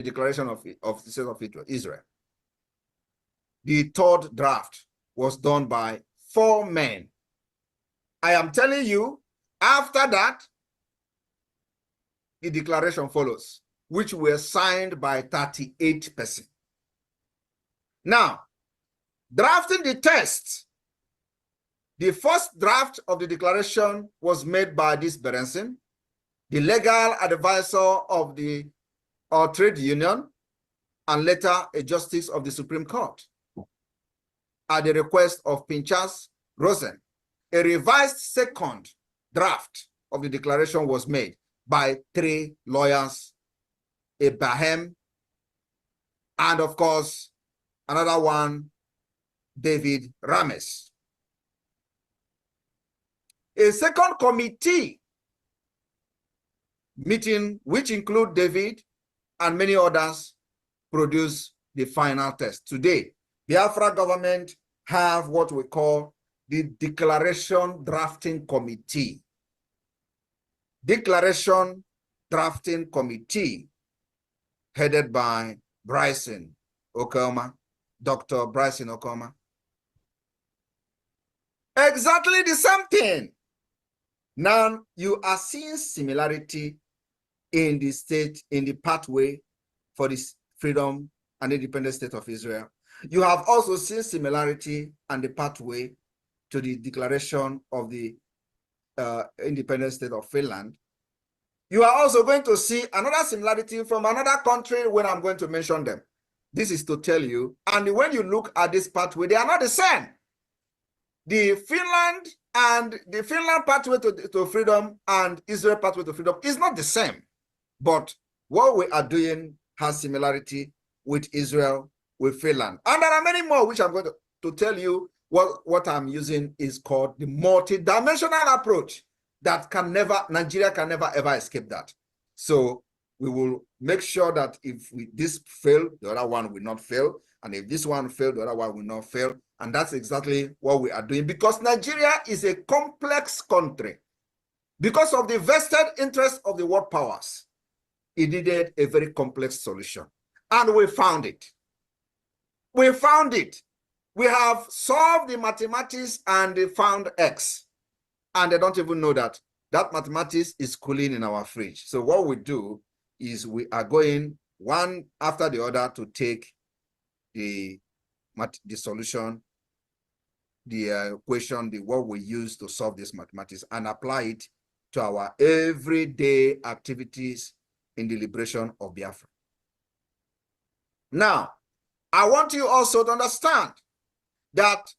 declaration of the state of Israel. The third draft was done by 4 men. I am telling you, after that, the declaration follows, which were signed by 38 persons. Now, drafting the text, the first draft of the declaration was made by this Berenson, the legal advisor of the trade union, and later a justice of the Supreme Court. At the request of Pinchas Rosen, a revised second draft of the declaration was made by 3 lawyers, Abraham, and of course, another one, David Rames. A second committee meeting, which include David and many others, produced the final text. Today, the Biafra government have what we call the Declaration Drafting Committee. Declaration Drafting Committee, headed by Bryson Okoma, Dr. Bryson Okoma. Exactly the same thing. Now you are seeing similarity in the state, in the pathway for this freedom and independent state of Israel. You have also seen similarity and the pathway to the declaration of the independent state of Finland. You are also going to see another similarity from another country when I'm going to mention them. This is to tell you, and when you look at this pathway, they are not the same. The Finland pathway to freedom and Israel pathway to freedom is not the same. But what we are doing has similarity with Israel, with Finland. And there are many more, which I'm going to tell you. What I'm using is called the multidimensional approach that Nigeria can never ever escape that. So we will make sure that if this fail, the other one will not fail. And if this one failed, the other one will not fail. And that's exactly what we are doing, because Nigeria is a complex country. Because of the vested interest of the world powers, it needed a very complex solution. And we found it. We found it. We have solved the mathematics and they found X. And they don't even know that mathematics is cooling in our fridge. So what we do is we are going one after the other to take the solution, the equation, what we use to solve this mathematics, and apply it to our everyday activities in the liberation of Biafra. Now, I want you also to understand that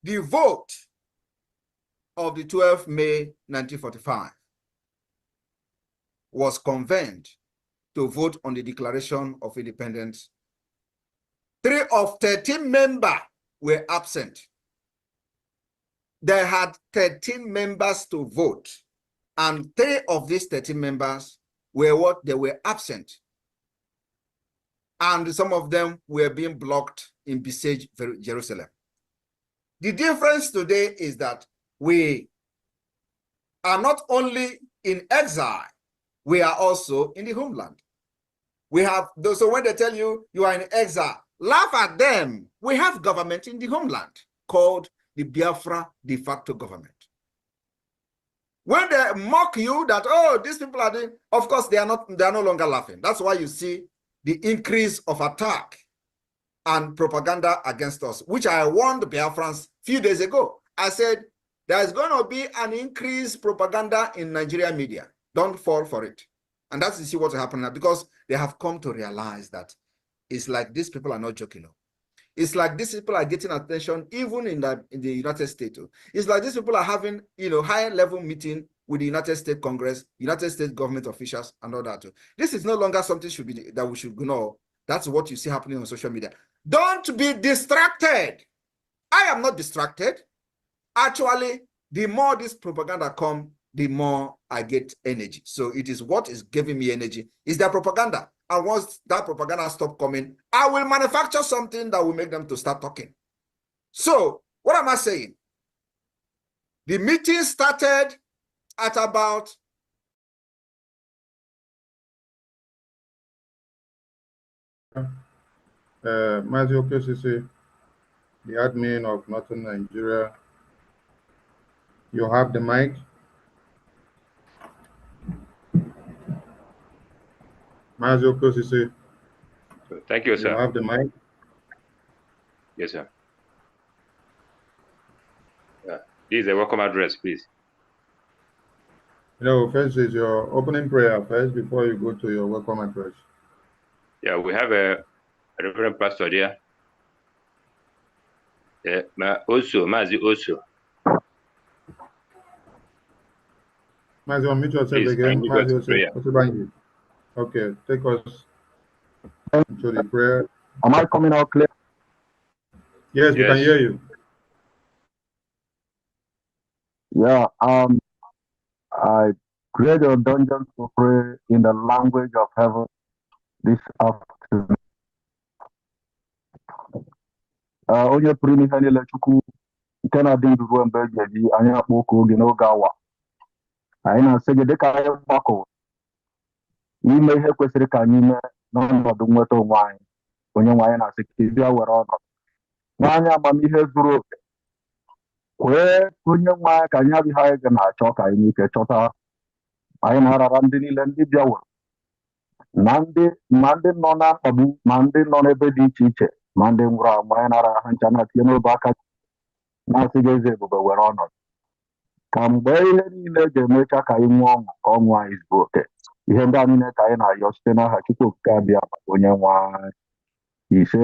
the vote of the 12th May 1945 was convened to vote on the Declaration of Independence. 3 of 13 members were absent. They had 13 members to vote, and 3 of these 13 members were they were absent. And some of them were being blocked in besieged Jerusalem. The difference today is that we are not only in exile, we are also in the homeland. We have those, so when they tell you you are in exile, laugh at them. We have government in the homeland called the Biafra de facto government. When they mock you that, oh, these people are doing, of course, they are no longer laughing. That's why you see the increase of attack and propaganda against us, which I warned the Biafrans a few days ago. I said, there is going to be an increased propaganda in Nigerian media. Don't fall for it. And that's to see what's happening now, because they have come to realize that it's like these people are not joking. It's like these people are getting attention even in the United States. It's like these people are having, higher level meeting with the United States Congress, United States government officials, and all that. This is no longer something that we should know. That's what you see happening on social media. Don't be distracted. I am not distracted. Actually, the more this propaganda comes, the more I get energy. So it is what is giving me energy is their propaganda. And once that propaganda stops coming, I will manufacture something that will make them to start talking. So what am I saying? The meeting started at about Mazio KCC, the admin of Northern Nigeria. You have the mic. Mazio KCC. Thank you, sir. You have the mic. Yes, sir. This is a welcome address, please. First is your opening prayer first before you go to your welcome address. Yeah, we have a Reverend Pastor there. Also, Mazi also. Mazi, unmute yourself Please, again. Mazi, prayer. Okay, take us into the prayer. Am I coming out clear? Yes, we can hear you. Yeah, I create a dungeon to pray in the language of heaven this afternoon. Onye pụrụ ime ihe niile Chukwu nke na-adị ndụ ruo mgbe eji ebi anyị akpọ oku oge n'oge awa anyị na-asị gị dịka anyị gbakọ n'ime ihe kwesịrị ka anyị mee n'ọnọdụ nweta onwe anyị onye nwe anyị na-asị ka ị bịa were ọnọdụ n'anya amamihe zuru oke kwee onye nwe anyị ka anyị adịghị anyị na-achọ ka anyị ike chọta anyị na-arara ndị niile ndị bịaworo ma ndị nọ na mkpagbu ma ndị nọ n'ebe dị iche iche ma ndị nwụrụ anwụ anyị na-ara ha ncha na-atinye n'obe aka na-asị gị eze ebube were ọnọdụ ka mgbe ihe niile ga-emecha ka anyị nwee ọṅụ ka ọṅụ anyị zuo oke ihe ndị a niile ka anyị na-ayọ site n'aha Chukwu okike abịa maka onye nwe anyị ise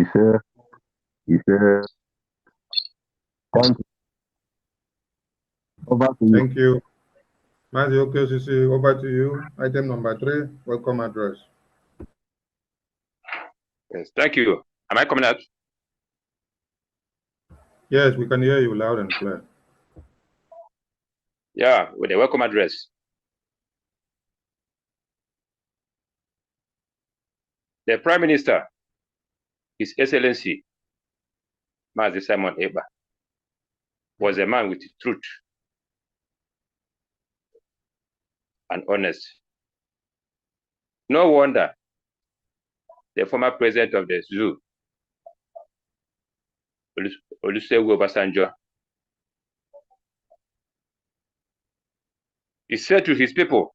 ise ise. Thank you. Over to you. Thank you. Matthew KCC, over to you. Item number 3, welcome address. Yes, thank you. Am I coming out? Yes, we can hear you loud and clear. Yeah, with the welcome address. The Prime Minister, His Excellency, Mazi Simon Ekpa, was a man with truth and honest. No wonder the former president of the zoo, Olusegun Obasanjo, he said to his people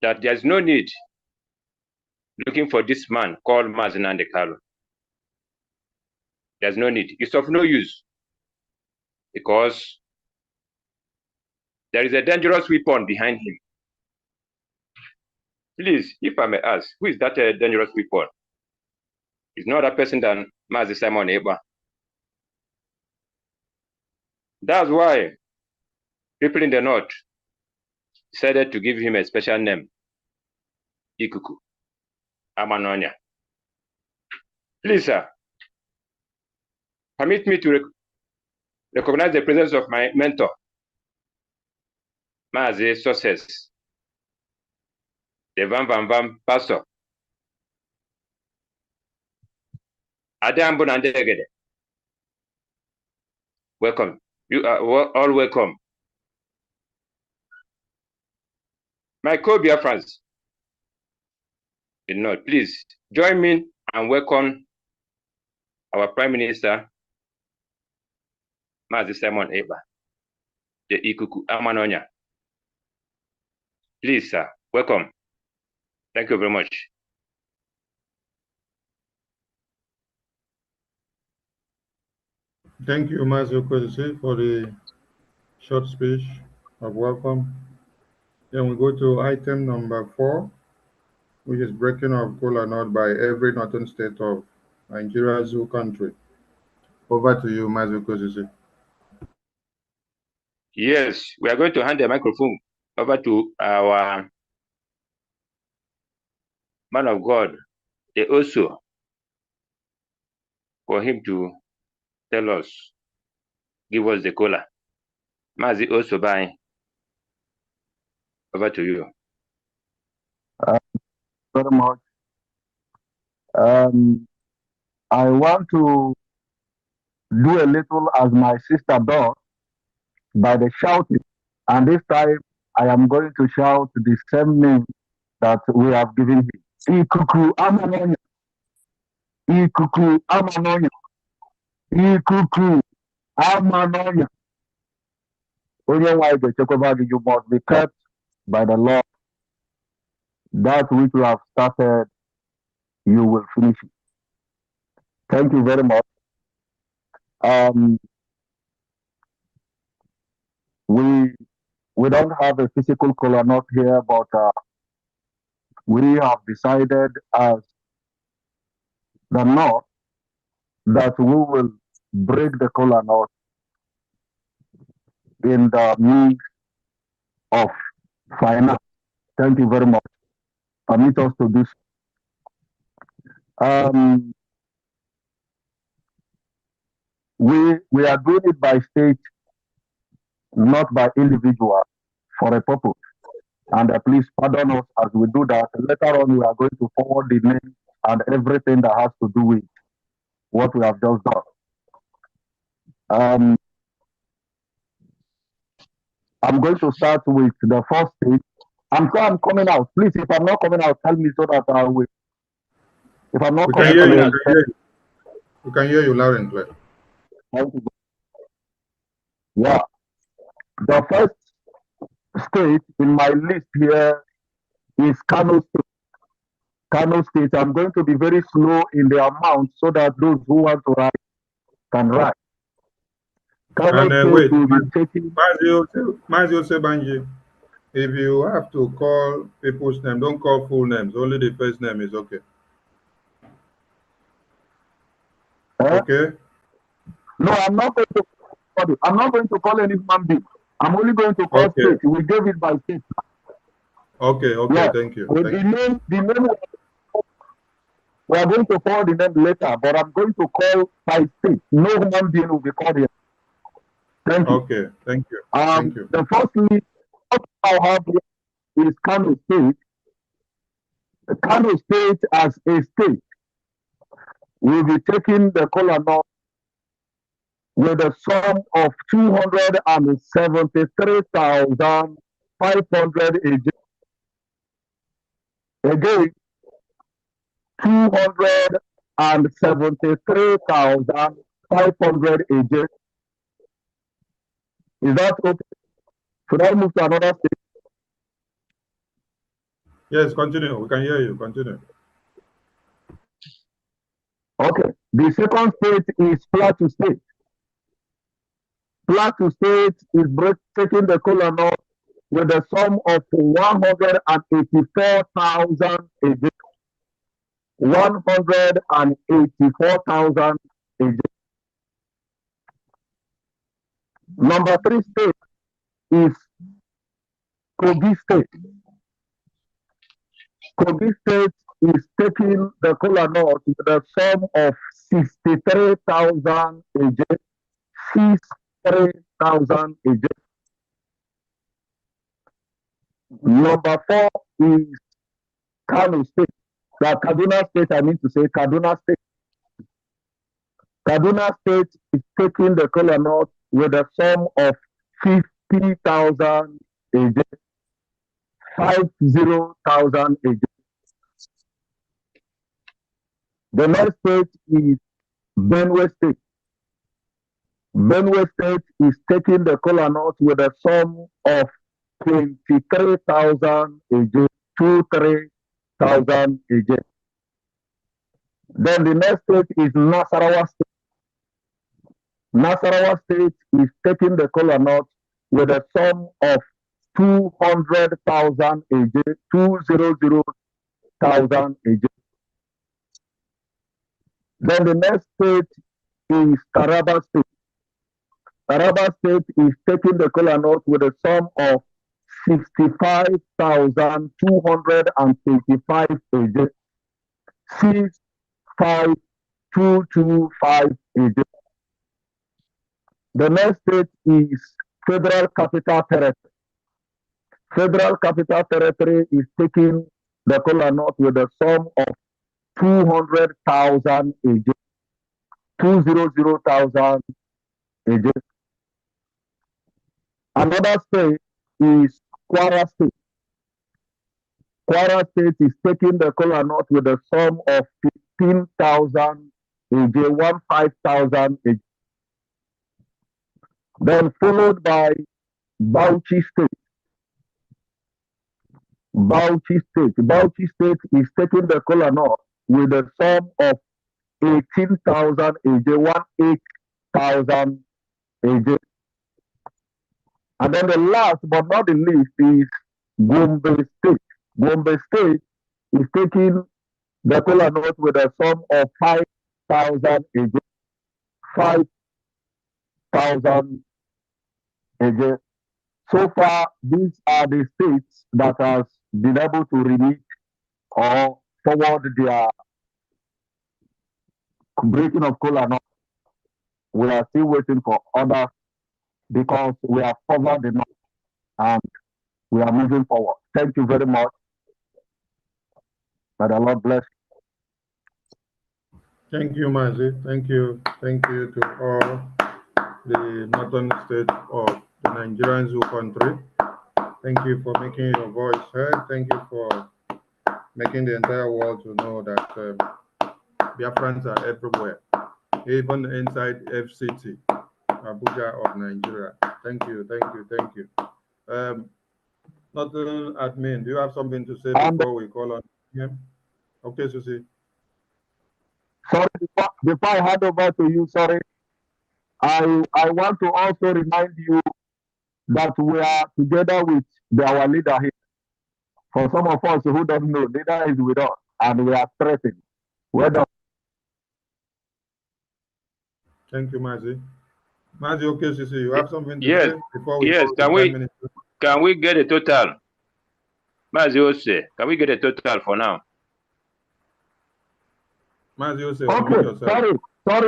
that there's no need looking for this man called Mazi Nnamdi Kanu. There's no need. It's of no use because there is a dangerous weapon behind him. Please, if I may ask, who is that dangerous weapon? It's no other person than Mazi Simon Ekpa. That's why people in the north decided to give him a special name, Ikuku Amanonya. Please, sir, permit me to recognize the presence of my mentor, Mazi Success, the Vam pastor. Adambo Nandegede. Welcome. You are all welcome. My co-Biafrans, please join me and welcome our Prime Minister, Mazi Simon Ekpa, the Ikuku Amanonya. Please, sir, welcome. Thank you very much. Thank you, Mazi Okwesi, for the short speech of welcome. Then we go to item number 4, which is breaking of kola nut by every northern state of Nigeria zoo country. Over to you, Mazi Okwesi. Yes, we are going to hand the microphone over to our man of God, the Oso, for him to tell us, give us the kola. Mazi Oso, bye. Over to you. Very much. I want to do a little as my sister does by the shouting. And this time I am going to shout the same name that we have given him. Ikuku amanonya. Ikuku amanonya. Ikuku amanonya. You must be kept by the Lord. That which you have started, you will finish it. Thank you very much. We don't have a physical color note here, but we have decided as the North that we will break the color note in the means of finance. Thank you very much. Permit us to do so. We are doing it by state, not by individual, for a purpose. And please pardon us as we do that. Later on, we are going to forward the name and everything that has to do with what we have just done. I'm going to start with the first stage. I'm sure I'm coming out. Please, if I'm not coming out, tell me so that I will. If I'm not coming out, we can hear you loud and clear. Thank you. Yeah. The first state in my list here is Kano State. Kano State. I'm going to be very slow in the amount so that those who want to write can write. Kano State wait, will be taking. Banji, if you have to call people's name, don't call full names. Only the first name is okay. Okay? No, I'm not going to call it. I'm not going to call any human being. I'm only going to call state. We gave it by state. Okay, yeah. Thank you. With the name we are going to call the name later, but I'm going to call by state. No human being will be called here. Thank you. Okay, thank you. Thank you. The first list I have here is Kano State. Kano State as a state will be taking the color north with a sum of 273,500 again 273,500 again. Is that okay? Should I move to another state? Yes, continue. We can hear you. Continue. Okay. The second state is Plateau State. Plateau State is taking the color north with a sum of 184,000 again. 184,000 again. Number 3 state is Kogi State. Kogi State is taking the color north with a sum of 63,000 again. 63,000 again. Number 4 is Kano State. Kaduna State, I mean to say Kaduna State. Kaduna State is taking the color north with a sum of 50,000 again. 50,000 again. The next state is Benue State. Benue State is taking the color north with a sum of 23,000 again. 23,000 again. Then the next state is Nasarawa State. Nasarawa State is taking the color north with a sum of 200,000 again. 200,000 again. Then the next state is Taraba State. Taraba State is taking the color north with a sum of 65,225 again. 65,225 again. The next state is Federal Capital Territory. Federal Capital Territory is taking the color north with a sum of 200,000 again. 200,000 again. Another state is Kwara State. Kwara State is taking the kola nut with a sum of 15,000 AJ, 15,000 AJ. Then followed by Bauchi State. Bauchi State is taking the kola nut with a sum of 18,000 AJ, 18,000 AJ. And then the last but not the least is Gombe State. Gombe State is taking the kola nut with a sum of 5,000 AJ. 5,000 AJ. So far, these are the states that has been able to remit or forward their breaking of kola nut. We are still waiting for others because we have covered the north and we are moving forward. Thank you very much. May the Lord bless you. Thank you, Mazi. Thank you. Thank you to all the northern states of the Nigerian Zoo country. Thank you for making your voice heard. Thank you for making the entire world to know that Biafrans are everywhere, even inside FCT, Abuja of Nigeria. Thank you, thank you, thank you. Nothing admin, do you have something to say before we call on him? Okay, Susie. Sorry, before I hand over to you, sorry, I want to also remind you that we are together with our leader here. For some of us who don't know, leader is with us and we are stressing. Thank you, Mazi. Mazi, okay, Susie, you have something to Yes. say before we Yes, can we get a total? Mazi Ose, can we get a total for now? Mazi Ose, okay, sorry. I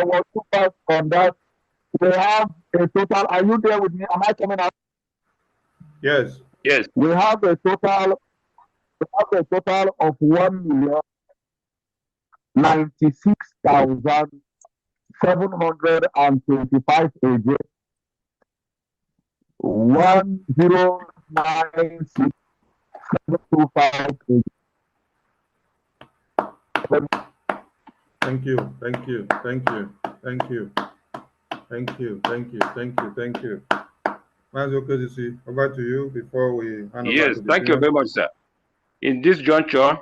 was too fast on that. We have a total. Are you there with me? Am I coming out? Yes. Yes. We have a total of 1,096,725 AJ. 1,096,725 AJ. Thank you. Mazi Okezisi, over to you before we hand over to the Thank you very much, sir. In this juncture,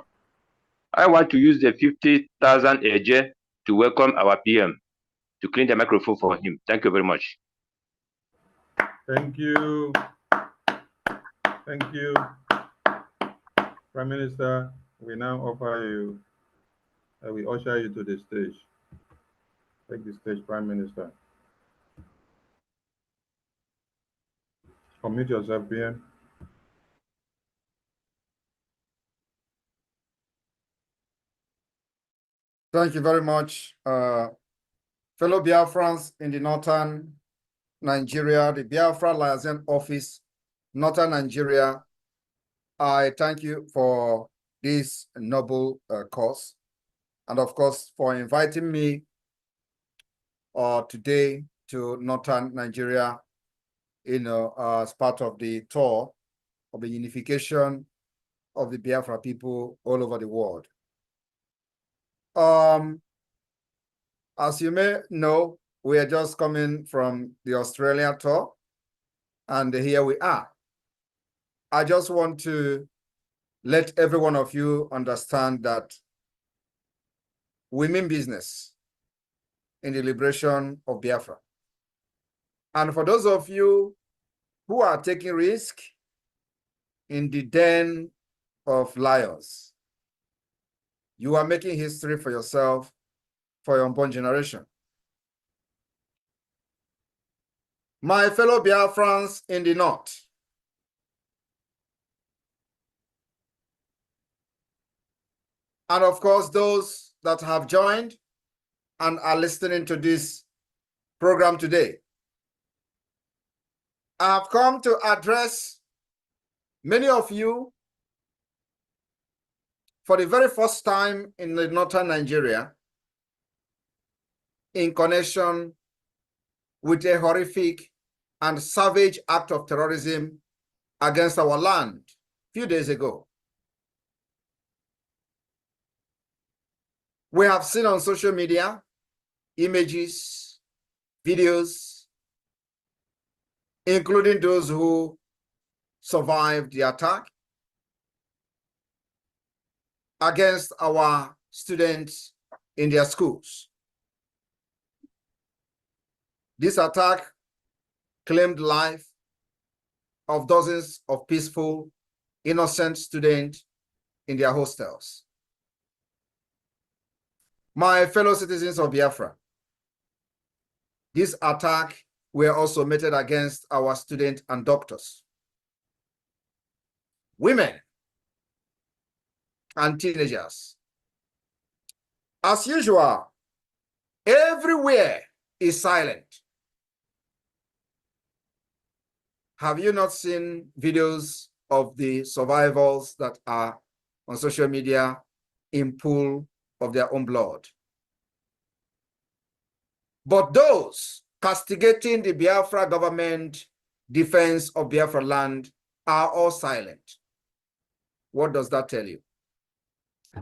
I want to use the 50,000 AJ to welcome our PM to clean the microphone for him. Thank you very much. Thank you. Prime Minister, we now offer you, we usher you to the stage. Take the stage, Prime Minister. Unmute yourself, PM. Thank you very much, fellow Biafrans in the northern Nigeria, the Biafra Liaison Office, northern Nigeria. I thank you for this noble cause, and of course for inviting me today to northern Nigeria, as part of the tour of the unification of the Biafra people all over the world. As you may know, we are just coming from the Australia tour, and here we are. I just want to let every one of you understand that we mean business in the liberation of Biafra. And for those of you who are taking risk in the den of lions, you are making history for yourself, for your unborn generation. My fellow Biafrans in the north, and of course those that have joined and are listening to this program today, I have come to address many of you for the very first time in the northern Nigeria in connection with a horrific and savage act of terrorism against our land few days ago. We have seen on social media images, videos, including those who survived the attack against our students in their schools. This attack claimed life of dozens of peaceful, innocent students in their hostels. My fellow citizens of Biafra, this attack were also meted against our students and doctors, women, and teenagers. As usual, everywhere is silent. Have you not seen videos of the survivors that are on social media in pool of their own blood? But those castigating the Biafra government defense of Biafra land are all silent. What does that tell you?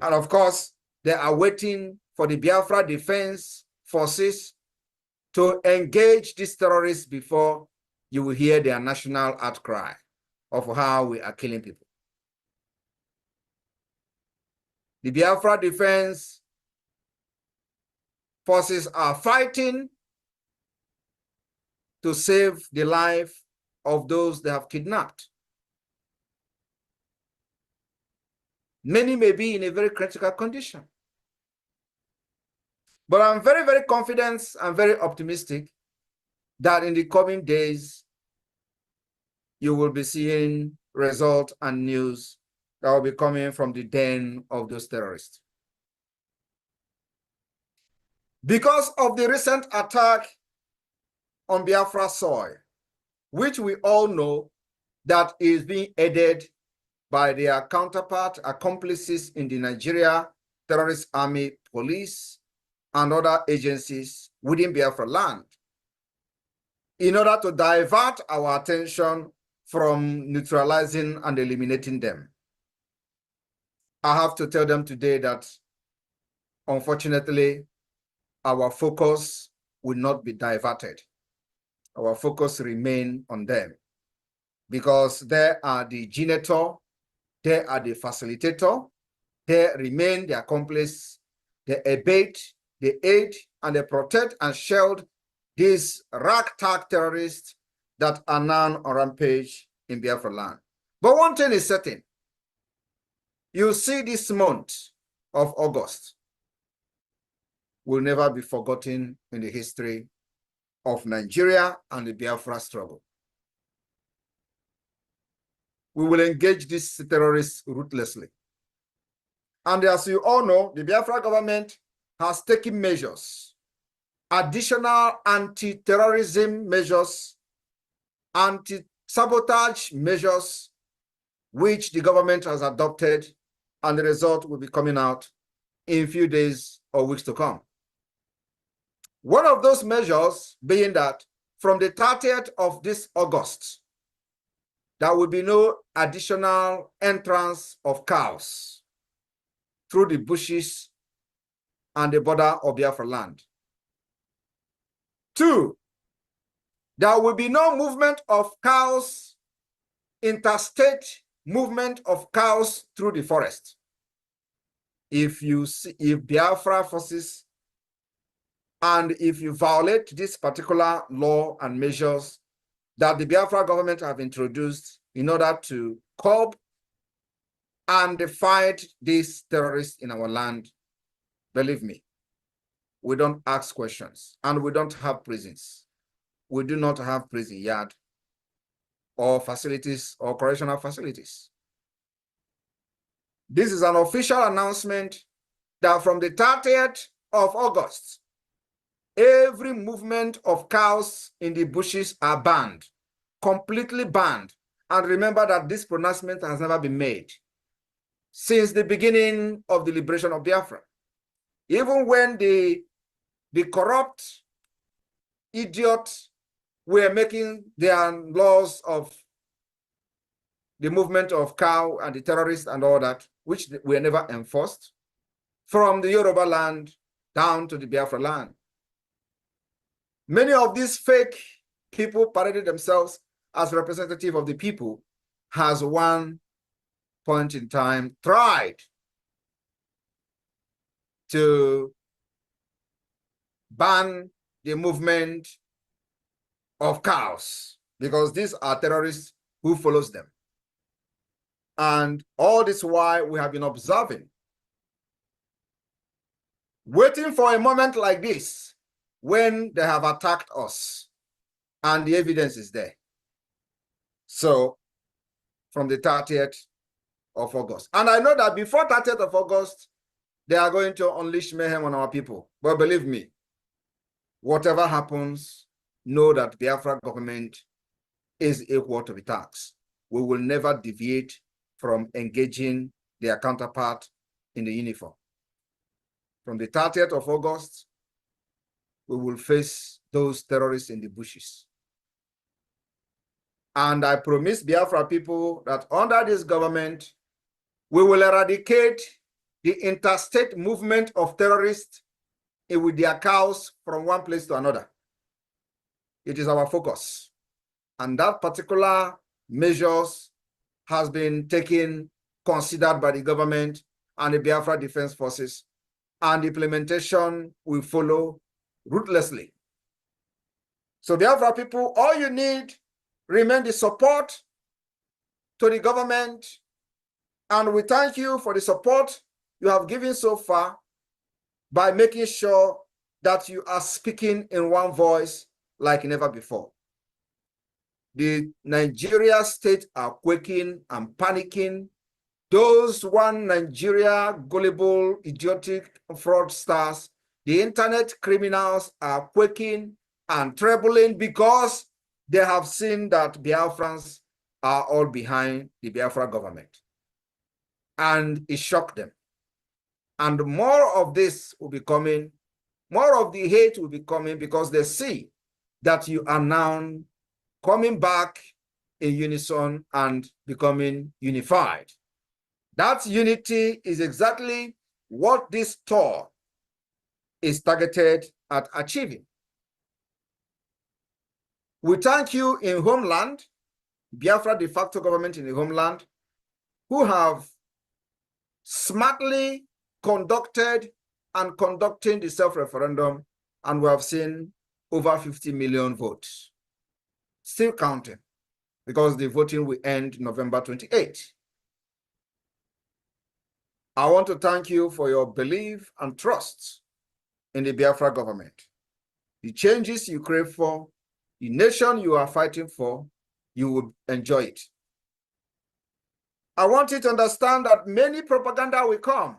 And of course, they are waiting for the Biafra defense forces to engage these terrorists before you will hear their national outcry of how we are killing people. The Biafra defense forces are fighting to save the life of those they have kidnapped. Many may be in a very critical condition. But I'm very, very confident and very optimistic that in the coming days, you will be seeing results and news that will be coming from the den of those terrorists. Because of the recent attack on Biafra soil, which we all know that is being aided by their counterpart accomplices in the Nigeria Terrorist Army Police and other agencies within Biafra land, in order to divert our attention from neutralizing and eliminating them. I have to tell them today that, unfortunately, our focus will not be diverted. Our focus remain on them because they are the generator, they are the facilitator, they remain the accomplice, they abet, they aid, and they protect and shield these ragtag terrorists that are now on rampage in Biafra land. But one thing is certain. You see, this month of August will never be forgotten in the history of Nigeria and the Biafra struggle. We will engage these terrorists ruthlessly. And as you all know, the Biafra government has taken measures, additional anti-terrorism measures, anti-sabotage measures, which the government has adopted, and the result will be coming out in a few days or weeks to come. One of those measures being that from the 30th of this August, there will be no additional entrance of cows through the bushes and the border of Biafra land. 2, there will be no movement of cows, interstate movement of cows through the forest. If Biafra forces and if you violate this particular law and measures that the Biafra government have introduced in order to curb and fight these terrorists in our land, believe me, we don't ask questions and we don't have prisons. We do not have prison yard or facilities or correctional facilities. This is an official announcement that from the 30th of August, every movement of cows in the bushes are banned, completely banned. And remember that this pronouncement has never been made since the beginning of the liberation of Biafra. Even when the corrupt idiots were making their laws of the movement of cow and the terrorists and all that, which were never enforced, from the Yoruba land down to the Biafra land. Many of these fake people paraded themselves as representative of the people, has one point in time tried to ban the movement of cows, because these are terrorists who follows them. And all this while we have been observing, waiting for a moment like this, when they have attacked us, and the evidence is there. So, from the 30th of August. And I know that before 30th of August, they are going to unleash mayhem on our people. But believe me, whatever happens, know that the Biafra government is equal to the tax. We will never deviate from engaging their counterpart in the uniform. From the 30th of August, we will face those terrorists in the bushes. And I promise Biafra people that under this government, we will eradicate the interstate movement of terrorists with their cows from one place to another. It is our focus. And that particular measures has been taken, considered by the government and the Biafra Defense Forces, and implementation will follow ruthlessly. So Biafra people, all you need remain the support to the government, and we thank you for the support you have given so far by making sure that you are speaking in one voice like never before. The Nigeria state are quaking and panicking. Those one Nigeria gullible, idiotic fraudsters, the internet criminals are quaking and trembling because they have seen that Biafrans are all behind the Biafra government. And it shocked them. And more of this will be coming, more of the hate will be coming, because they see that you are now coming back in unison and becoming unified. That unity is exactly what this tour is targeted at achieving. We thank you in homeland, Biafra de facto government in the homeland, who have smartly conducted and conducting the self-referendum, and we have seen over 50 million votes. Still counting, because the voting will end November 28. I want to thank you for your belief and trust in the Biafra government. The changes you crave for, the nation you are fighting for, you will enjoy it. I want you to understand that many propaganda will come,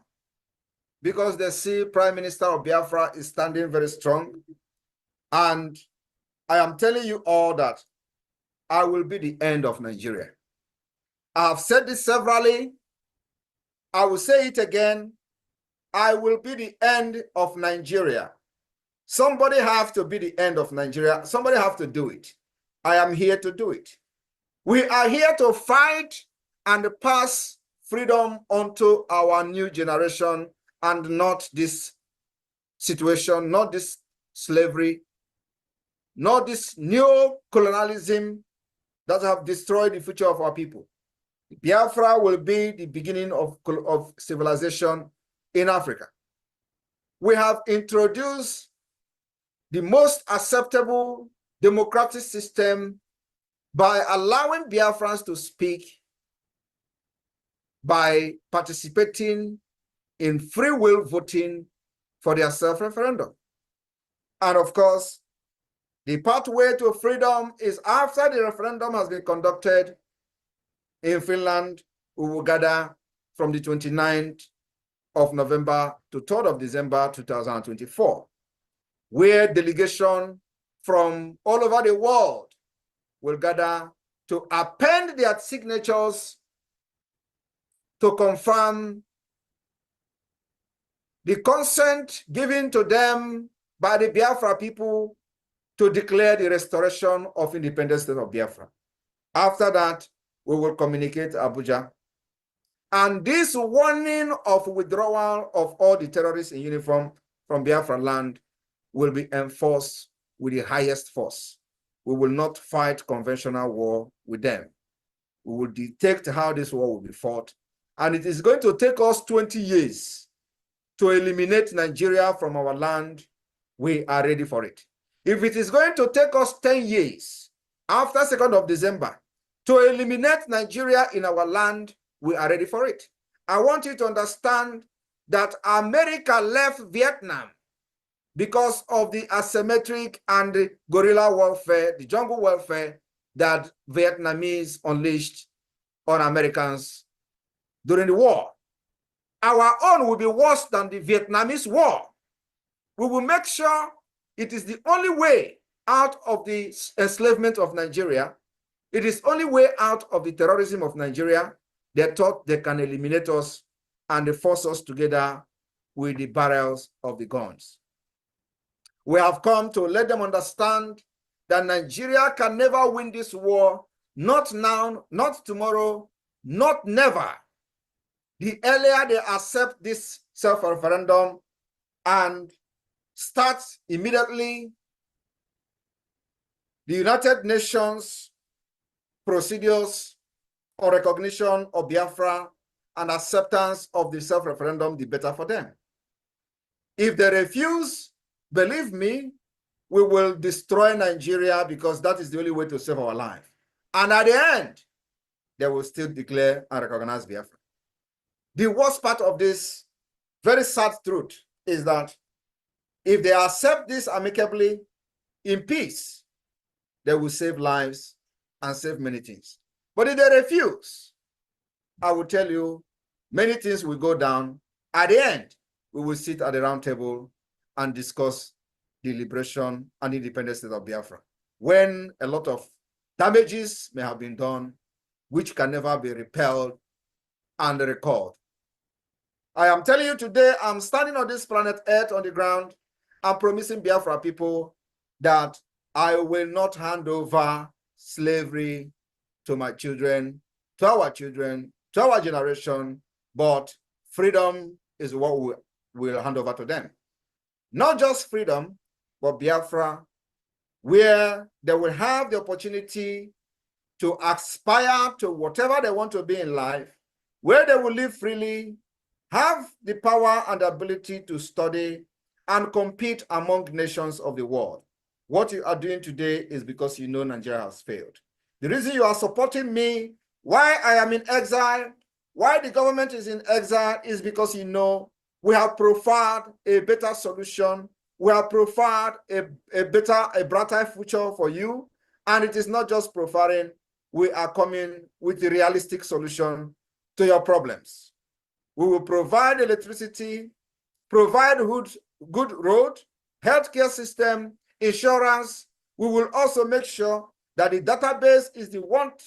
because they see Prime Minister of Biafra is standing very strong. And I am telling you all that I will be the end of Nigeria. I have said this severally. I will say it again. I will be the end of Nigeria. Somebody have to be the end of Nigeria. Somebody have to do it. I am here to do it. We are here to fight and pass freedom onto our new generation, and not this situation, not this slavery, not this new colonialism that have destroyed the future of our people. Biafra will be the beginning of civilization in Africa. We have introduced the most acceptable democratic system by allowing Biafrans to speak, by participating in free will voting for their self-referendum. And of course, the pathway to freedom is after the referendum has been conducted in Finland. We will gather from the 29th of November to 3rd of December 2024, where delegation from all over the world will gather to append their signatures to confirm the consent given to them by the Biafra people to declare the restoration of independent state of Biafra. After that, we will communicate Abuja. And this warning of withdrawal of all the terrorists in uniform from Biafra land will be enforced with the highest force. We will not fight conventional war with them. We will detect how this war will be fought. And it is going to take us 20 years to eliminate Nigeria from our land. We are ready for it. If it is going to take us 10 years after 2nd of December to eliminate Nigeria in our land, we are ready for it. I want you to understand that America left Vietnam because of the asymmetric and the guerrilla warfare, the jungle warfare that Vietnamese unleashed on Americans during the war. Our own will be worse than the Vietnamese war. We will make sure it is the only way out of the enslavement of Nigeria. It is the only way out of the terrorism of Nigeria. They thought they can eliminate us and they force us together with the barrels of the guns. We have come to let them understand that Nigeria can never win this war, not now, not tomorrow, not never. The earlier they accept this self-referendum and start immediately the United Nations procedures or recognition of Biafra and acceptance of the self-referendum, the better for them. If they refuse, believe me, we will destroy Nigeria because that is the only way to save our life. And at the end, they will still declare and recognize Biafra. The worst part of this very sad truth is that if they accept this amicably in peace, they will save lives and save many things. But if they refuse, I will tell you, many things will go down. At the end, we will sit at the round table and discuss the liberation and independent state of Biafra, when a lot of damages may have been done, which can never be repelled and recalled. I am telling you today, I'm standing on this planet Earth on the ground. I'm promising Biafra people that I will not hand over slavery to my children, to our generation, but freedom is what we will hand over to them. Not just freedom, but Biafra, where they will have the opportunity to aspire to whatever they want to be in life, where they will live freely, have the power and ability to study and compete among nations of the world. What you are doing today is because you know Nigeria has failed. The reason you are supporting me, why I am in exile, why the government is in exile, is because you know we have profiled a better solution. We have profiled a brighter future for you. And it is not just profiling, we are coming with a realistic solution to your problems. We will provide electricity, provide good road, healthcare system, insurance. We will also make sure that the database is the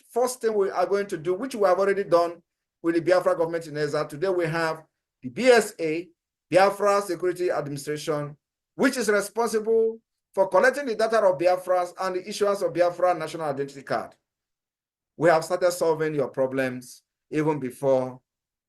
first thing we are going to do, which we have already done with the Biafra government in exile. Today we have the BSA, Biafra Security Administration, which is responsible for collecting the data of Biafras and the issuance of Biafra National Identity Card. We have started solving your problems even before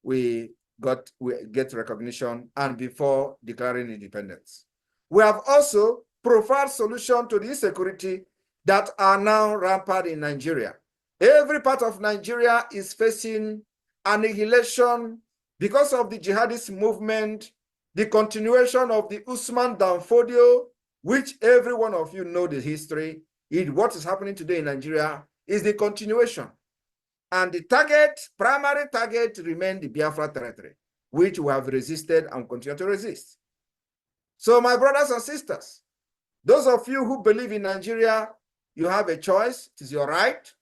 we get recognition and before declaring independence. We have also provided solutions to the insecurity that are now rampant in Nigeria. Every part of Nigeria is facing annihilation because of the jihadist movement, the continuation of the Usman Danfodio, which every one of you know the history. What is happening today in Nigeria is the continuation. And the primary target remains the Biafra territory, which we have resisted and continue to resist. So my brothers and sisters, those of you who believe in Nigeria, you have a choice. It is your right.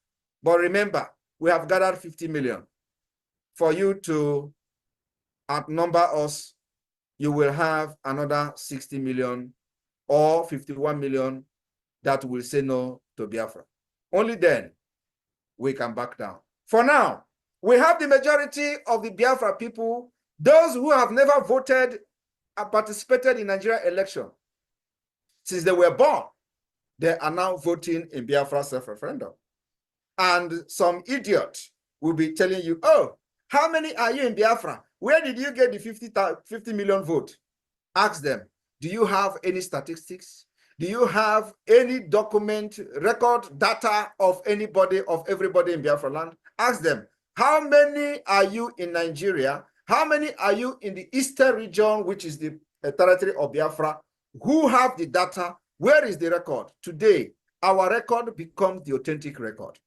But remember, we have gathered 50 million. For you to outnumber us, you will have another 60 million or 51 million that will say no to Biafra. Only then we can back down. For now, we have the majority of the Biafra people, those who have never voted and participated in Nigeria election. Since they were born, they are now voting in Biafra self-referendum. And some idiot will be telling you, oh, how many are you in Biafra? Where did you get the 50 million vote? Ask them, do you have any statistics? Do you have any document, record, data of anybody, of everybody in Biafra land? Ask them, how many are you in Nigeria? How many are you in the eastern region, which is the territory of Biafra? Who have the data? Where is the record? Today, our record becomes the authentic record.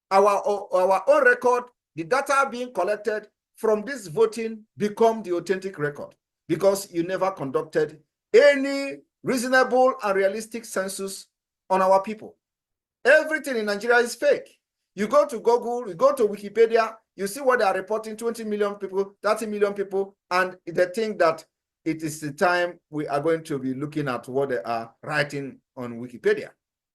Our own record, the data being collected from this voting become the authentic record, because you never conducted any reasonable and realistic census on our people. Everything in Nigeria is fake. You go to Google, you go to Wikipedia, you see what they are reporting, 20 million people, 30 million people, and they think that it is the time we are going to be looking at what they are writing on Wikipedia.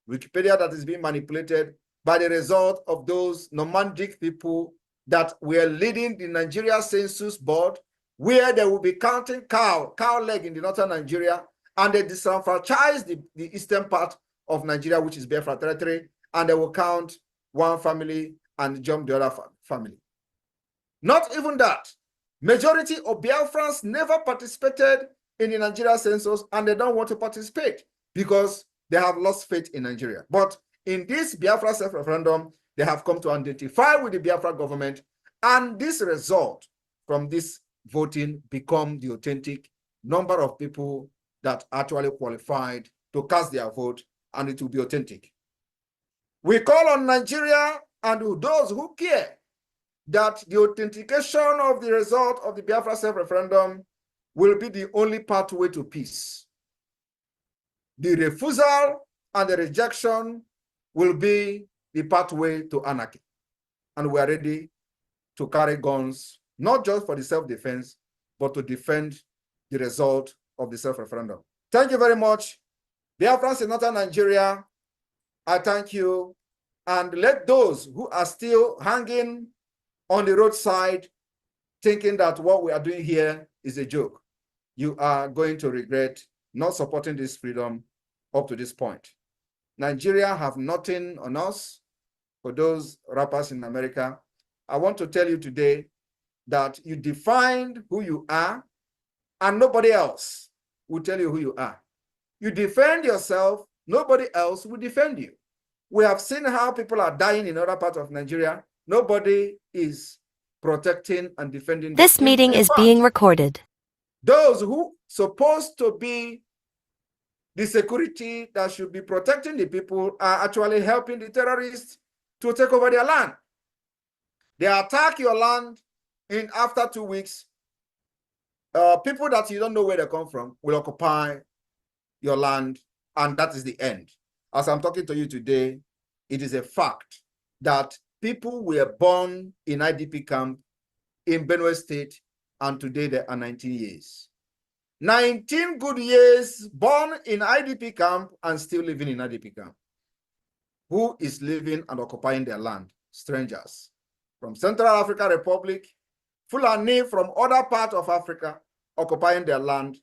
Wikipedia that is being manipulated by the result of those nomadic people that were leading the Nigeria Census Board, where they will be counting cow leg in the northern Nigeria, and they disenfranchise the eastern part of Nigeria, which is Biafra territory, and they will count one family and jump the other family. Not even that. Majority of Biafrans never participated in the Nigeria census, and they don't want to participate because they have lost faith in Nigeria. But in this Biafra self-referendum, they have come to identify with the Biafra government, and this result from this voting become the authentic number of people that actually qualified to cast their vote, and it will be authentic. We call on Nigeria and those who care that the authentication of the result of the Biafra self-referendum will be the only pathway to peace. The refusal and the rejection will be the pathway to anarchy. And we are ready to carry guns, not just for the self-defense, but to defend the result of the self-referendum. Thank you very much. Biafrans in northern Nigeria, I thank you. And let those who are still hanging on the roadside thinking that what we are doing here is a joke, you are going to regret not supporting this freedom up to this point. Nigeria have nothing on us. For those rappers in America, I want to tell you today that you defined who you are, and nobody else will tell you who you are. You defend yourself, nobody else will defend you. We have seen how people are dying in other parts of Nigeria. Nobody is protecting and defending them. This meeting is being recorded. Those who supposed to be the security that should be protecting the people are actually helping the terrorists to take over their land. They attack your land, and after 2 weeks, people that you don't know where they come from will occupy your land, and that is the end. As I'm talking to you today, it is a fact that people were born in IDP camp in Benue State, and today they are 19 years. 19 good years born in IDP camp and still living in IDP camp. Who is living and occupying their land? Strangers from Central African Republic, Fulani from other parts of Africa occupying their land.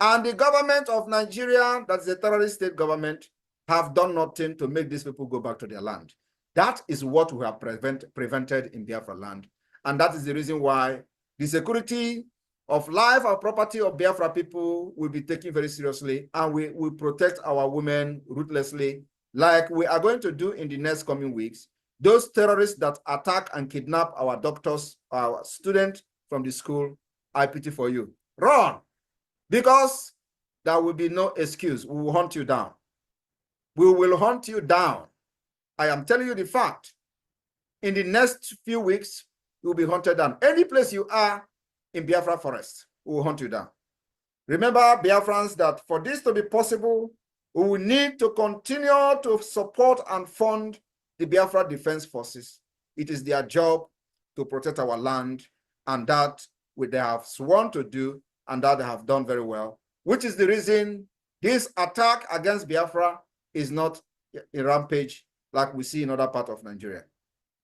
And the government of Nigeria, that's the terrorist state government, have done nothing to make these people go back to their land. That is what we have prevented in Biafra land. And that is the reason why the security of life and property of Biafra people will be taken very seriously, and we will protect our women ruthlessly, like we are going to do in the next coming weeks. Those terrorists that attack and kidnap our doctors, our students from the school, I pity for you. Run! Because there will be no excuse. We will hunt you down. We will hunt you down. I am telling you the fact. In the next few weeks, you will be hunted down. Any place you are in Biafra forest, we will hunt you down. Remember, Biafrans, that for this to be possible, we will need to continue to support and fund the Biafra Defense Forces. It is their job to protect our land, and that they have sworn to do, and that they have done very well, which is the reason this attack against Biafra is not a rampage like we see in other parts of Nigeria.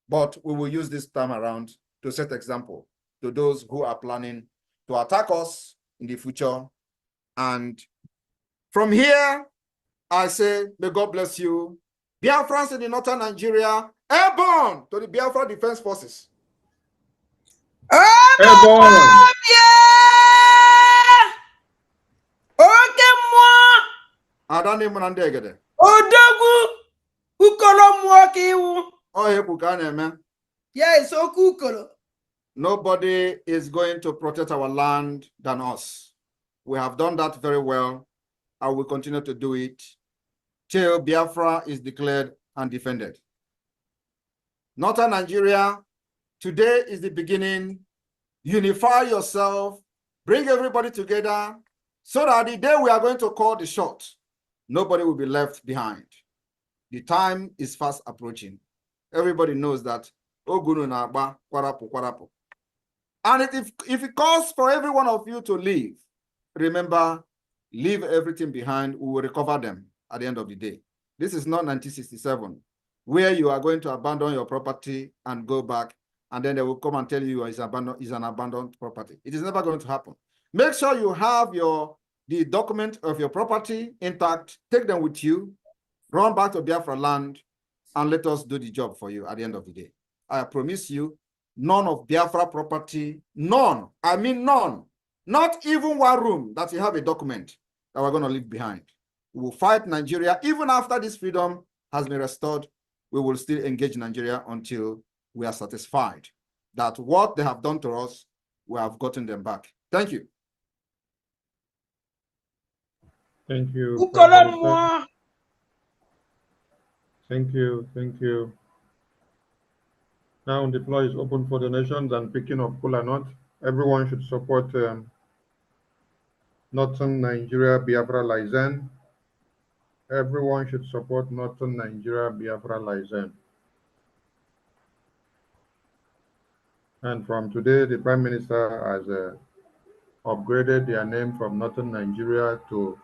But we will use this time around to set example to those who are planning to attack us in the future. And from here, I say, may God bless you. Biafrans in the northern Nigeria, airborne to the Biafra Defense Forces. Airborne! Oke mmụọ Adani Munandegede. odogwu ukolo mmụọ ka iwu. Oh, Ekpa, man. Yes, oku ukolo. Nobody is going to protect our land than us. We have done that very well. I will continue to do it till Biafra is declared and defended. Northern Nigeria, today is the beginning. Unify yourself, bring everybody together, so that the day we are going to call the shot, nobody will be left behind. The time is fast approaching. Everybody knows that. And if it calls for every one of you to leave, remember, leave everything behind. We will recover them at the end of the day. This is not 1967, where you are going to abandon your property and go back, and then they will come and tell you it's an abandoned property. It is never going to happen. Make sure you have the document of your property intact. Take them with you. Run back to Biafra land, and let us do the job for you at the end of the day. I promise you, none of Biafra property, none, I mean none, not even one room that you have a document that we're going to leave behind. We will fight Nigeria. Even after this freedom has been restored, we will still engage Nigeria until we are satisfied that what they have done to us, we have gotten them back. Thank you. Thank you. Ukolo mmụọ. Thank you. Thank you. Now the floor is open for donations and picking of kola nut. Everyone should support Northern Nigeria Biafra Lizen. Everyone should support Northern Nigeria Biafra Lizen. And from today, the Prime Minister has upgraded their name from Northern Nigeria to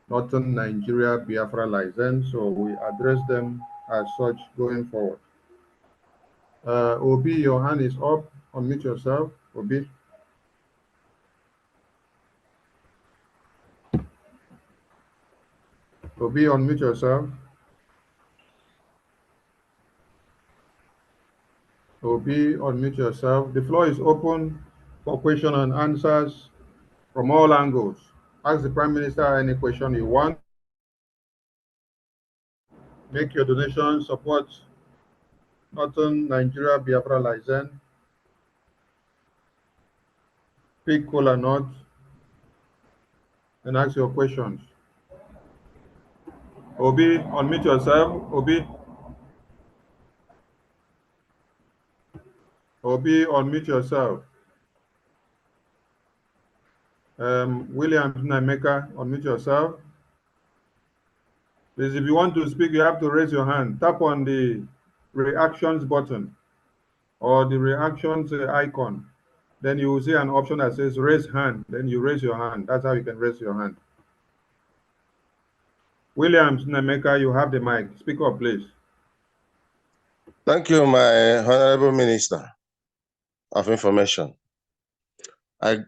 Northern Nigeria Biafra Lizen. So we address them as such going forward. Obi, your hand is up. Unmute yourself, Obi. Obi, unmute yourself. Obi, unmute yourself. The floor is open for question and answers from all angles. Ask the Prime Minister any question you want. Make your donation, support Northern Nigeria Biafra Lizen. Pick kola nut and ask your questions. Obi, unmute yourself. Obi. Obi, unmute yourself. William Naimeka, unmute yourself. Please, if you want to speak, you have to raise your hand. Tap on the reactions button or the reactions icon. Then you will see an option that says raise hand. Then you raise your hand. That's how you can raise your hand. Williams Naimeka, you have the mic. Speak up, please. Thank you, my Honorable Minister of Information.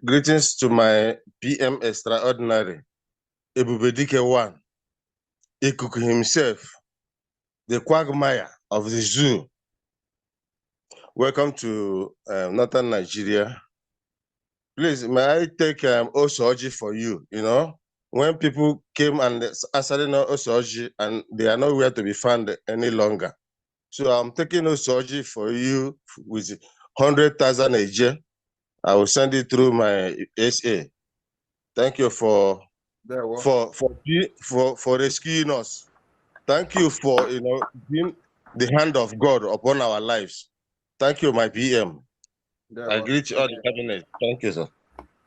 Greetings to my PM Extraordinary, Ebubedike One, Ikuku himself, the quagmire of the zoo. Welcome to Northern Nigeria. Please, may I take Osoji for you? You know, when people came and answered Osoji and they are nowhere to be found any longer. So I'm taking Osoji for you with 100,000 a year. I will send it through my SA. Thank you for rescuing us. Thank you for being the hand of God upon our lives. Thank you, my PM. I greet all the cabinet. Thank you, sir.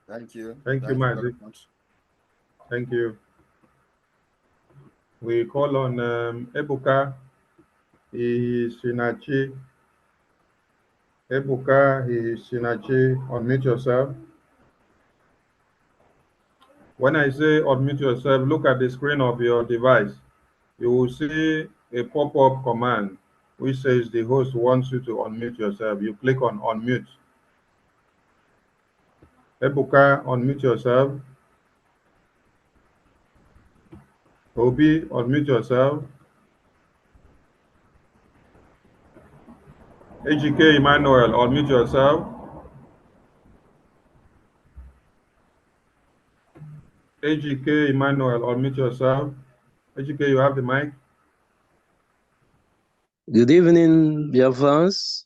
Thank you. Thank you, Mazi. Thank you. We call on Ebuka Sinachi. Ebuka Sinachi, unmute yourself. When I say unmute yourself, look at the screen of your device. You will see a pop-up command which says the host wants you to unmute yourself. You click on unmute. Ebuka, unmute yourself. Obi, unmute yourself. AGK Emmanuel, unmute yourself. AGK Emmanuel, unmute yourself. AGK, you have the mic. Good evening, dear friends.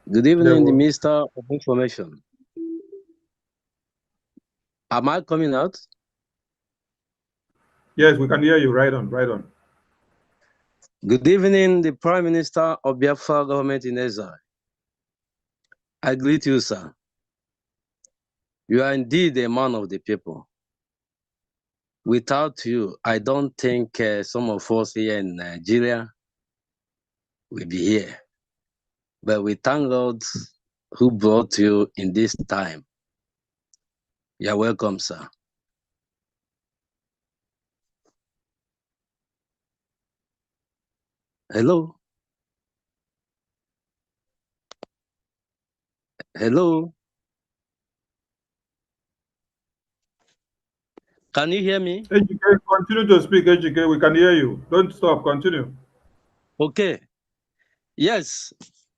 Good evening, the Minister of Information. Am I coming out? Yes, we can hear you. Right on, right on. Good evening, the Prime Minister of Biafra government in exile. I greet you, sir. You are indeed a man of the people. Without you, I don't think some of us here in Nigeria will be here. But we thank God who brought you in this time. You're welcome, sir. Hello? Hello? Can you hear me? AGK, continue to speak, AGK. We can hear you. Don't stop. Continue. Okay. Yes.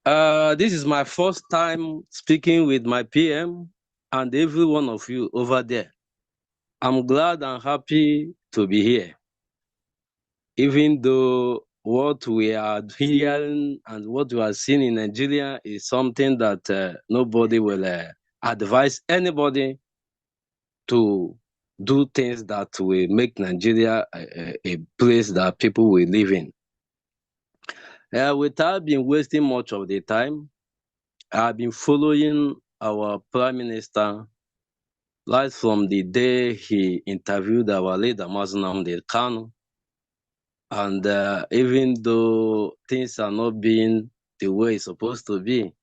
This is my first time speaking with my PM and every one of you over there. I'm glad and happy to be here. Even though what we are hearing and what we are seeing in Nigeria is something that nobody will advise anybody to do things that will make Nigeria a place that people will live in. Without being wasting much of the time, I've been following our Prime Minister right from the day he interviewed our leader, Nnamdi Kanu. And even though things are not being the way it's supposed to be,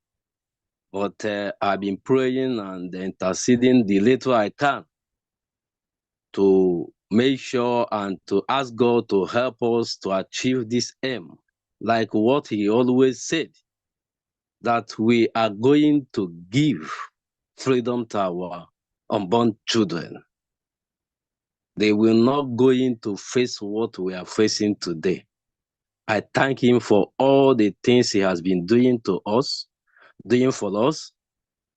but I've been praying and interceding the little I can to make sure and to ask God to help us to achieve this aim, like what he always said, that we are going to give freedom to our unborn children. They will not going to face what we are facing today. I thank him for all the things he has been doing to us, doing for us.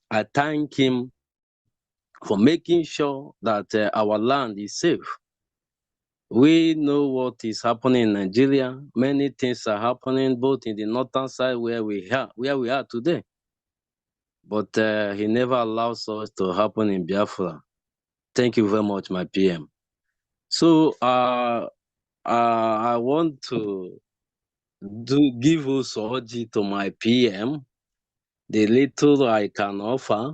I thank him for making sure that our land is safe. We know what is happening in Nigeria. Many things are happening both in the northern side where we are today. But he never allows us to happen in Biafra. Thank you very much, my PM. So I want to give Usoji to my PM, the little I can offer,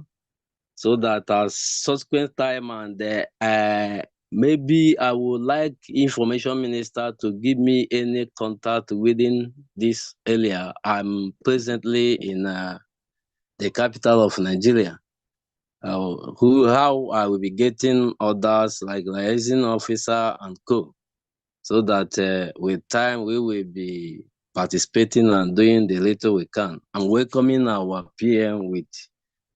so that as subsequent time and maybe I would like information minister to give me any contact within this area. I'm presently in the capital of Nigeria. How I will be getting orders like liaison officer and co, so that with time we will be participating and doing the little we can. I'm welcoming our PM with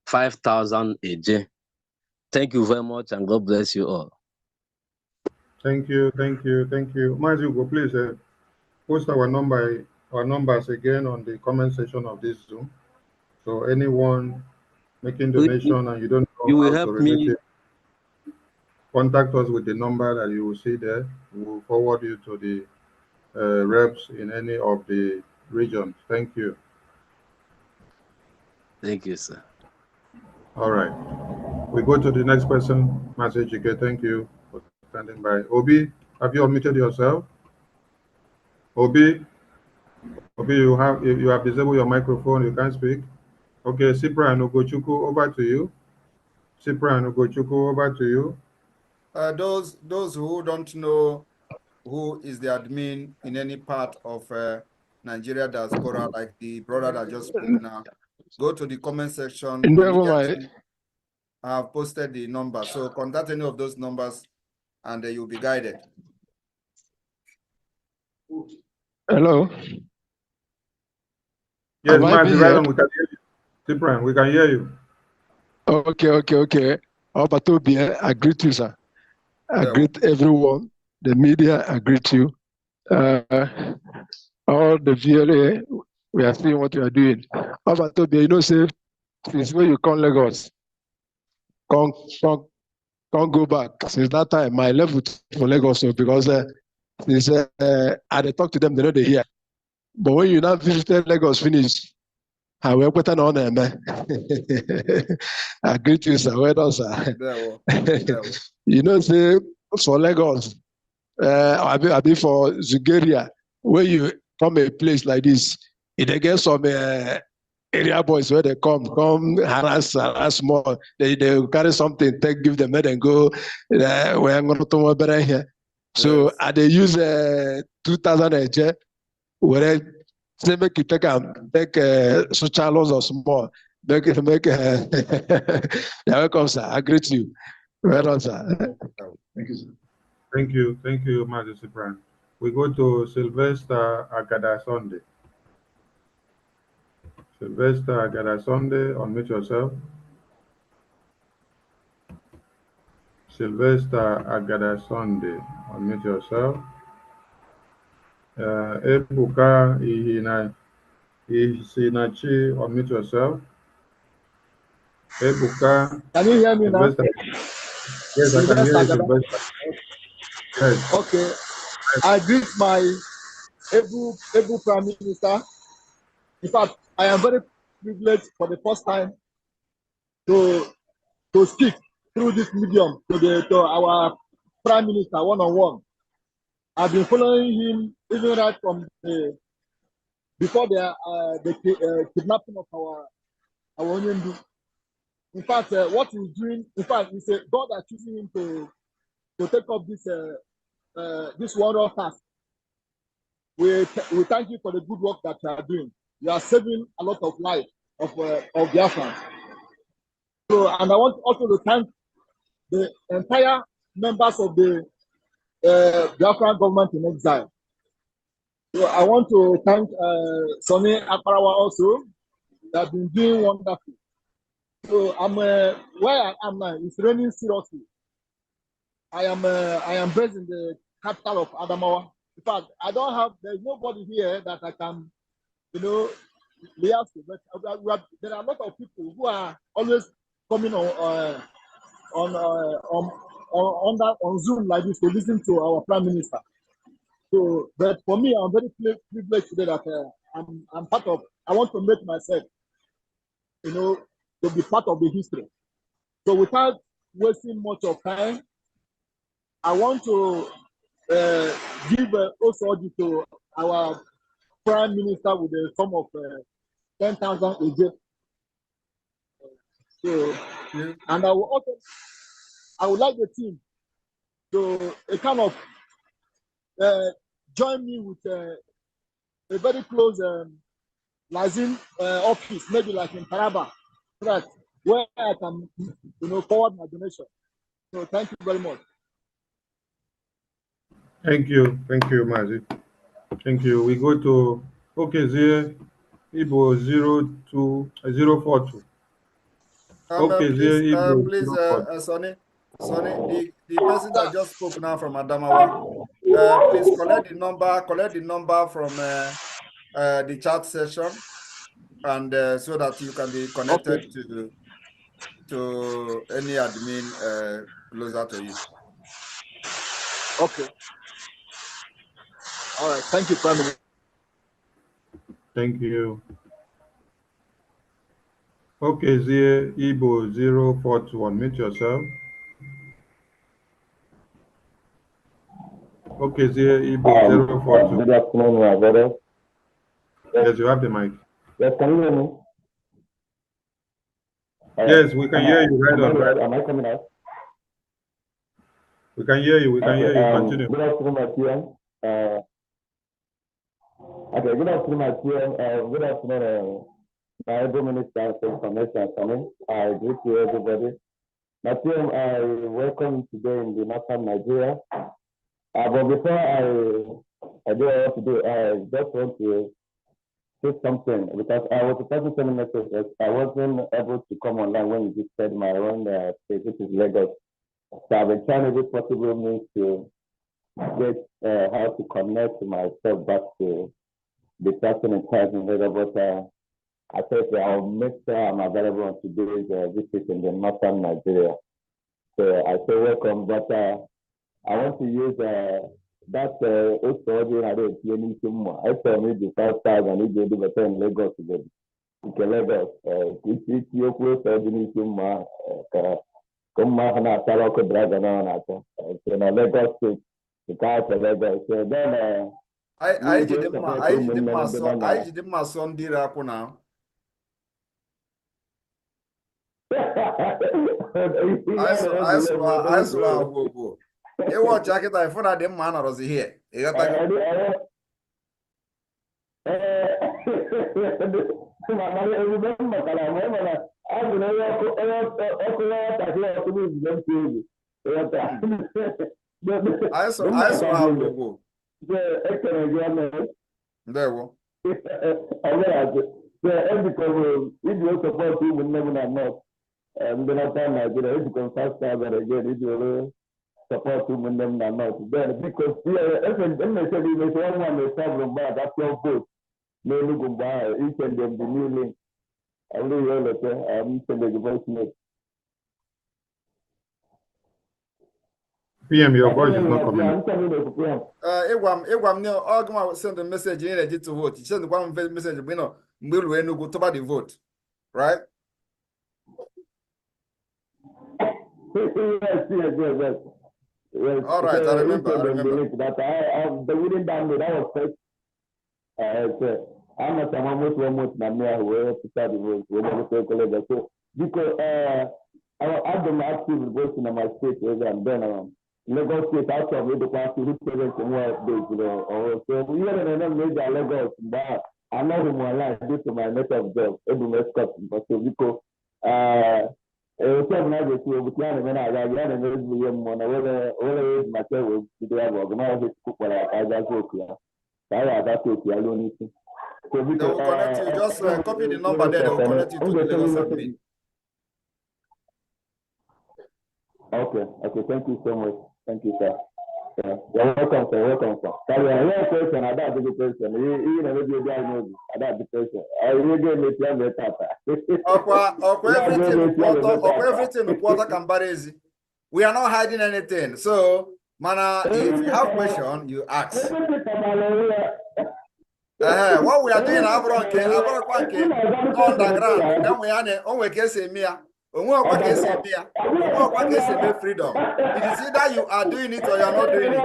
5,000 a day. Thank you very much and God bless you all. Thank you, thank you, thank you. Mazugo, please post our numbers again on the comment section of this Zoom. So anyone making donation and you don't know You will how to help remit me. it, contact us with the number that you will see there. We will forward you to the reps in any of the regions. Thank you. Thank you, sir. All right. We go to the next person. Message again. Thank you for standing by. Obi, have you unmuted yourself? Obi, you have disabled your microphone. You can't speak. Okay, Cyprian Ugochukwu, over to you. Cyprian Ugochukwu, over to you. Those who don't know who is the admin in any part of Nigeria diaspora, like the brother that just spoke now, go to the comment section. I have posted the number. So contact any of those numbers and you'll be guided. Hello. Yes, Mazi, right on, we can hear you. Cyprian, we can hear you. Okay. I greet you, sir. I greet everyone. The media, I greet you. All the VLA, we are seeing what you are doing. Obatobia, you know, say, since when you come Lagos, come can't go back. Since that time, I left for Lagos because since I talk to them, they know they hear. But when you now visited Lagos, finish. I will put on them. I greet you, sir. Well done, sir. You know, say for Lagos, I be for Zugeria, where you come a place like this, they get some area boys where they come harass more. They carry something, give them, let them go. Where I'm going to better here. So they use 2,000 AJ, where they make you take social laws or small. Make you're welcome, sir. I greet you. Well done, sir. Thank you, sir. Thank you, Master Cyprian. We go to Sylvester Agada Sunday. Sylvester Agada Sunday, unmute yourself. Sylvester Agada Sunday, unmute yourself. Ebuka Ihinachi, unmute yourself. Ebuka. Can you hear me Sylvester. now? Yes, I can hear you, Sylvester. Yes. Okay. I greet my able Prime Minister. In fact, I am very privileged for the first time to speak through this medium to our Prime Minister one-on-one. I've been following him even right from before the kidnapping of our Onyendu. In fact, what he's doing, in fact, it's God is choosing him to take up this wondrous task. We thank you for the good work that you are doing. You are saving a lot of lives of Biafrans. So, and I want also to thank the entire members of the Biafran government in exile. So I want to thank Sonny Akparawa also. They have been doing wonderful. So I'm where I am now. It's raining seriously. I am based in the capital of Adamawa. In fact, there's nobody here that I can, liaise with. But there are a lot of people who are always coming on Zoom like this to listen to our Prime Minister. So, but for me, I'm very privileged today that I'm part of. I want to make myself, to be part of the history. So, without wasting much of time, I want to give also to our Prime Minister with a sum of 10,000 a day. So, and I would like the team to kind of join me with a very close Lazim office, maybe like in Taraba, so that where I can, forward my donation. So thank you very much. Thank you, Mazi. Thank you. We go to Okezie Ibo 042. Okezie Ibo. Please, Sonny, the person that just spoke now from Adamawa, please collect the number from the chat session, and so that you can be connected to any admin closer to you. Okay. All right. Thank you, Prime Minister. Thank you. Okezie Ibo 042. Unmute yourself. Okezie Ibo 042. Good afternoon, my brother. Yes, you have the mic. Yes, can you hear me? Yes, we can hear you. Right on. Am I coming out? We can hear you. We can hear you. Continue. Good afternoon, my PM. Okay, good afternoon, my PM. Good afternoon, my able minister for information coming. I greet you, everybody. My PM, I welcome you today in the northern Nigeria. But before I do what I want to do, I just want to say something because I was supposed to send a message. I wasn't able to come online when you just said my own state, which is Lagos. So I've been trying every possible means to get how to connect myself back to the person in charge in Lagos. But I said I'll make sure I'm available on today's visit in the northern Nigeria. So I say welcome, but I want to use that also I don't see anything more. I tell me the 5,000 if they do better in Lagos today. Nke Lagos, it's your place of anything more. Come on, I tell you, dragon on that. So na Lagos State, the car for Lagos. So then, I did my son did up now. I saw go. You watch jacket, I thought I didn't man or was here. I saw go. There we because if you support you will never know. And then after Nigeria, if you can fast travel again, if you support you will never know. Then because even they say you may one may travel back, that's your vote. No look by each and them the new link. I really I'm sending the voice note. PM, your voice is not coming. Egwam send a message in ready to vote. Send one message, we know, we'll go to the vote. Right? Yes. All right, I remember. That the winning download, that was first. I'm not a moment now where to start the vote. We're going to take so because our Adam active votes in my state and then Lagos State out of the party who present more days, or so we are in another major Lagos, but I'm not in my life due to my net of job, every mascot, but so because so now we plan when I got and there's the one over myself to do have organized cook what I got to that's okay, I don't need to. So we will connect you, just copy the number there, they will connect you to the Lagos admin. Okay, thank you so much. Thank you, sir. You're welcome, sir. Sorry, I have a question. I don't have a question. You never do that, maybe. I don't have a question. I will give you a everything quarter can barezi. We are not hiding anything. So, Mana, if you have question, you ask. What we are doing underground, then we are on freedom. It is either you are doing it or you are not doing it.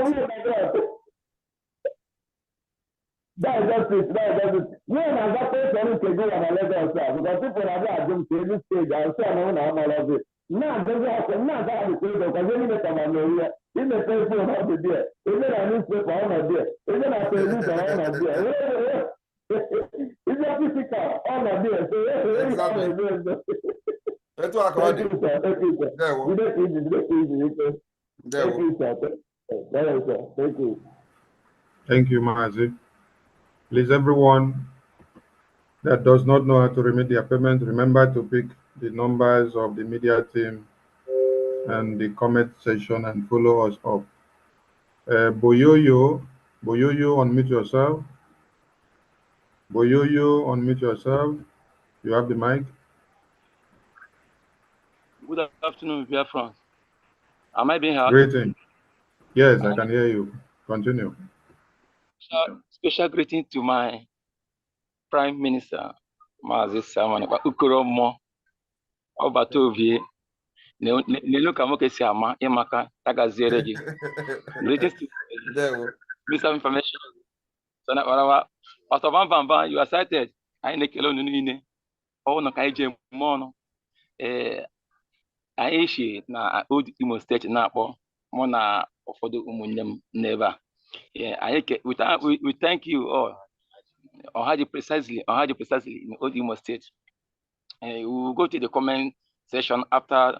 That's it. When I got to go on a level because people are going to this stage, I'm saying, I'm it. Now, that because you need to in the paper, how to do it. Even a newspaper, I'm not there. Even a police, I'm not there. It's a physical, I'm not there. Exactly. Thank you, sir. Thank you. Thank you, Mazi. Please, everyone that does not know how to remit their payment, remember to pick the numbers of the media team and the comment section and follow us up. Boyoyo, unmute yourself. Boyoyo, unmute yourself. You have the mic. Good afternoon, dear friends. Am I being heard? Greeting. Yes, I can hear you. Continue. Special greeting to my Prime Minister, Mazi Simon Ukoromo Obatovie. Imaka Tagaziereji. Greetings to piece of information. So now, you are cited. I make alone. Oh, no, Kaije Mono. I na old Imo State na akpọ mụ na ụfọdụ ụmụnne m n'ebe a. We thank you all. Ohaji precisely in old Imo State. We will go to the comment section after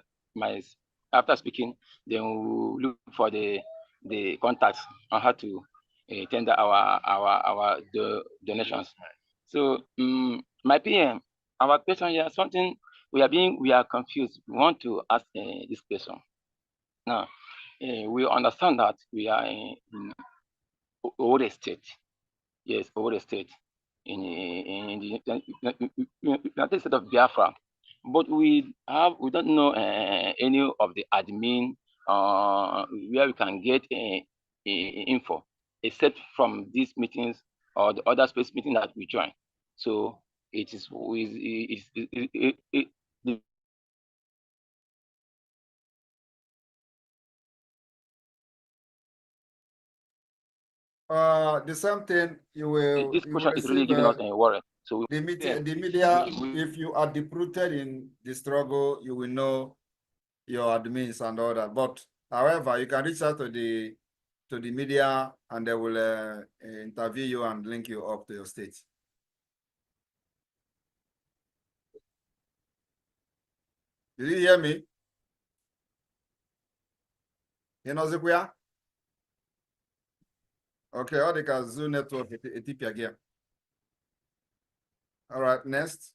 speaking. Then we will look for the contacts on how to tender our donations. So my PM, our question here, something we are confused. We want to ask this question. Now, we understand that we are in Owerri State. Yes, Owerri State in the United States of Biafra. but we don't know any of the admin where we can get info, except from these meetings or the other space meeting that we join. So it is the same thing you will. This question is really receive, giving us a worry. So the media. If you are deep-rooted in the struggle, you will know your admins and all that. But however, you can reach out to the media, and they will interview you and link you up to your state. Did you hear me? You know Zikuya? Okay, all the Zoo network Ethiopia again. All right, next.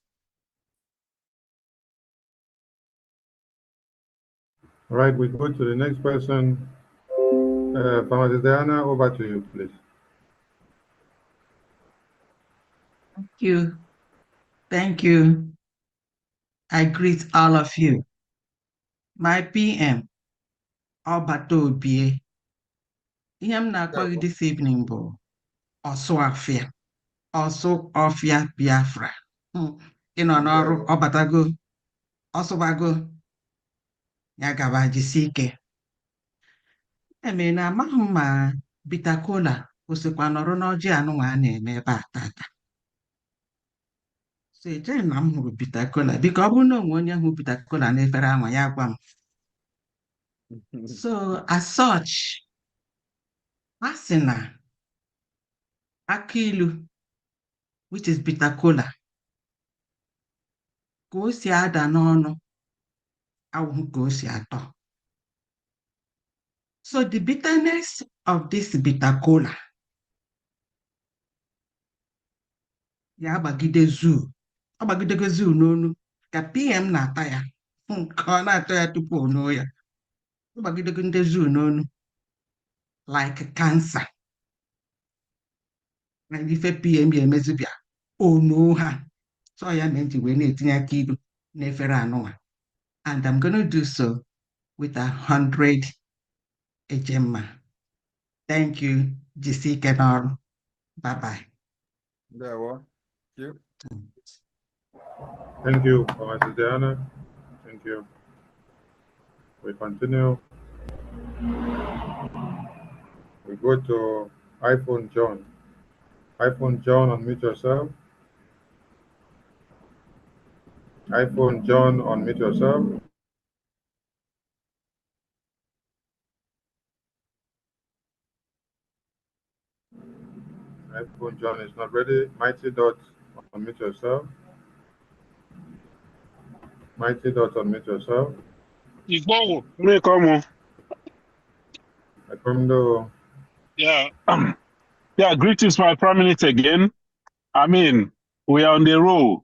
All right, we go to the next person. Pharmacist Diana, over to you, please. Thank you. Thank you. I greet all of you. My PM, Obatobie. Ihe m na-akpọ gị this evening bụ Ọsụafịa, Ọsụọfịa Biafra. Ị nọ n'ọrụ, ọ batago, ọsụbago, ya gaba jisi ike. Eme na amaghị m ma Bitter Kola o sikwa nọrọ n'ọjị anụnwa a na-eme ebe a tata. So echeghị na m hụrụ Bitter Kola, biko ọ bụrụ na onwe onye hụ Bitter Kola n'efere anwa ya gwa m. So as such, a sị na akị ilu, which is Bitter Kola, ka o si ada n'ọnụ awụhụ ka o si atọ. So the bitterness of this Bitter Kola ya agbagide zoo, ọ gbagidego zoo n'onu ka PM na-ata ya ka ọ na-atọ ya tupu o nuo ya. Ọ gbagidego ndị zoo n'onu like cancer. Na ife PM ya emezibịa o nuo ha. So ya na-eji wee na-etinye aka ilu n'efere anụnwa. And I'm going to do so with 100 ejemma. Thank you. Jisike n'ọrụ. Bye-bye. There, what? You. Thank you, Pharmacist Diana. Thank you. We continue. We go to iPhone John. iPhone John, unmute yourself. iPhone John, unmute yourself. iPhone John is not ready. Mighty Dot, unmute yourself. Mighty Dot, unmute yourself. Yeah. Yeah, greetings, my Prime Minister again. I mean, we are on the road,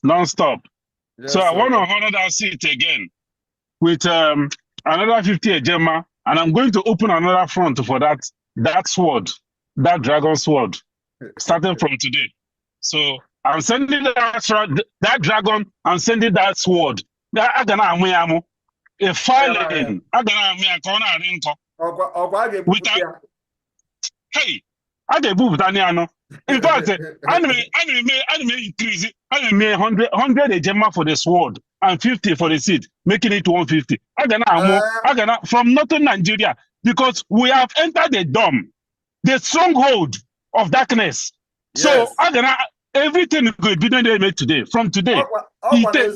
non-stop. Yes, so I sir. want to honor that seat again with another 50 Ejema, and I'm going to open another front for that sword, that dragon sword, starting from today. So I'm sending that dragon, I'm sending that sword. A filing. Hey, I get book Daniano. In fact, anime increase, anime 100 Ejema for the sword and 50 for the seed, making it 150. I gonna from northern Nigeria, because we have entered the dome, the stronghold of darkness. So Yes. I gonna everything good be done made today. From today. Okay,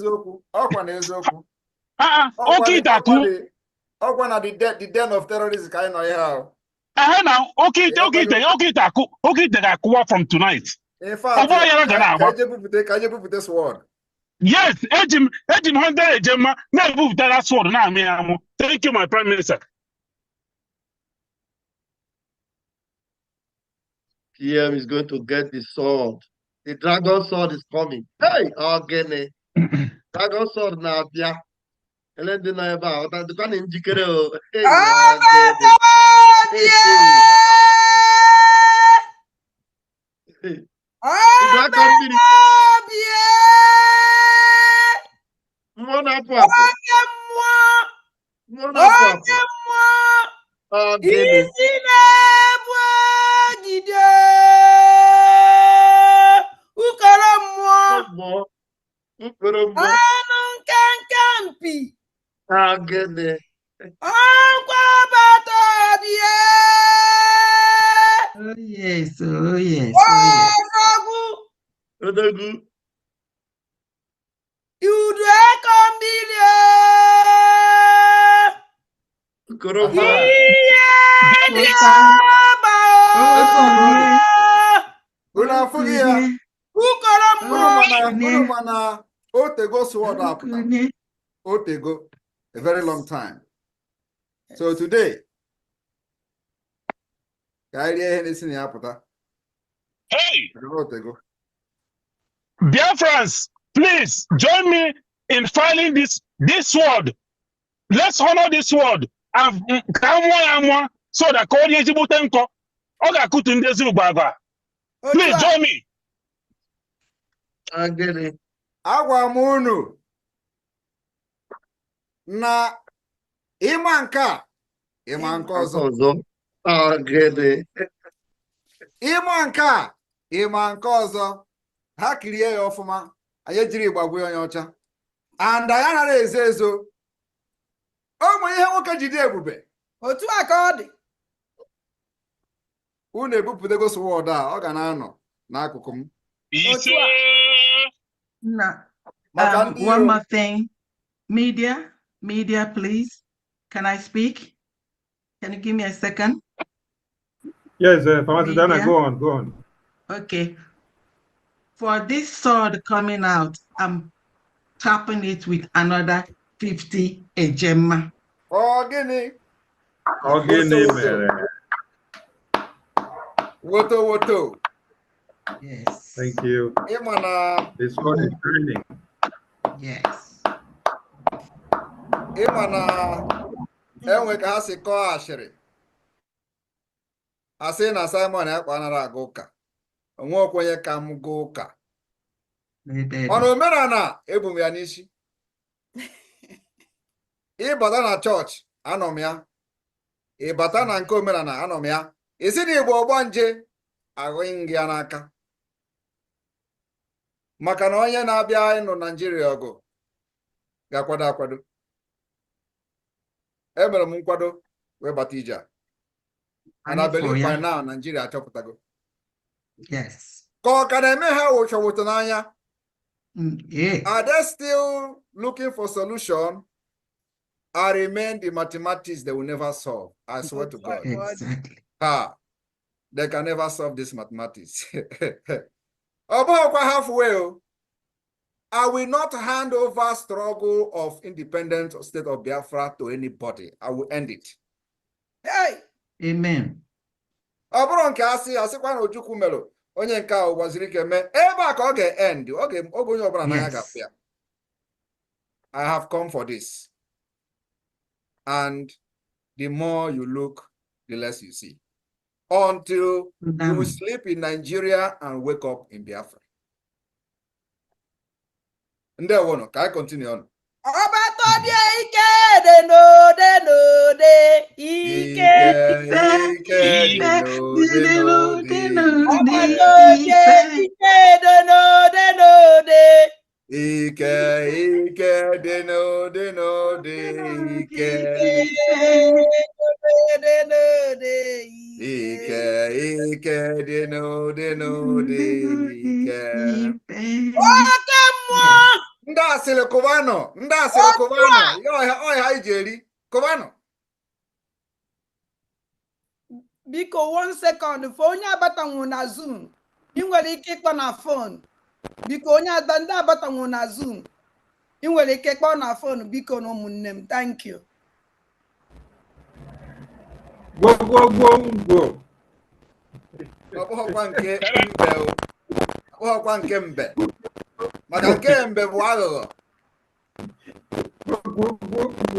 the den of terrorists kind of here. Now, okay, from tonight. In fact, can you put this word? Yes, Ejim 100 Ejema, now move that sword now. Thank you, my Prime Minister. PM is going to get the sword. The dragon sword is coming. Hey, again. Dragon sword now, yeah. And then the know about that. The kind of indicator. Hey, Gịnị? Isi na-ebu ogide ukoro mmụọ. Anụ nkenke mpi. Gịnị? Ọkwa bata bie. Oh yes, oh yes, oh yes. Odogwu. Udu eko mmiri. Ukoro Ihe mmụọ. dị ọba. Unu afụghị ya? Ukoro mmụọ. Unu mana otego sword apụta. Otego. A very long time. So today, hey, dear friends, please join me in filing this word. Let's honor this word and so that audience will thank you. Please join me. Agwa m unu na ịma nke a ịma nke ọzọ. Ịma nke a ịma nke ọzọ. Ha kirie ya ọfụma. Anyị ejiri gbagwe onye ọcha. And anyị anaghị ezo ezo. O nwere ihe nwoke ji dị ebube. Otu a ka ọ dị. Unu ebupụtago sword a, ọ ga na-anọ n'akụkụ m. One more thing. Media, please. Can I speak? Can you give me a second? Yes, Famasi Dana, go on. Okay. For this sword coming out, I'm tapping it with another 50 ejema. Ogini, man. Woto. Yes. Thank you. This one is training. Yes. Enwe ka ha si kọọ ashịrị. Asị na Simon Ekpa nara aga ụka. Onwe okwenye ka m gaa ụka. Mana omenala ebu m ya n'isi. Ịbata na chọọchị anọ m ya. Ịbata na nke omenala anọ m ya. Isi na Igbo ọgbọ nje ahụghị gị ya n'aka. Maka na onye na-abịa ịnụ Naijiria ọgụ ga-akwado akwado. Emere m nkwado wee bata ije a. And I believe by now Nigeria achọpụtago. Yes. Ka ọ ka na-eme ha wụchọwụtụ n'anya. Yeah. Are they still looking for solution? I remain the mathematics they will never solve. I swear to God. Exactly. They can never solve this mathematics. Halfway. I will not hand over struggle of independent state of Biafra to anybody. I will end it. Hey! Amen. Nke asịkwa na Ojukwu melo onye nke ahụ gbaziri ike mee ebe a ka ọ ga-end oge onye ọbụla na ya ga-afụ ya. I have come for this. And the more you look, the less you see. Until you will sleep in Nigeria and wake up in Biafra. Ndewono, can I continue on? Ndasile Cubano, Cubano. Biko 1 second for onye abatanwu na Zoom. I nwere ike ịkpọ na phone. Biko onye ndị abatanwu na Zoom. I nwere ike ịkpọ na phone biko na ụmụnne m. Thank you. Go. Ọkwa nke mbe. Maka nke mbe bụ aghụghọ.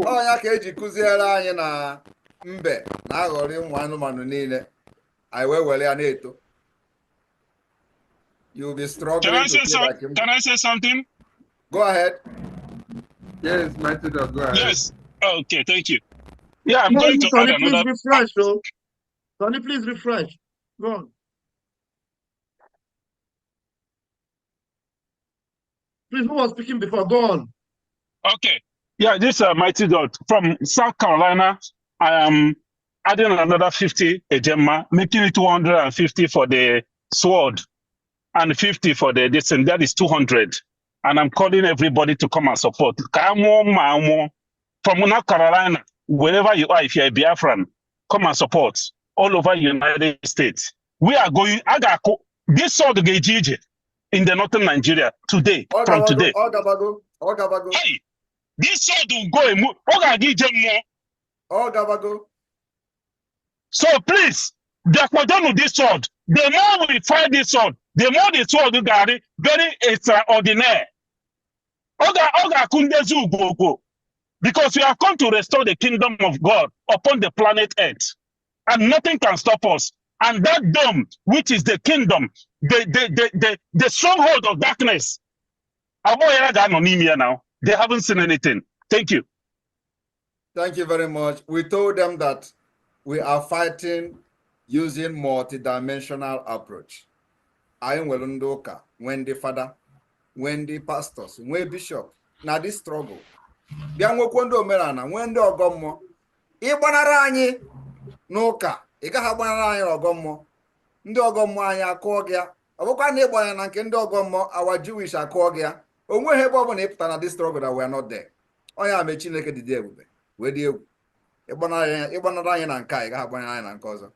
Ọnya ka eji kụziere anyị na mbe na-aghọrị ụmụ anụmanụ niile. Anyị wee were ya na-eto. You'll be struggling to feel like him. Can I say something? Go ahead. Yes, my tutor, go ahead. Yes. Okay, thank you. Yeah, I'm going to add Sonny, please another. refresh. So, Sonny, please refresh. Go on. Please, who was speaking before? Go on. Okay. Yeah, this Mighty God from South Carolina. I am adding another 50 Ejema, making it 250 for the sword and 50 for the distance. That is 200. And I'm calling everybody to come and support. Come on, man. From North Carolina, wherever you are, if you're a Biafran, come and support all over the United States. We are going, this sword Gejiji in the northern Nigeria today, from today. Hey, this sword will go and move. So please, this sword. The more we fight this sword, the more the sword will get very extraordinary. Because we have come to restore the kingdom of God upon the planet Earth, and nothing can stop us. And that dome, which is the kingdom, the stronghold of darkness, now they haven't seen anything. Thank you. Thank you very much. We told them that we are fighting using multidimensional approach. I am Welundoka, when the father, when the pastors, when bishop, now this struggle. Biangokondo Merana, when the Ogomo, Ibanarani, Noka, Ikahabanarani Ogomo, Ndogomo, Akogia, Avoka Nebana and Kendogomo, our Jewish Akogia, or when have over Neptana this struggle that we are not there. Oh, yeah, I'm a chineke the day with you. Ibanarayan and Kai, Gabanan and Koza.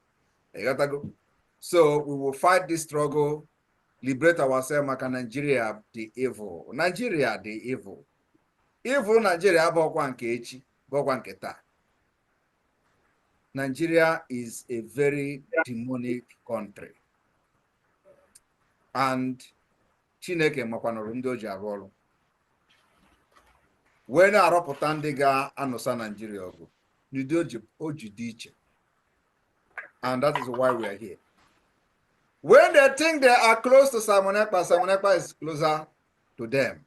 So we will fight this struggle, liberate ourselves, make Nigeria the evil. Nigeria the evil. Evil Nigeria Bokwankechi, Bokwanketa. Nigeria is a very demonic country. And Chineke Makwanorundo Jarolo. When I Ropotandiga Anosa Nigeria, Nidoji Ojudiche. And that is why we are here. When they think they are close to Simon Ekpa is closer to them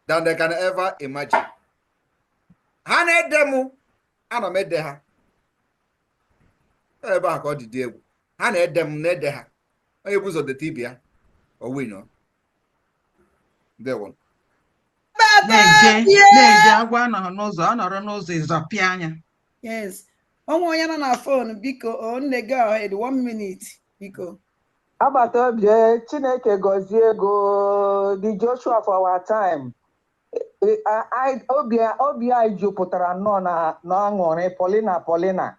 than they can ever imagine. Hane demu, ana medeha. Ebe akọ didi egwu. Hane dem nedeha. Onye buzo de tibia. Owe no. There one. na-eje agwa nọ n'ụzọ ọ nọrọ n'ụzọ ịzọpịa anya. Yes. Onwe onye nọ na phone biko nne go ahead 1 minute biko. Agbata obi Chineke gọzie ego the Joshua of our time. Obi anyị jupụtara nnọọ na aṅụrị Paulina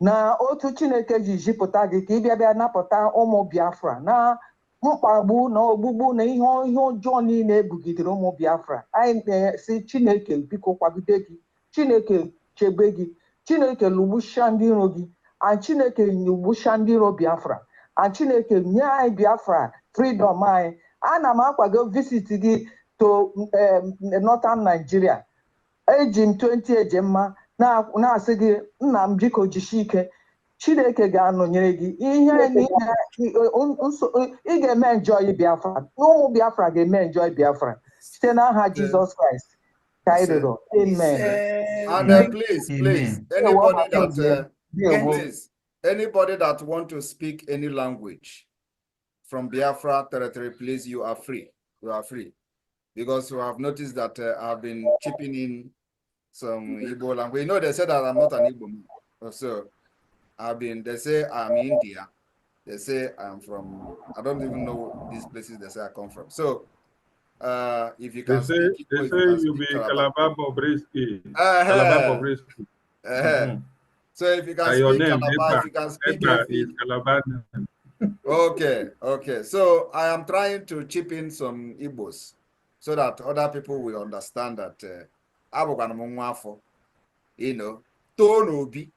na otu Chineke ji jipụta gị ka ị bịa napụta ụmụ Biafra na mkpagbu na ogbugbu na ihe ọjọọ niile ebugidere ụmụ Biafra. Anyị na-esi Chineke biko kwagide gị, Chineke chebe gị, Chineke lụgbusha ndị iro gị, and Chineke lụgbusha ndị iro Biafra, and Chineke nye anyị Biafra freedom anyị. Ana m akwago visit gị to Northern Nigeria. Eji m 20 Ejema na-asị gị nna m biko jisie ike, Chineke ga-anọnyere gị. Ihe ị ga-eme enjoy Biafra, ụmụ Biafra ga-eme enjoy Biafra site n'aha Jesus Christ. Amen. And please, anybody that want to speak any language from Biafra territory, please, you are free. You are free. Because you have noticed that I've been chipping in some Igbo language. You know, they said that I'm not an Igbo man. So they say I'm India. They say I'm from, I don't even know these places they say I come from. So if you can speak Igbo, they say you be Calabar Bobrisky. So if you can speak Calabar, if you can speak Calabar. Okay. So I am trying to chip in some Igbos so that other people will understand that you know, tonobi.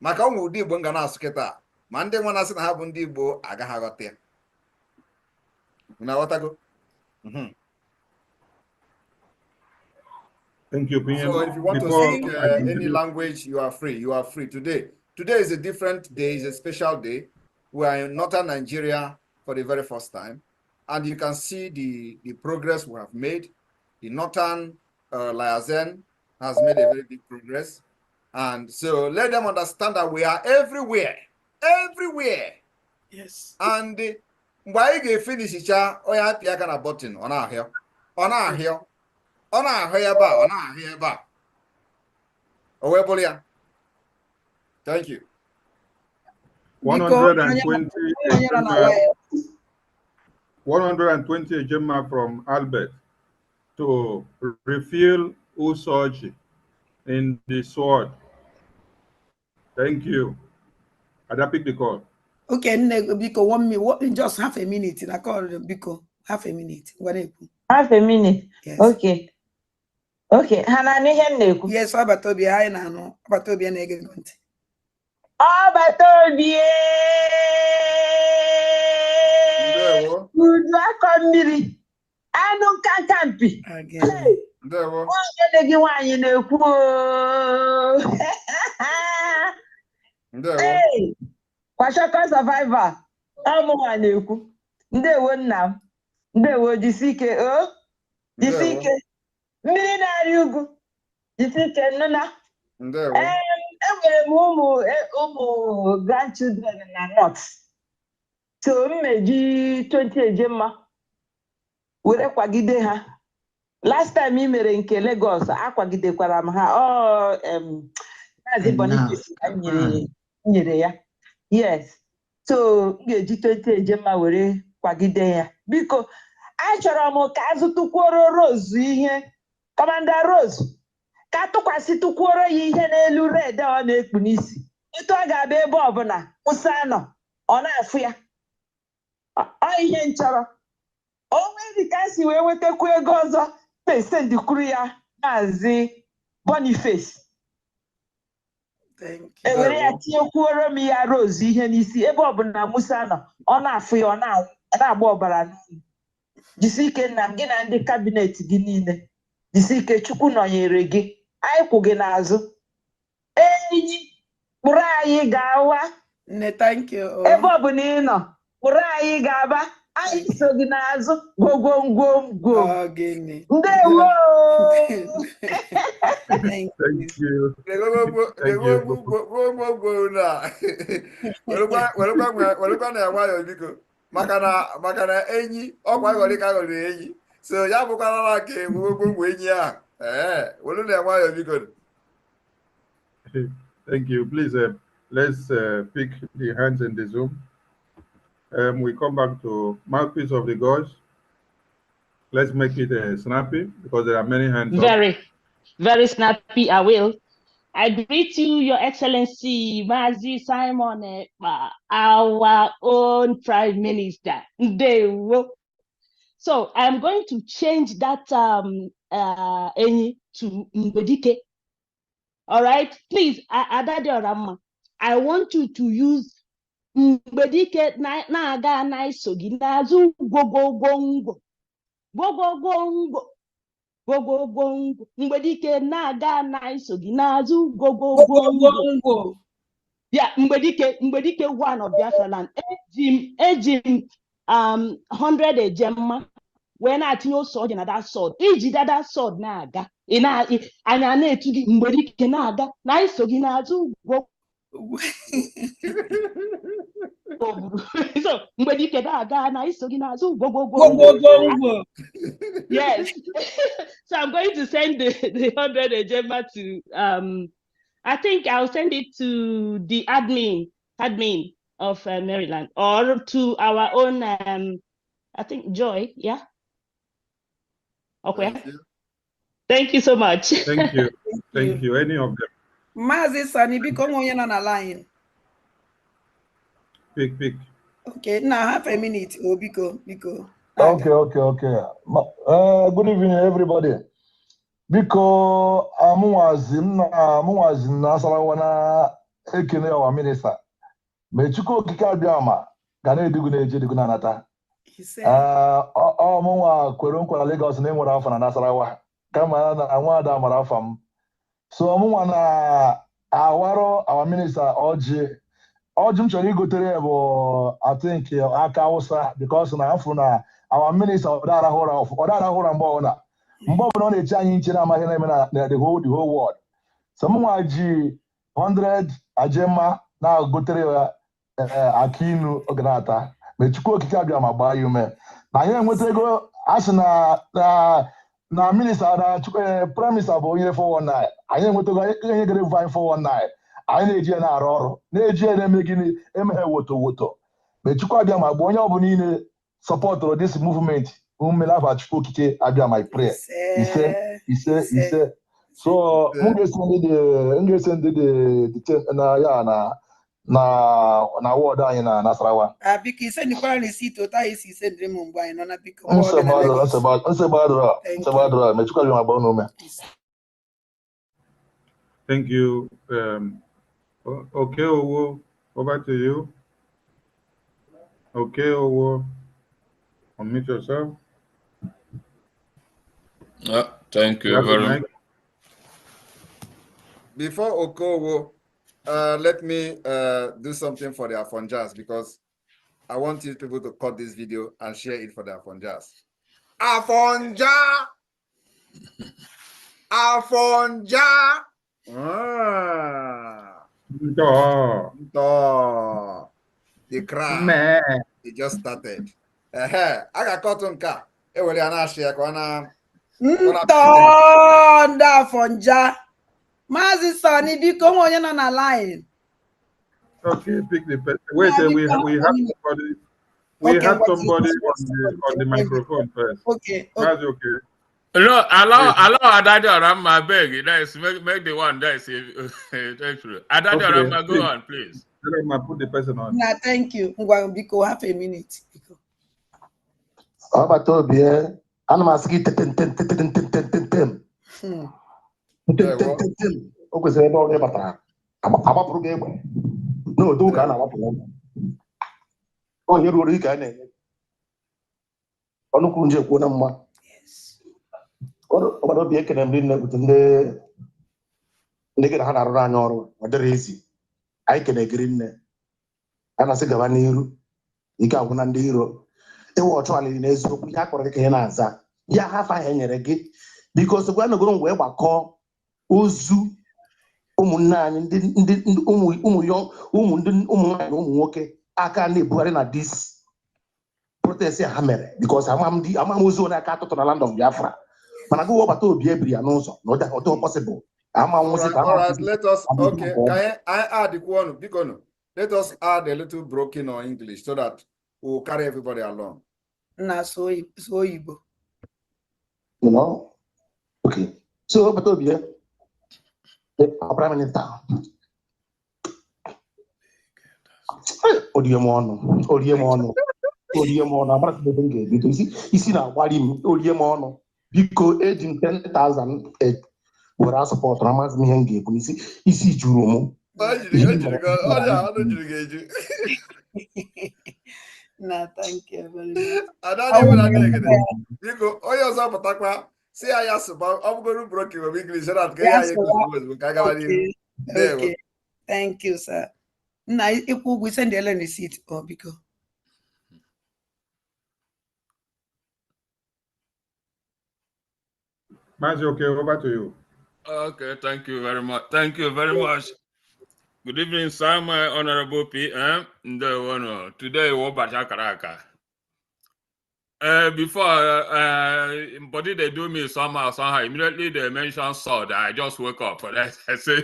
Maka ụmụ ụdị Igbo nga na-asụ kịta ma ndị nwa na-asị na ha bụ ndị Igbo agaghị aghọta ya. Unaghọtago? Thank you. So if you want to speak any language, you are free. You are free today. Today is a different day. It's a special day. We are in northern Nigeria for the very first time, and you can see the progress we have made. The northern Liazen has made a very big progress. And so let them understand that we are everywhere. Everywhere. Yes. And why you finish it, or you have a button on our here. On our here. On our here bar. On our here bar. Oh, thank you. 120 Gemma from Albert to refill Usoji in the sword. Thank you. I pick the call. Okay, Biko, 1 minute, just half a minute. I call Biko, half a minute. Half a minute. Yes. Okay. Okay. Yes, Abatobi, I know. Abatobi and Egan. Abatobi. Udu akommiri. Anu kakampi. Again. Gị nwaanyị na-ekwu kwashọkọ survivor ọmụnwa na-ekwu ndewo nna m ndewo jisike jisike mmiri na-arị ugwu jisike nnụna enwere m ụmụ grandchildren na north so mmeji 20 ejemma were kwagide ha. Last time I mere nke Lagos, akwagidekwara m ha. Maazị Boniface nyere ya. Yes. So, m ga-eji 20 ejemma were kwagide ya. Biko, achọrọ m ka azụtụkworo Rose ihe. Commander Rose, ka tụkwasị tụkworo ya ihe n'elu red ọ na-ekpu n'isi. Etu ọ ga-abịa ebe ọbụla, Musa nọ, ọ na-afụ ya. Ọ ihe nchọrọ. O nwere ka si wee wetakwa ego ọzọ. Send ya Maazị Boniface. Ewere ya tinyekwuoro m ya Rose ihe n'isi ebe ọ bụ na Musa nọ ọ na-afụ ya ọ na-agba ọbara n'olu. Jisike nna m gị na ndị kabinet gị niile. Jisike Chukwu nọnyere gị. Anyị kwụ gị n'azụ. Enyi kpụrụ anyị ga-awa. Thank you. Ebe ọ bụ na ị nọ kpụrụ anyị ga-aba. I so gị n'azụ gwogwongwongwo. Ndewo. Thank you. Maka na enyi ọkwa ịghọrị ka ghọrọ enyi. So ya bụkwara ka gwogwongwo enyi a. Welu na-enwe ayọ biko. Thank you. Please let's pick the hands in the Zoom. We come back to Mouthpiece of the Gods. Let's make it snappy because there are many hands up. Very snappy, I will. I greet you, Your Excellency, Mazi Simon Ekpa, our own Prime Minister. So I'm going to change that Enyi to Mbedike. All right? Please, I want you to use Mbedike na-aga na-eso gị n'azụ gwogwogwongwo gwogwogwongwo Mbedike na-aga na-eso gị n'azụ gwogwogwongwo ya Mbedike one of Biafra land eji m 100 ejemma wee na-atinye ose ọjị na that sword iji that sword na-aga anya na-etu gị Mbedike na-aga na-eso gị n'azụ so Mbedike na-aga na iso gị n'azụ gwogwogwo. Yes. So I'm going to send the 100 ejemma to I think I'll send it to the admin of Maryland or to our own I think Joy, yeah. Okay. Thank you so much. Thank you. Thank you. Any of them. Maazị Sani biko onye nọ na line. Pick. Okay, now half a minute. Biko. Okay. Good evening, everybody. Biko amụnwazi na Nasarawa na ekene our minister. Mechukwu okike abịama ga na-edugu na-eje edugu na anata. Ọmụnwa kwere nkwa Lagos na enwere afọ na Nasarawa kama na nwada mara afọ m. So ọmụnwa na awaro our minister ọjị m chọrọ igotere bụ I think aka Hausa because na afọ na our minister ọdara hụra mgbe ọbụla mgbe ọbụla ọ na-eche anyị nche na-amaghị na-eme na the whole world. So mụnwa ji 100 ajema na-gotere ya akinu oge na-ata ma Chukwu okike abịa ma gbaa ya ume na anyị enweta ego asị na minista na prime minista bụ onye 419 anyị enwetago ihe gere vine 419 anyị na-eji ya na-arụ ọrụ na-eji ya na-eme gịnị emeghe woto ma Chukwu abịa ma gbaa onye ọ bụla niile sọpọtụrụ this movement umela afa Chukwu okike abịa my prayer ise so m ga-esi ndị na wọd anyị na Nasarawa biko ise ndikwara receipt otu anyị si ise ndịrị m mgbe anyị nọ na biko nsebadụra mechukwa ma gbaa n'ume. Thank you. Okay, Owo, over to you. Okay, Owo, unmute yourself. Thank you very much. Before Okowo, let me do something for the Afonjas because I want you people to cut this video and share it for the Afonjas. Afonja! Afonja! The cry. It just started. I got caught on car. Ndị Afonja. Mazi Sani biko onye nọ na line. Okay, pick the person. Wait, we have somebody on the microphone first. Okay. Mazi, okay. No, allow Adadi Orama beg. That's make the one that's Adadi Orama, go on, please. Put the person on. Nah, thank you. Biko, half a minute. How about Toby? I'm asking o kwesịrị ebe ọrụ batara agbapụrụ gị egbe n'otu ka a na-agbapụrụ onye ruo ike a na-enye ọnụ kwuru nje kwuo na mma ọgbara obi ekene mri nne bute ndị gị na ha na-arụrụ anyị ọrụ ọ dịrị ezi anyị kene gịrị nne a na-asị gaba n'iru ike agwụ na ndị iro ịwụ ọchụ alịrị n'eziokwu ihe akpọrọ gị ka ihe na-aza ya hafa ahụ enyere gị biko sokwa nogoro ngwa ịgbakọ ozu ụmụnne anyị ndị ụmụ nwaanyị na ụmụ nwoke aka na-ebugharị na dis protest ha mere because ama ozu onye aka atụtụ na land of Biafra mana gị wọbata obi ebiri ya n'ụzọ na ọdị possible let us okay can I add one biko no let us add a little broken or English so that we'll carry everybody along na so Igbo you know okay so wọbata obi ya Prime Minister. Oriemo amara tebe nge bido isi na agbari m oriemo biko eji m 10,000 were support na amazi m ihe m ga-ebu isi juru m na thank you very much biko onye ọzọ pụtakwa see I ask about I'm broken with English that okay. Thank you, sir. Now if we send the receipt or because Mazi, okay, over to you. Okay, thank you very much. Thank you very much. Good evening, sir, my honorable PM. Today, Karaka. Before body they do me somehow immediately they mention sword. I just woke up for that. I say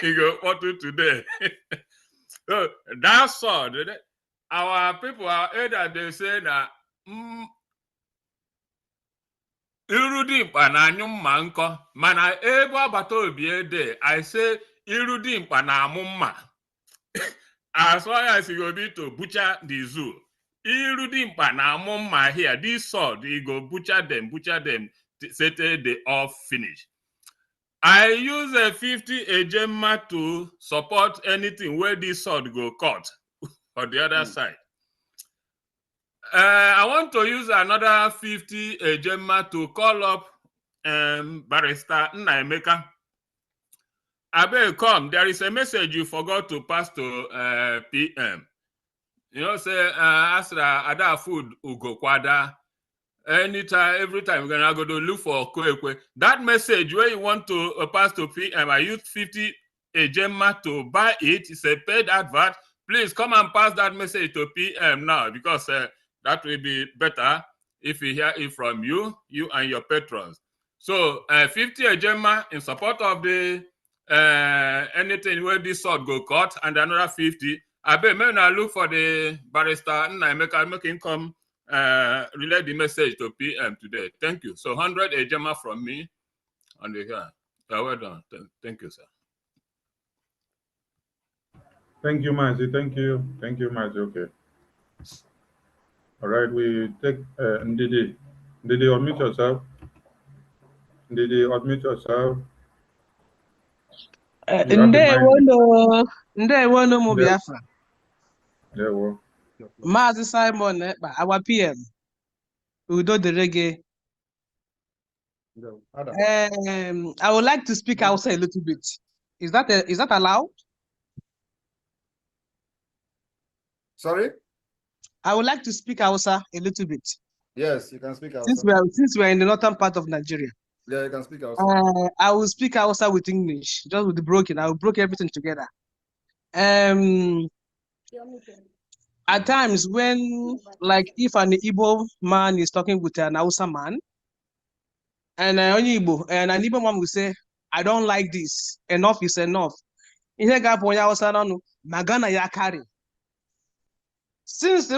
he go what to today. So that sword, our people are either they say that irudi na anyum manko mana ebe agbata obi ede I say irudi na amumma as long as you go be to butcher the zoo. Irudi na amumma here, this sword, you go butcher them, settle they all finish. I use a 50 ejema to support anything where this sword go cut on the other side. I want to use another 50 ejema to call up Barrister Nnaemeka. Abel, come, there is a message you forgot to pass to PM. You know, say, Asra, Ada food, Ugo Kwada. anytime, every time we're gonna go to look for Kwekwe. That message where you want to pass to PM, I use 50 Gemma to buy it. It's a paid advert. Please come and pass that message to PM now, because that will be better if we hear it from you and your patrons. So 50 Gemma in support of the anything where this sword go cut, and another 50. I bet maybe I look for the barrister and I make him come relay the message to PM today. Thank you. So 100 Gemma from me on the here. Well done. Thank you, sir. Thank you, Mazi. Thank you. Thank you, Mazi. Okay. All right, we take Ndidi. Ndidi, unmute yourself. Ndidi, unmute yourself. Ndewono mu Biafra. Ndewo. Mazi Simon Ekpa, our PM. Udo Derege. I would like to speak outside a little bit. Is that allowed? Sorry? I would like to speak Hausa a little bit. Yes, you can speak Hausa. Since we are in the northern part of Nigeria. Yeah, you can speak Hausa. I will speak Hausa with English, just with the broken. I will break everything together. At times when, like, if an Igbo man is talking with an Hausa man, and an Igbo man will say, I don't like this. Enough is enough. Magana ya carry. Since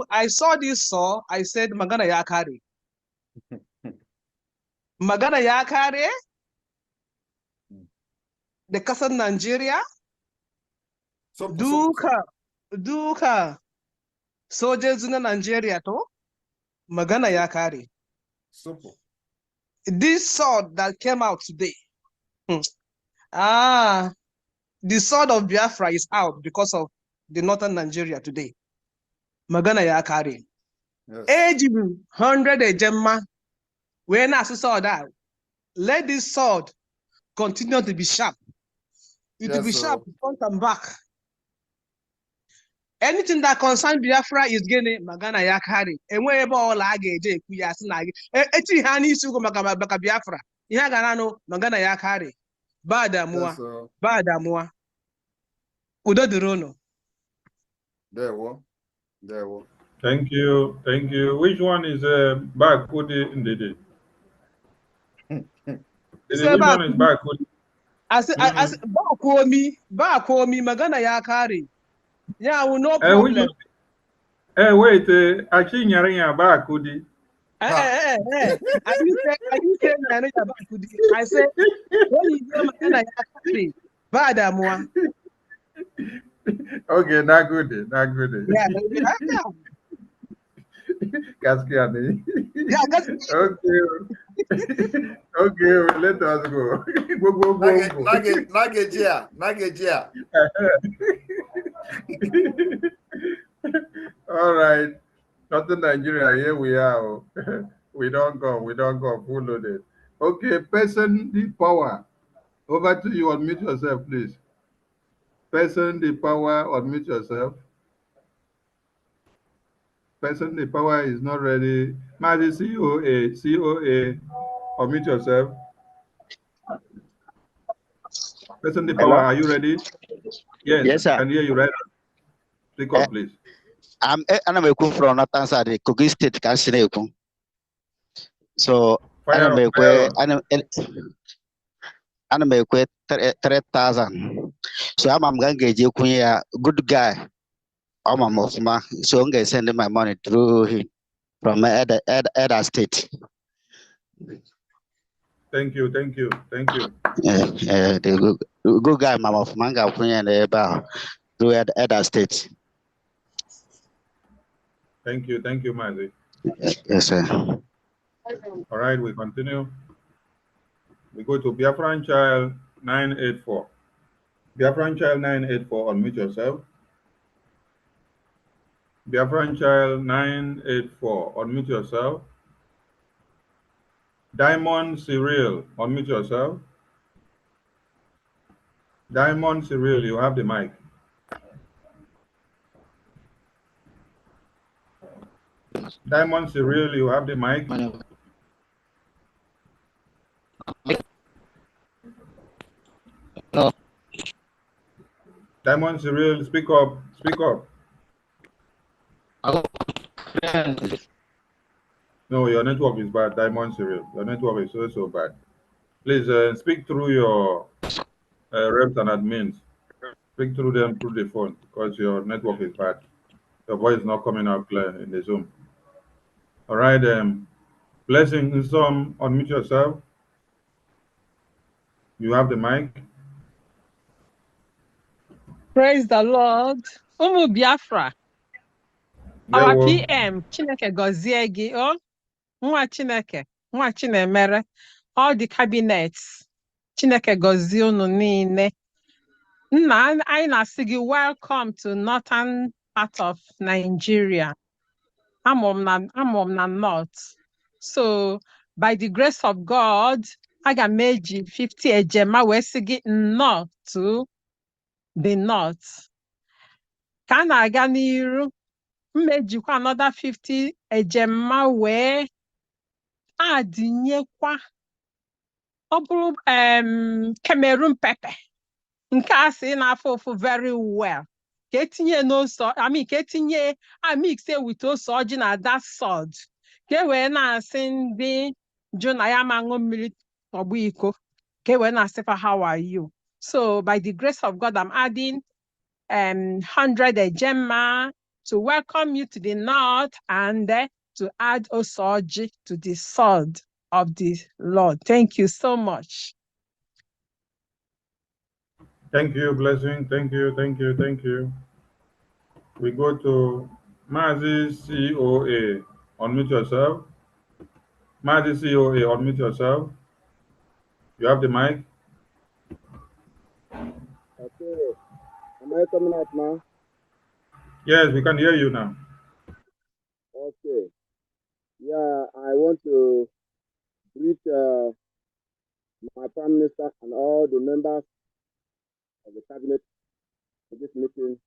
I saw this saw, I said, Magana ya carry. Magana ya carry. The Kassan Nigeria. Duka. Soldiers in Nigeria to. Magana ya carry. Simple. This sword that came out today. The sword of Biafra is out because of the northern Nigeria today. Magana ya carry. Age 100 Gemma. When I saw that, let this sword continue to be sharp. It will be sharp front and back. Anything that concerns Biafra is getting Magana ya carry. And wherever all I get, we are saying, Eti Hani Sugo Magabaka Biafra. Yaganano, Magana ya carry. Bada mua. Udo Durono. There we. Thank you. Which one is back? Ndidi? Which one is back? I said, Bakomi, Magana ya carry. Yeah, no problem. Wait, Achinyarinya back, Kudi. I didn't say Bakudi. I said, when you hear Magana ya carry, Bada mua. Okay, not good. Yeah. Kaskiani. Yeah, that's Okay, let us go. Go. Nagejia. All right. Northern Nigeria, here we are. We don't go full loaded. Okay, person the power. Over to you, unmute yourself, please. Person the power, unmute yourself. Person the power is not ready. Mazi COA, unmute yourself. Person the power, are you ready? Yes, sir. I can hear you right now. Speak up, please. I'm from Northern side, Kogi State, Kansineku. So, I'm 3,000. So, I'm going to get a good guy. I'm a Mofma. So, I'm going to send my money through him from Eda State. Thank you. The good guy, Mama of Manga, through Eda State. Thank you, Mazi. Yes, sir. All right, we continue. We go to Biafran Child 984. Biafran Child 984, unmute yourself. Biafran Child 984, unmute yourself. Diamond Cyril, unmute yourself. Diamond Cyril, you have the mic. Diamond Cyril, you have the mic. No. Diamond Cyril, speak up. Speak up. No, your network is bad, Diamond Cyril. Your network is so bad. Please speak through your reps and admins. Speak through them through the phone because your network is bad. Your voice is not coming out clear in the Zoom. All right. Blessing, unmute yourself. You have the mic. Praise the Lord. Umu Biafra. Our PM, Chineke gozie gị, nwa Chineke, nwa Chinemere, all the cabinets, Chineke gozie unu niile. Nna, anyị na-asị gị welcome to northern part of Nigeria. Amọ m na north. So, by the grace of God, aga m eji 50 ejema wee sị gị nnọọ to the north. Ka a na-aga n'iru, mmejikwa another 50 ejema wee adịnyekwa ọ bụrụ Cameroon pepper nke a sị n'afọ ofu very well ka etinye n'ose ka etinye mix with ose ọjị na that salt ka e wee na-asị ndị jụ na ya ma ṅụ mmiri tọgbọ iko ka e wee na-asịkwa how are you. So by the grace of God, I'm adding 100 ejema to welcome you to the north and to add Osoji to the sword of the Lord. Thank you so much. Thank you, Blessing. Thank you, thank you, thank you. We go to Mazi COA. Unmute yourself. Mazi COA, unmute yourself. You have the mic. Okay. Am I coming out now? Yes, we can hear you now. Okay. Yeah, I want to greet my Prime Minister and all the members of the cabinet for this meeting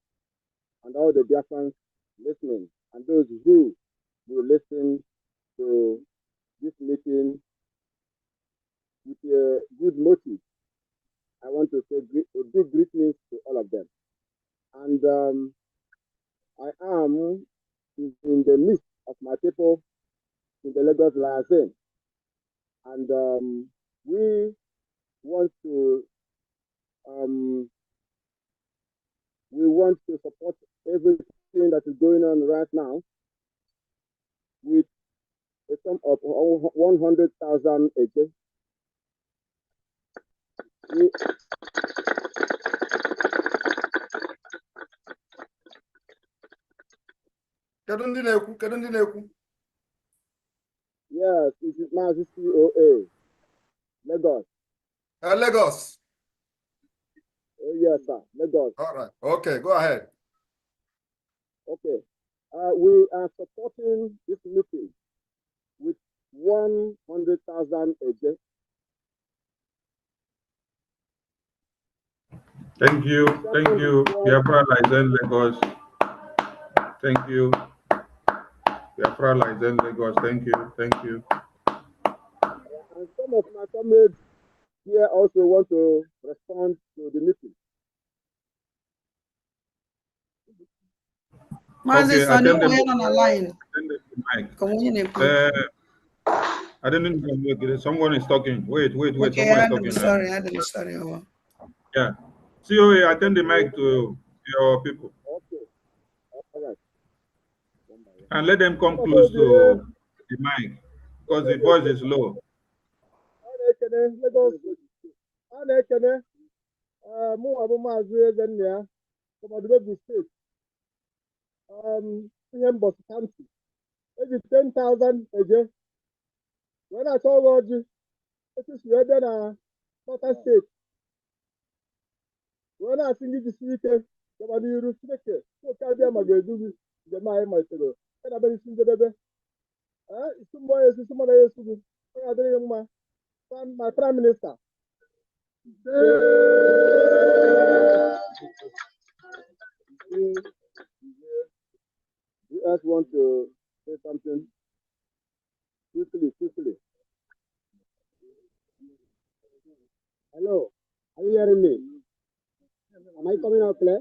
and all the Biafrans listening and those who will listen to this meeting with a good motive. I want to say a big greetings to all of them. And I am in the midst of my people in the Lagos Liaison. And we want to support everything that is going on right now with a sum of 100,000 a day. Yes, this is Mazi COA, Lagos. Lagos. Yes, sir, Lagos. All right. Okay, go ahead. Okay. We are supporting this meeting with 100,000 a day. Thank you. Thank you. Biafra Liaison Lagos. Thank you. Biafra Liaison Lagos. Thank you. Thank you. And some of my comrades here also want to respond to the meeting. Mazi Sonny, we're on the line. I didn't know someone is talking. Wait. Okay, Someone is talking. sorry. Yeah. COA, attend the mic to your people. Okay. All right. And let them come close to the mic because the voice is low. Maybe 10,000 a day. When I saw Roger, it is rather than a Northern state. When I think it is weekend, somebody will take it. So can be a magazine, the my myself. And I've been seeing the baby. Somebody is someone else to do. My Prime Minister. You guys want to say something? coming out clear?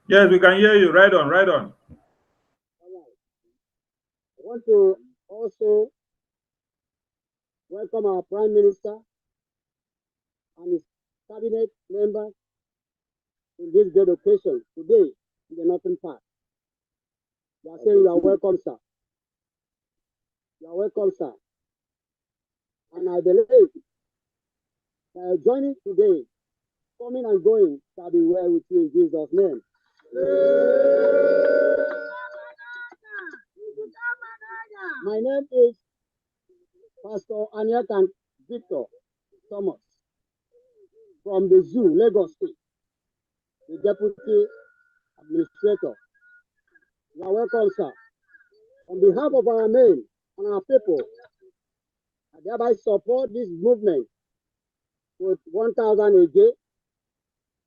Yes, we can hear you. Right on, right on. All right. I want to also welcome our Prime Minister and his cabinet members in this great occasion today in the northern part. They are saying you are welcome, sir. You are welcome, sir. And I believe that joining today, coming and going, shall be well with you in Jesus' name. My name is Pastor Anyakan Victor Thomas from the Zoo, Lagos State, the Deputy Administrator. You are welcome, sir. On behalf of our men and our people, I thereby support this movement with 1,000 a day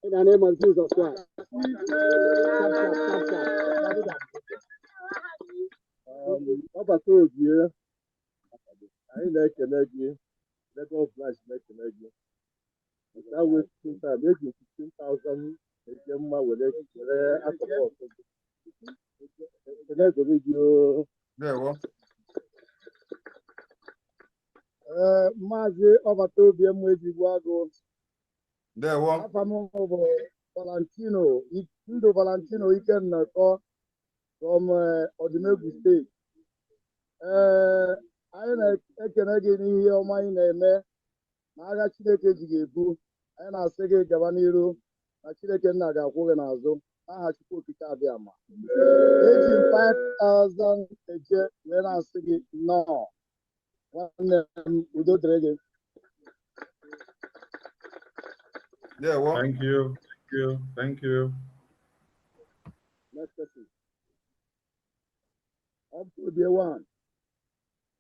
in the name of Jesus Christ. Anyị na-ekele gị, Lagos Branch na-ekele gị. Nke westin time eji 15,000 eje mma were asọpọtụ gị. Ekele dịrị gị o. Maazị Ọbataobi ezigbo agụ. Afa m bụ Valentino, Ndụ Valentino Ikennako from Odumegwu State. Anyị na-ekene gị n'ihe ọma anyị na-eme na agha Chineke ji ga-ebu. Anyị na-asị gị gaba n'iru na Chineke nna ga-akwụ gị n'azụ n'aha Chukwu Okike Abịama. Eji m 5,000 eje wee na-asị gị nnọọ. Nwanne m udo dịrị gị. Thank you. Thank you. Thank you. Next person. Up to the one.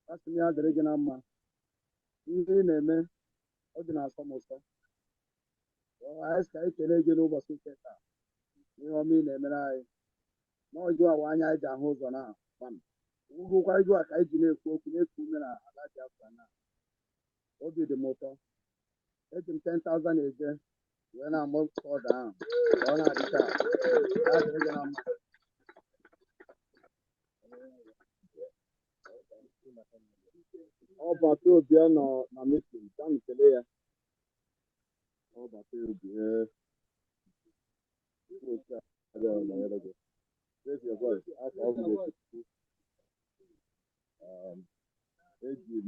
Asị m ya dịrị gị na mma. Ihe ị na-eme ọ dị na-asọ m ụsọ. Anyị sị ka anyị kelee gị n'ụbọchị nke taa. Ihe ọma ị na-emere anyị. N'ọjụ awa anya anyị ji ahụ ụzọ na ugwukwa ịjụ a ka anyị ji na-ekwu okwu na-eku ume na ala Biafra na obi dị m ụtọ. Eji m 10,000 eje wee na-amụ ọda ahụ ka ọ na-adịcha ya dịrị gị na mma. Ọbataobi nọ na meeting, ka m kelee ya. Ọbataobi raise your voice. After all the eji m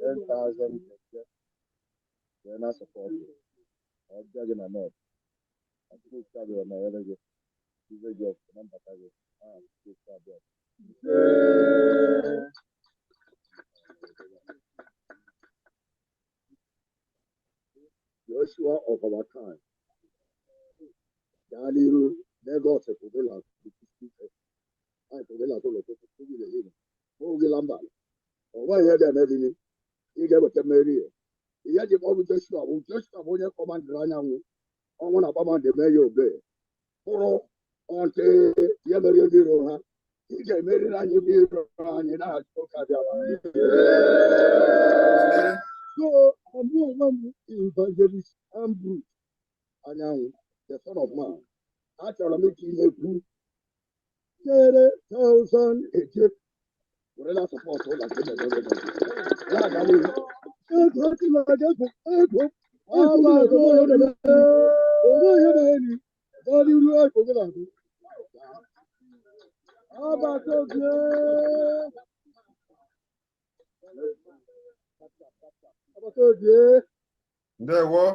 10,000 wee na support ọbịa gị na north. Ọbịa na ere gị ize gị ọkụ na mbata gị. Joshua of our time. Daliru, Lagos, Povela, I Povela, Lamba. Or why had an enemy? You gave a Mary. He had him over Joshua, who just when you command Rana, on one of the mayor bay. For on the Yamari, he gave Mary and you be running out. So, I'm one evangelist Ambrose, and I'm the son of man. After making a group, 30,000 Egypt. What else support all that? There were.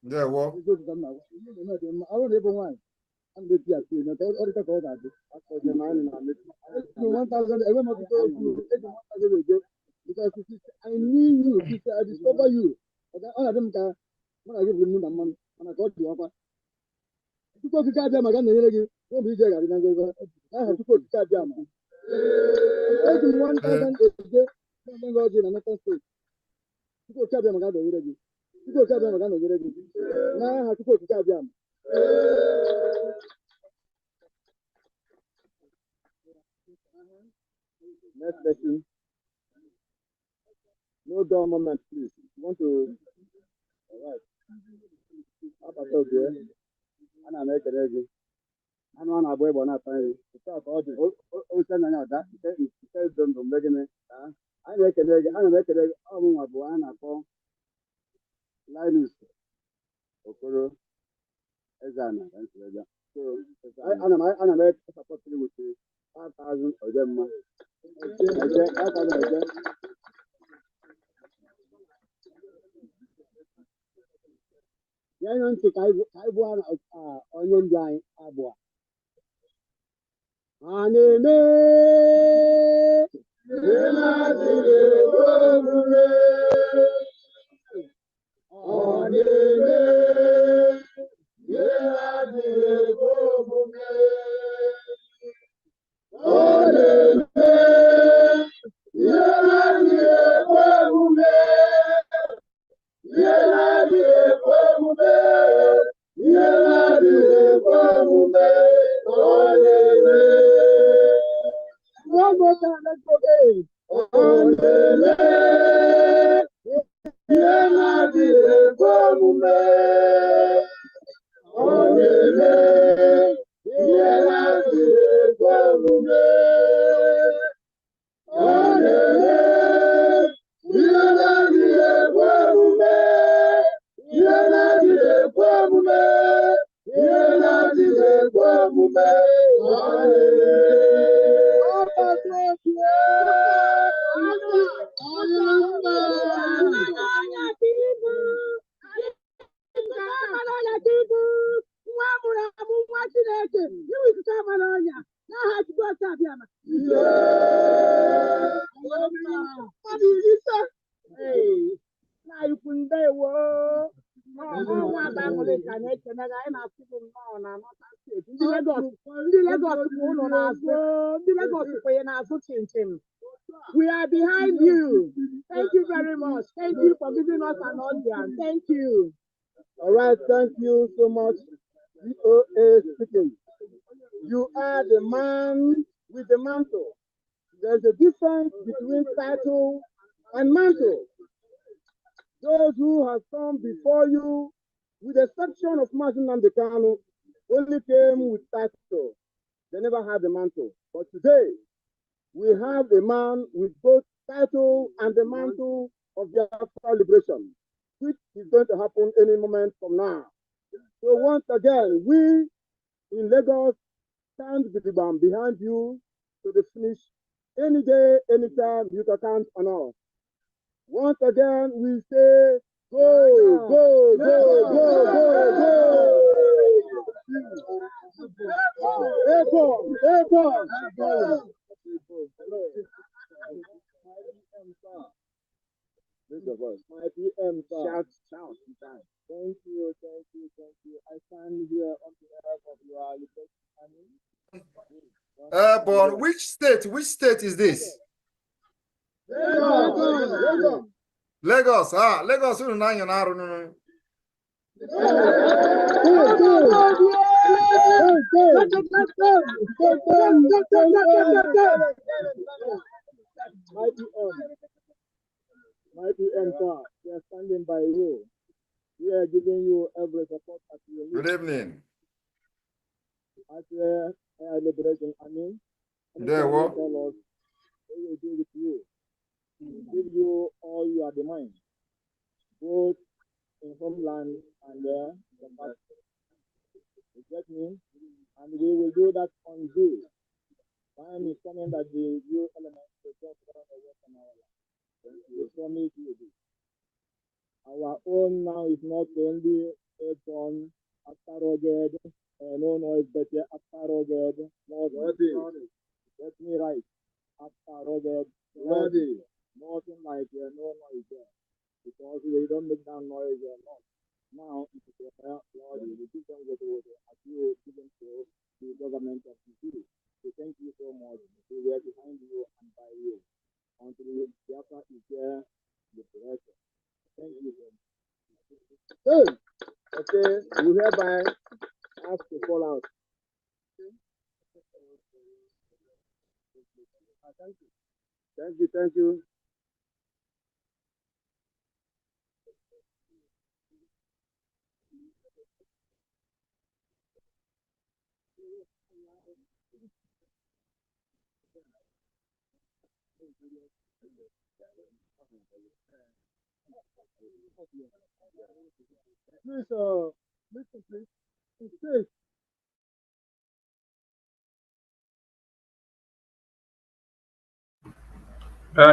There were. I'm the PRC, not all the call that. After the 1,000, I went up to because I knew you, I discover you. All of them can, when I give you the money, and I got the offer. Because you can't jam again, don't be there. I have to put the jam. I do 1,000 a day, then go to another state. You go tell them again, you go tell them again, now I have to put the jam. Next question. No dull moment, please. You want to. All right. Agbata obi ana m ekele gị anụ ọ na-agba egbe na-ata nri nke a ka ọ dị oche anya ọda nke dị ndụ mgbe gịnị anyị na-ekele gị ana m ekele gị ọmụnwa bụ a na-akpọ Linus Okoro Ezeana so ana m esapọtụrụ wute 5,000 ojemma eje 5,000 eje ya nye ntị ka anyị bụ onye ndị anyị abụọ a na-eme omume ọ na-eme ihe adịghị ekwe omume ọ na-eme ihe adịghị ekwe omume ihe na-adịghị ekwe omume ihe na-adịghị ekwe omume ọ na-eme one more time let's go again ọ na-eme ihe na-adịghị ekwe omume ọ na-eme ihe na-adịghị ekwe omume ọ na-eme ihe na-adịghị ekwe omume ihe na-adịghị ekwe omume ihe na-adịghị ekwe omume ọ na-eme nwa mụrụ amụ nwa Chineke iwezụta amara ọnya n'aha Chukwu ọcha abịama mmadụ iri ise na ikwu ndewo ọnwa gbanwere ka na-ekene gị anyị na-asị gị nnọọ na North steeti ndị Lagos bụ ụlọ na-azụ ndị Lagos kwenye na-azụ chinchin. We are behind you. Thank you very much. Thank you for giving us an audience. Thank you. All right, thank you so much. VOA speaking. You are the man with the mantle. There's a difference between title and mantle. Those who have come before you, with the exception of Martin Nambekano, only came with title. They never had the mantle. But today, we have a man with both title and the mantle of Biafra liberation, which is going to happen any moment from now. So once again, we in Lagos stand behind you to the finish any day, anytime you can count on us. Once again, we say, go, go, go, go, go, go. My PM, shout. Thank you. I stand here on behalf of your liberation. But which state is this? Lagos. Lagos. My PM, sir, we are standing by you. We are giving you every support that you need. Good evening. As liberation, There what? Tell us what we do with you. We give you all your demands, both in homeland and the past. You get me? And we will do that on you. Time is coming that the new elements will just run away from our land. We promise you this. Our own now is not only a gun after rugged, no noise better after rugged, get me right, after rugged, nothing like no noise there, because we don't make that noise or not. Now it is Lord, the decision was as you given to the government of the city. So thank you so much. We were behind you and by you. Until Biafra is there, the pressure. Thank you. Okay, we hereby ask to fall out. Thank you. Please, listen, please. Stay.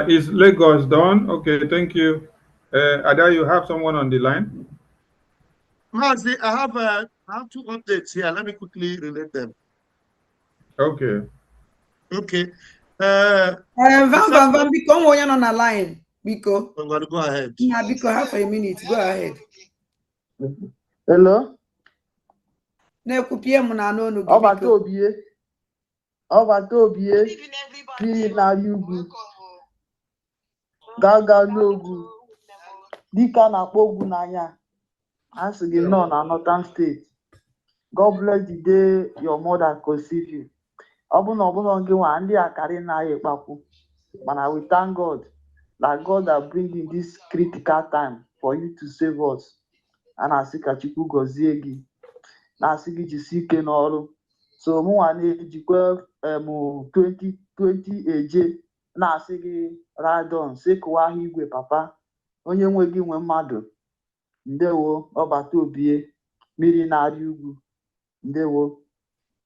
Is Lagos done? Okay, thank you. Ada, you have someone on the line? Mazi, I have two updates here. Let me quickly relate them. Okay. Okay. Van, Biko, one on the line. Biko. I'm going to go ahead. Yeah, Biko, half a minute. Go ahead. Hello? Na-ekwupie m na n'onu gị, Ọbata obie. Ọbata obie. Biri n'ala ugwu. Gaga n'ogwu. Dịka na-akpọ ogwu n'anya. A sị gị nọ na Northern State. God bless the day your mother conceived you. Ọ bụ na ọbụla gị nwa ndị akarị na-aya ịkpakwu. Mana we thank God that God has bring in this critical time for you to save us. A na-asị ka Chukwu gọzie gị. Na-asị gị jisi ike n'ọrụ. So mụnwa na-ejikwa 2020 eje na-asị gị radon sekụwa ahụ igwe papa onye nwe gị nwe mmadụ. Ndewo ọbata obie mmiri na-arị ugwu. Ndewo.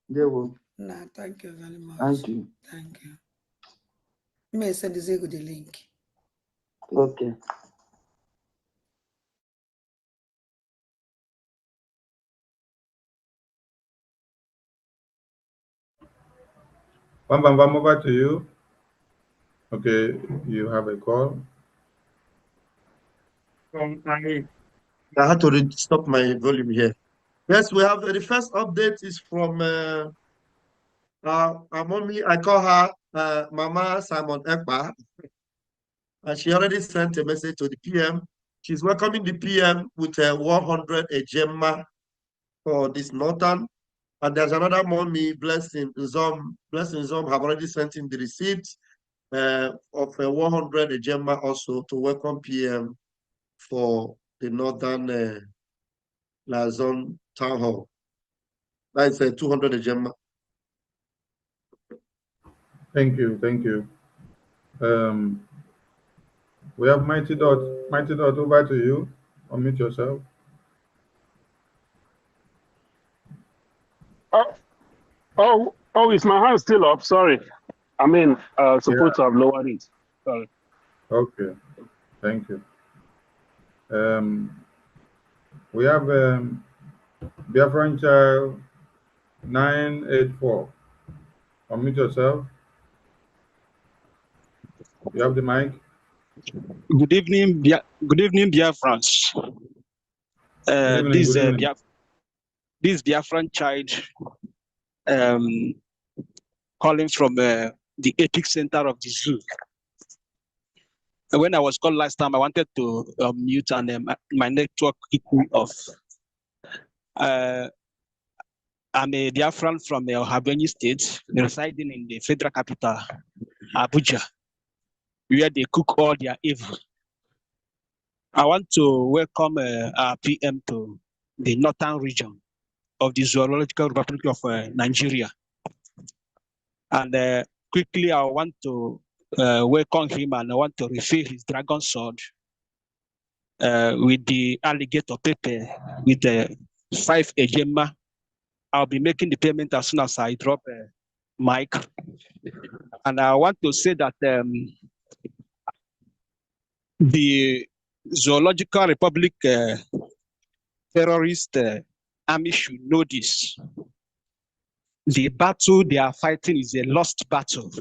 Ndewo. Nah, thank you very much. Thank you. Thank you. You may send the link. Okay. Bam, over to you. Okay, you have a call. I had to stop my volume here. Yes, we have the first update is from our mommy. I call her Mama Simon Ekpa. And she already sent a message to the PM. She's welcoming the PM with 100 Ejema for this Northern. And there's another mommy, Blessing Zom. Blessing Zom have already sent in the receipt of 100 Ejema also to welcome PM for the Northern Lazon Town Hall. That is 200 Ejema. Thank you, thank you. We have Mighty Dot. Mighty Dot, over to you. Unmute yourself. Oh, is my hand still up? Sorry. I mean, supposed to have lowered it. Sorry. Okay, thank you. We have Biafran Child 984. Unmute yourself. You have the mic. Good evening, Biafrans. This Biafran child calling from the Epic Center of the zoo. When I was called last time, I wanted to mute and my network kicked me off. I'm a Biafran from Ohabeni State, residing in the federal capital, Abuja, where they cook all their evil. I want to welcome our PM to the northern region of the Zoological Republic of Nigeria. And quickly, I want to welcome him, and I want to refill his dragon sword with the alligator pepper with the 5 Ejema. I'll be making the payment as soon as I drop mic. And I want to say that the Zoological Republic terrorist army should know this. The battle they are fighting is a lost battle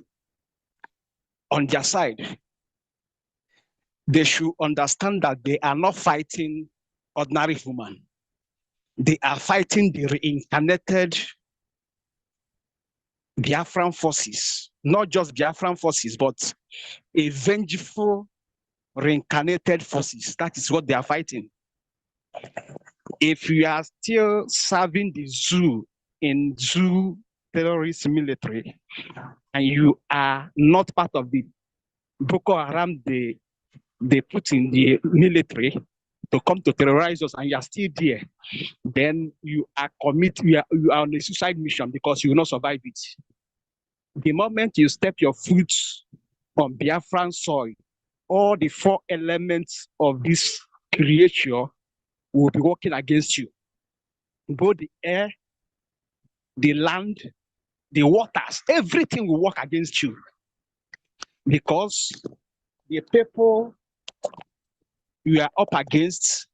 on their side. They should understand that they are not fighting ordinary human. They are fighting the reincarnated Biafran forces, not just Biafran forces, but a vengeful reincarnated forces. That is what they are fighting. If you are still serving the zoo in zoo terrorist military, and you are not part of the Boko Haram they put in the military, to come to terrorize us, and you are still there, then you are on a suicide mission because you will not survive it. The moment you step your foot on Biafran soil, all the 4 elements of this creature will be working against you. Both the air, the land, the waters, everything will work against you. Because the people you are up against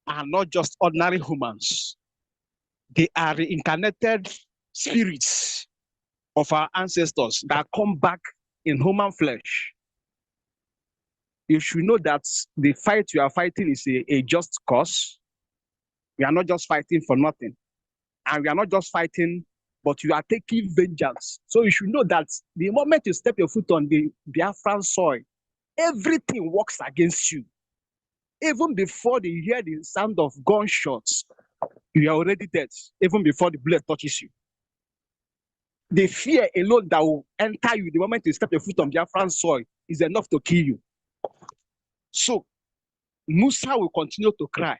are not just ordinary humans. They are reincarnated spirits of our ancestors that come back in human flesh. You should know that the fight you are fighting is a just cause. We are not just fighting for nothing. And we are not just fighting, but you are taking vengeance. So you should know that the moment you step your foot on the Biafran soil, everything works against you. Even before they hear the sound of gunshots, you are already dead, even before the bullet touches you. The fear alone that will enter you the moment you step your foot on Biafran soil is enough to kill you. So Musa will continue to cry.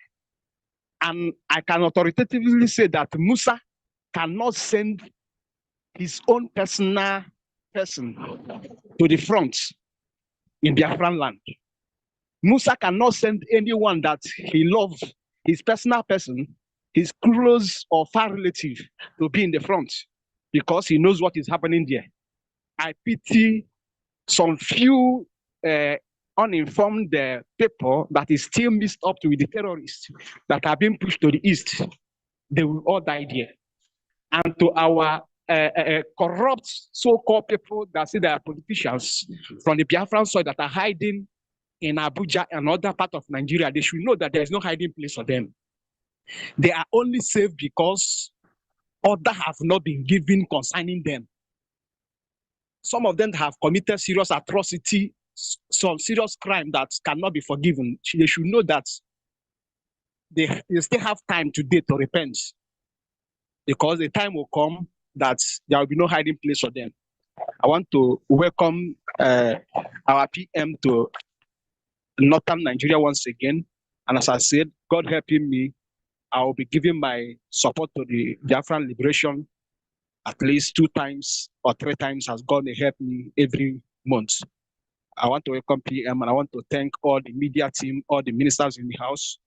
And I can authoritatively say that Musa cannot send his own personal person to the front in Biafran land. Musa cannot send anyone that he loves, his personal person, his close or far relative, to be in the front because he knows what is happening there. I pity some few uninformed people that is still mixed up with the terrorists that are being pushed to the east. They will all die there. And to our corrupt so-called people that say they are politicians from the Biafran soil that are hiding in Abuja and other part of Nigeria, they should know that there is no hiding place for them. They are only safe because order have not been given concerning them. Some of them have committed serious atrocity, some serious crime that cannot be forgiven. They should know that they still have time today to repent, because the time will come that there will be no hiding place for them. I want to welcome our PM to Northern Nigeria once again. And as I said, God helping me, I will be giving my support to the Biafran liberation at least 2 times or 3 times as God may help me every month. I want to welcome PM, and I want to thank all the media team, all the ministers in the house.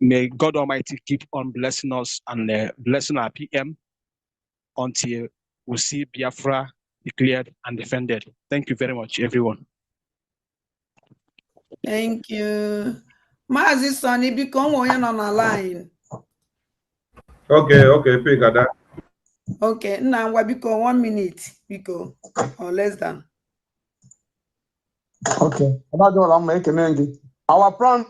May God Almighty keep on blessing us and blessing our PM until we see Biafra declared and defended. Thank you very much, everyone. Thank you. Mazi Sonny, become one on the line. Okay, pick that. Okay, now we become 1 minute, because or less than. Okay, about all I'm making. Our plan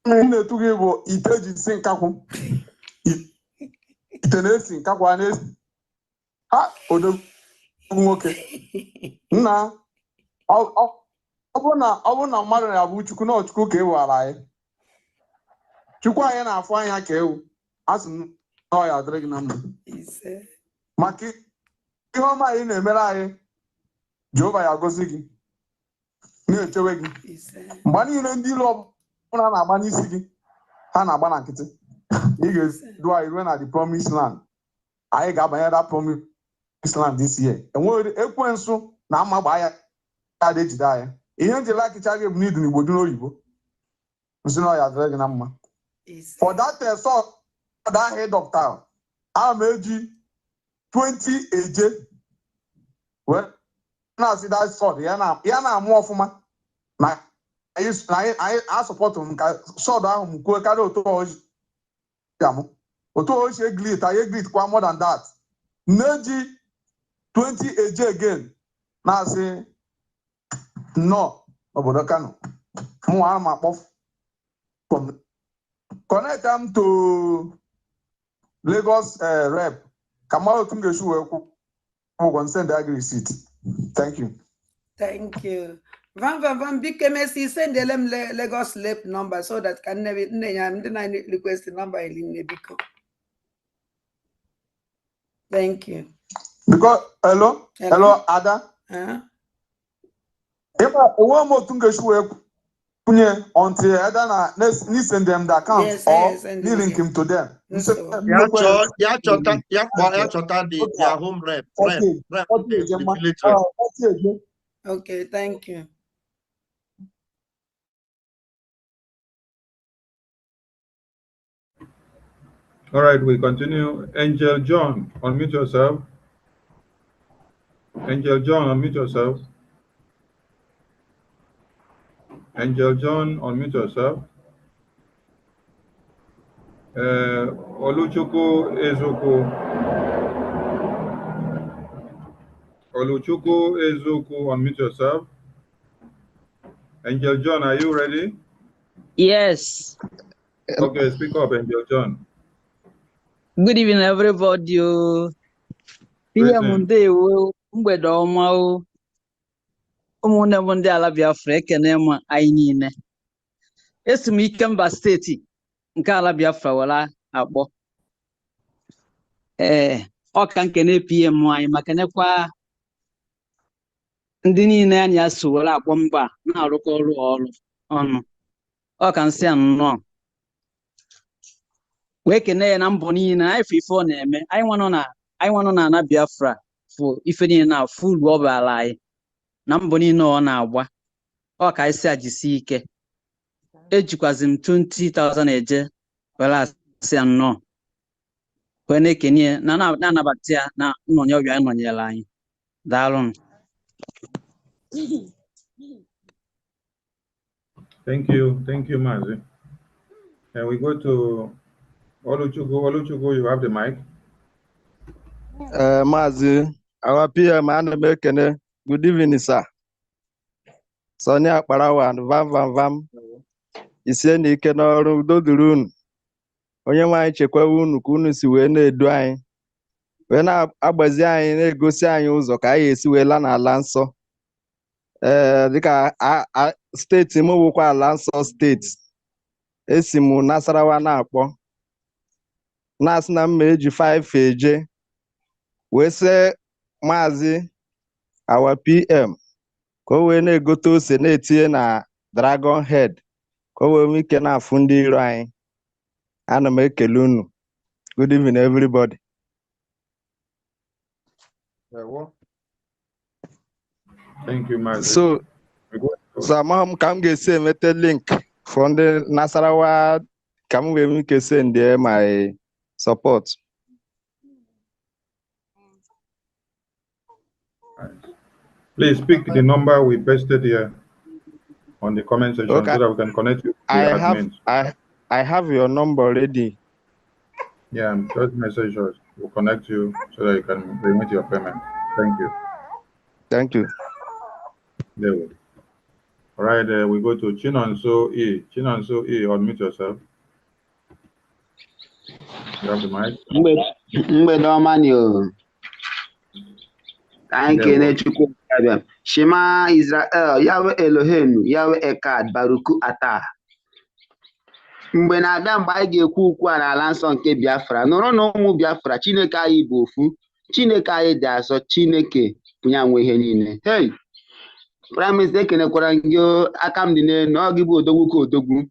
to give iteji sinkaku. Itenesi nkakwa nesi. Ha, odo nwoke. Na ọ bụ na mmadụ na-abụ Chukwu na Chukwu ka ewu ala anyị. Chukwu anyị na-afụ anya ka ewu. Asị m na ọ ya adịrị gị na mma. Maka ihe ọma anyị na-emere anyị, Jehova ya gozi gị, na-echewe gị. Mgbe niile ndị ilu ọbụla na-agba n'isi gị, ha na-agba na nkịtị. Ị ga-edu anyị ruo na the promised land. Anyị ga-abanye that promised land this year. Enweghị ekwensu na ama gbaa ya ada ejide anyị. Ihe nje lakicha gị bụ n'idu n'Igbo dị n'oyibo. Nsị na ọ ya adịrị gị na mma. For that that head of town, I'm eji 20 eje. Well, now see that sword. Ya na amụ ọfụma. Na I support him ka sword ahụ m kwuo karịa otu oji. Otu oji eglit kwa more than that. Neji 20 eje again. Na asị no obodo Kano. Mụ ana m akpọ from connect them to Lagos rep. Kamalo Tungeshu will send the receipt. Thank you. Thank you. Van BKMC send them Lagos rep number so that can never request the number in Biko. Thank you. Because hello Ada. If I want more Tungeshu until either send them the account Yes, or yes, and link him to them. Ya chọta their home rep in the village rep. Okay, thank you. All right, we continue. Angel John, unmute yourself. Angel John, unmute yourself. Angel John, unmute yourself. Oluchukwu Ezoku. Oluchukwu Ezoku, unmute yourself. Angel John, are you ready? Yes. Okay, speak up, Angel John. Good evening, everybody. PM ndewo mgbede ọma o. Ụmụnne m ndị ala Biafra ekene m anyị niile. Esi m Ikemba steeti nke ala Biafra were akpọ. Ọ ka nkene PM anyị ma kenekwa ndị niile anyị aso were akpọ mba na-arụkọ ọrụ ọnụ. Ọ ka nsị nnọọ. Wee kene ya na mbọ niile anyị fụ ife ọ na-eme. Anyị nwanọ na ana Biafra fụ ife niile na full ọ bara anyị na mbọ niile ọ na-agba. Ọ ka anyị si ajisi ike. Ejikwazi m 20,000 eje were asị nnọọ. Wee na-ekene ya na-anabata ya na nnọnye ọbịa nọnyere anyị. Daalụ. Thank you, Mazi. And we go to Oluchukwu. Oluchukwu, you have the mic. Mazi, our PM, Ekene. Good evening, sir. Sonia Parawan, Vam. Ise na ike n'ọrụ udo dịrị unu. Onye nwe anyị chekwa unu ka unu si wee na-edu anyị. Wee na-agbazi anyị na-egosi anyị ụzọ ka anyị esi wee laa n'ala nsọ. Dịka steeti m wụkwa ala nsọ steeti. Esi m Nasarawa na-akpọ. Na-asị na mma eji 5 eje. Wee sị Maazị our PM ka o wee na-egote ose na-etinye na Dragon Head ka o wee nwee ike na-afụ ndị iro anyị. Ana m ekele unu. Good evening, everybody. Thank you, Mazi. So amaghị m ka m ga-esi emete link for ndị Nasarawa ka m wee nwee ike send my support. Please pick the number we pasted here on the comment section so that we can connect you to the admins. I have your number already. Yeah, just message us. We'll connect you so that you can remit your payment. Thank you. Thank you. There we go. All right, we go to Chinonso E. Chinonso E, unmute yourself. You have the mic. Mgbede ọma ni o. Ka anyị kene Chukwu abịa. Shema Israel, Yahweh Elohim, Yahweh Echad, Baruku Ata. Mgbe na-abịa mgbe anyị ga-ekwu ukwu a n'ala nsọ nke Biafra, nụrụ na ụmụ Biafra, Chineke anyị bụ ofu, Chineke anyị dị asọ, Chineke bunye nwe ihe niile. Hey, Prime Minister ekenekwara gị aka m dị n'elu, ọ gị bụ odogwu ka odogwu.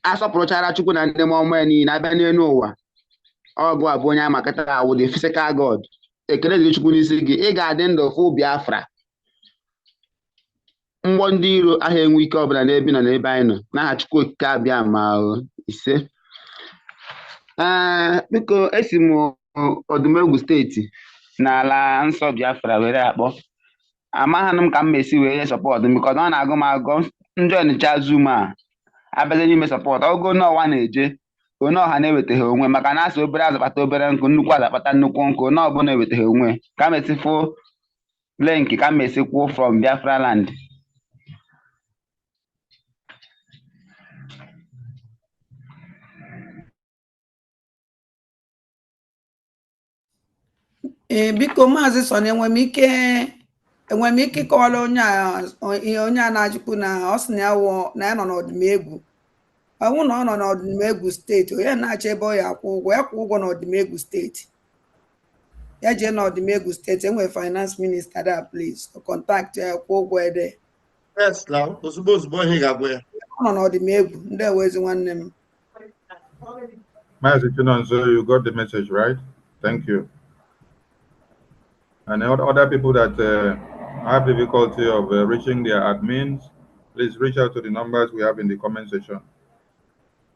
Asọpụrụchara Chukwu na ndị ọma ya niile abịa n'elu ụwa. Ọgụ abụ onye amakata awụ the physical God. Ekele dịrị Chukwu n'isi gị, ị ga-adị ndụ fụ Biafra. Mgbọ ndị iro aha enwe ike ọbụla n'ebe nọ n'ebe anyị nọ n'aha Chukwu okike abịa ma ise. Biko esi m Odumegwu steeti n'ala nsọ Biafra were akpọ. Amaghị m ka m esi wee nye sọpọtụ because ọ na-agụ m agụ ndị Ọnịcha Zoom a abịaghị n'ime sọpọtụ. Ọgụ n'ọwa na-eje onye ọha na-ewetaghị onwe maka na asị obere azakpata obere nkụ, nnukwu azakpata nnukwu nkụ, onye ọbụla ewetaghị onwe. Ka m esi fụ link ka m esi kwuo from Biafra land. Biko Maazị Soni, enwe m ike ịkọwara onye a na-ajụkwu na ọ sị na ya nọ n'ọdịmegwu. Ọnwụ na ọ nọ n'ọdịmegwu steeti, onye na-achọ ebe ọ ya akwụ ụgwọ, ya kwụ ụgwọ n'ọdịmegwu steeti. Ya jee n'ọdịmegwu steeti, enwere finance minister there, please contact ya kwụ ụgwọ ede. Yes, now. Ozugbo ihe ga-agwa ya. Ọ nọ n'ọdịmegwu ndị ewezi nwanne m. Maazị Chinonso, you got the message, right? Thank you. And other people that have difficulty of reaching their admins, please reach out to the numbers we have in the comment section.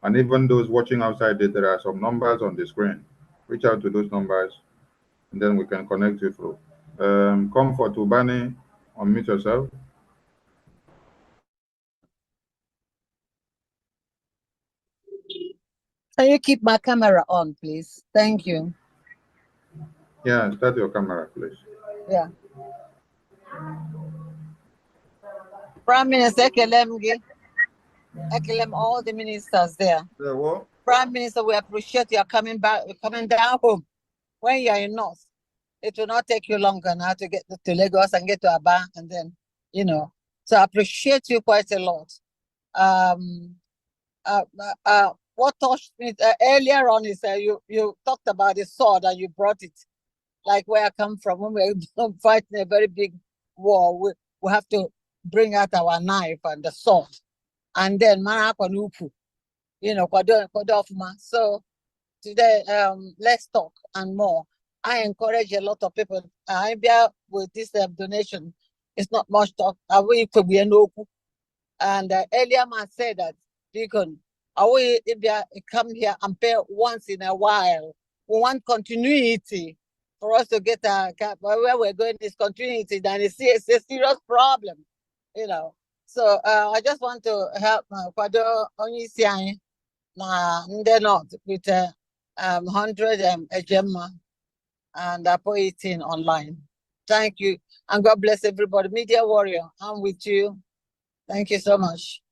And even those watching outside, there are some numbers on the screen. Reach out to those numbers, and then we can connect you through. Comfort Ubani, unmute yourself. Can you keep my camera on, please? Thank you. Yeah, start your camera, please. Yeah. Prime Minister Ekelem, all the ministers there. Prime Minister, we appreciate you coming down home. When you are in North, it will not take you longer now to get to Lagos and get to Aba, and then, you know. So I appreciate you quite a lot. What touched me earlier on is you talked about the sword and you brought it, like where I come from. When we're fighting a very big war, we have to bring out our knife and the sword, and then you know, so today, let's talk and more. I encourage a lot of people. I be with this donation. It's not much talk. We could be an open. And earlier man said that Deacon, we come here and pay once in a while. We want continuity for us to get where we're going is continuity. Then it's a serious problem, you know. So I just want to help Kwado Onyisiani they're not with 100 Gemma and 18 online. Thank you. And God bless everybody. Media Warrior, I'm with you. Thank you so much.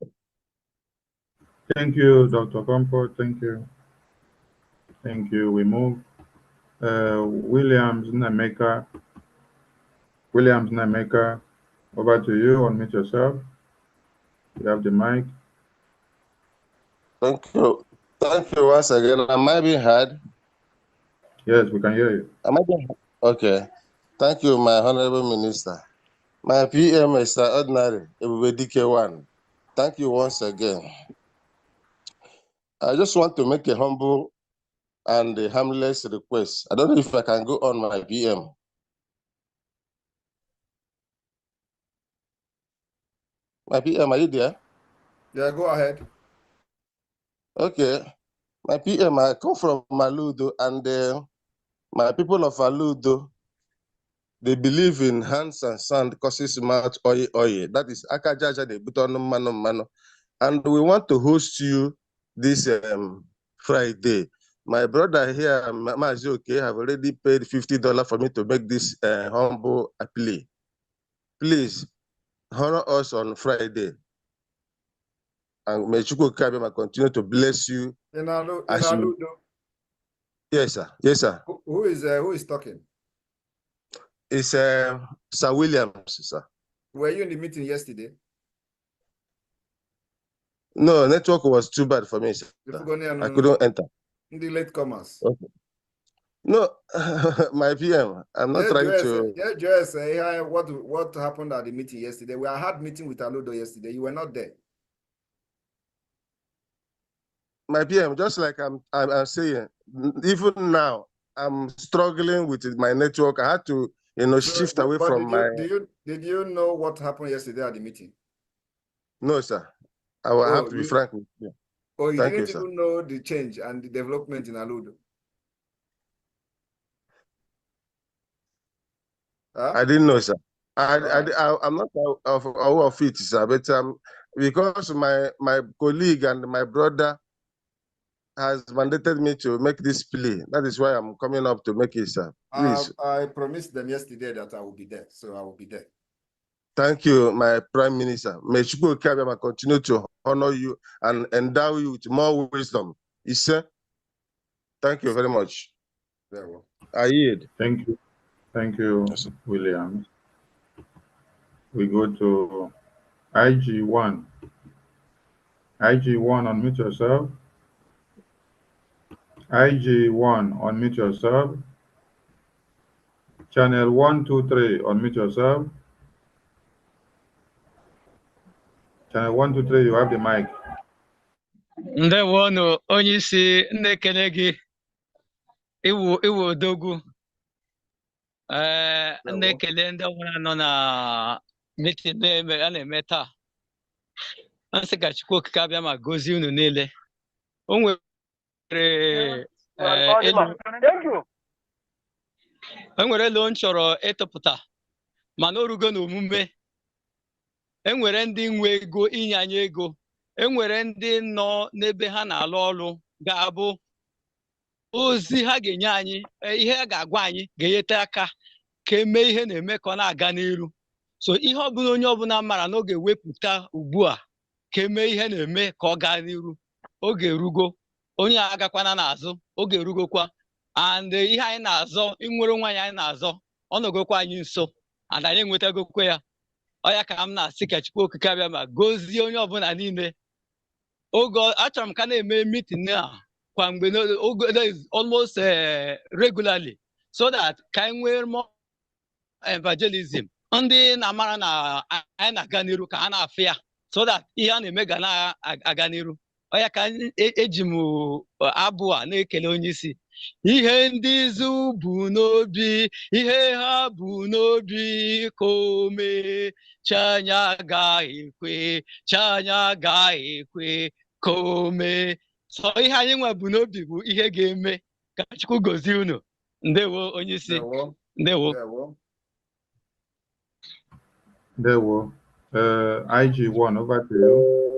Thank you, Dr. Comfort. Thank you. Thank you. We move. Williams Nameka. Over to you. Unmute yourself. You have the mic. Thank you. Thank you once again. Am I being heard? Yes, we can hear you. Am I being heard? Okay. Thank you, my Honorable Minister. My PM is extraordinary, DK1. Thank you once again. I just want to make a humble and a harmless request. I don't know if I can go on my PM. My PM, are you there? Yeah, go ahead. Okay. My PM, I come from Maludo, and my people of Maludo, they believe in hands and sand causes mouth oil. That is Akajaja de Butono Mano. And we want to host you this Friday. My brother here, Mazoke, have already paid $50 for me to make this humble plea. Please honor us on Friday. And may Chukwu Kabema continue to bless you. Yes, sir. Yes, sir. Who is talking? It's Sir Williams, sir. Were you in the meeting yesterday? No, network was too bad for me, sir. I couldn't enter. In the latecomers. Okay. No, my PM, I'm not trying to. Yeah, just what happened at the meeting yesterday? We had meeting with Aludo yesterday. You were not there. My PM, just like I'm saying, even now I'm struggling with my network. I had to, shift away from my. Did you know what happened yesterday at the meeting? No, sir. I will have to be frank with you. Oh, you Thank didn't you, even know the change and the development in Aludo? Huh? I didn't know, sir. I'm not aware of it, sir. But because my colleague and my brother has mandated me to make this plea. That is why I'm coming up to make it, sir. Please. I promised them yesterday that I will be there, so I will be there. Thank you, my Prime Minister. May Chukwu Kabema continue to honor you and endow you with more wisdom. Sir, thank you very much. Very well. I yield. Thank you. Thank you, yes, Williams. We go to IG1. IG1, unmute yourself. IG1, unmute yourself. Channel 123, unmute yourself. Channel 1, 2, 3, you have the mic. Ndewono onye isi na-ekele gị iwu odogwu na-ekele ndị ọbụla nọ na meeting a na-eme taa. Nsị ka Chukwu okike abịa ma gozie unu niile. O nwere elu m chọrọ ịtụpụta mana o rugo n'omume. Enwere ndị nwe ego inye anyị ego. Enwere ndị nọ n'ebe ha na-alụ ọrụ ga-abụ ozi ha ga-enye anyị, ihe ha ga-agwa anyị ga-enyete aka ka eme ihe na-eme ka ọ na-aga n'iru. So ihe ọbụla onye ọbụla mara na ọ ga-ewepụta ugbu a ka eme ihe na-eme ka ọ gaa n'iru. Oge erugo, onye agakwana n'azụ, oge erugokwa. And ihe anyị na-azọ, inwere onwe anyị na-azọ, ọ nọgokwa anyị nso, and anyị enwetagokwa ya. Ọ ya ka m na-asị ka Chukwu okike abịa ma gozie onye ọbụla niile. Oge achọrọ m ka na-eme meeting a kwa mgbe almost regularly, so that ka anyị nwee more evangelism. Ndị na-amara na anyị na-aga n'iru ka ha na-afụ ya, so that ihe a na-eme ga na-aga n'iru. Ọ ya ka eji m abụ a na-ekele onye isi. Ihe ndị izu bụ n'obi, ihe ha bụ n'obi ka o mee, Chanya agaghị ekwe, Chanya agaghị ekwe ka o mee. So ihe anyị nwe bụ n'obi bụ ihe ga-eme. Ka Chukwu gozie unu. Ndewo onye isi. Ndewo. Ndewo. IG1, over to you.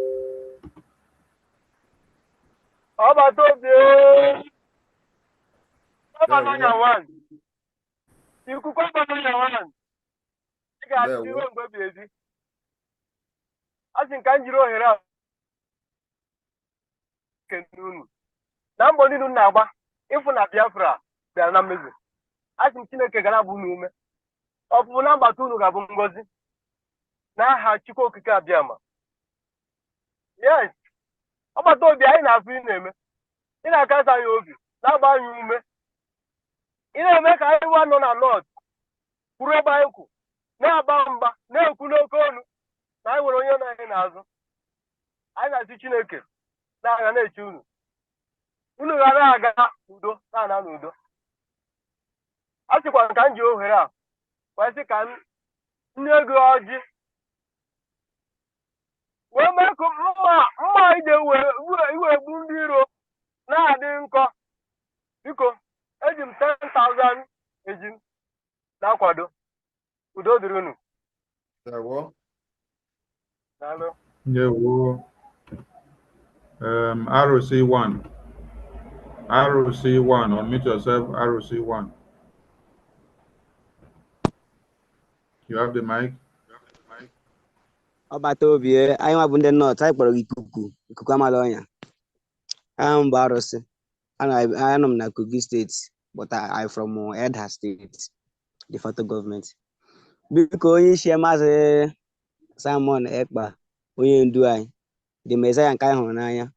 Na mbọ niile na-agba ịfụ na Biafra bịara na mmezu. Asị m Chineke gara bụ unu ume. Ọpụpụ na mgbata unu ga-abụ ngọzi n'aha Chukwu okike abịama. Yes, ọgbata obi anyị na-afụ ị na-eme. Ị na-akasa anyị obi, na-agba anyị ume. Ị na-eme ka anyị nwa nọ na North kwuru ebe anyị kwu, na-agba mgba, na-ekwu n'oke olu na anyị nwere onye nọ anyị n'azụ. Anyị na-asị Chineke na-aga na-eche unu. Unu ga na-aga n'udo, na-ana n'udo. A sịkwa ka m ji ohere a wee sị ka ndị ego ọjị wee mee ka mma ije iwegbu ndị iro na-adị nkọ. Biko, eji m 10,000 eji m na-akwado. Udo dịrị unu. Ndewo. ROC1. ROC1, unmute yourself, ROC1. You have the mic. Ọbata obi, anyị nwa bụ ndị North, anyị kpọrọ ikuku amala ọnya. Aha m bụ Arụsị. Anọ m na Kogi State, but I'm from Edha State, the federal government. Biko onye isi Maazị Simon Ekpa, onye ndu anyị, the Messiah nke anyị hụrụ n'anya.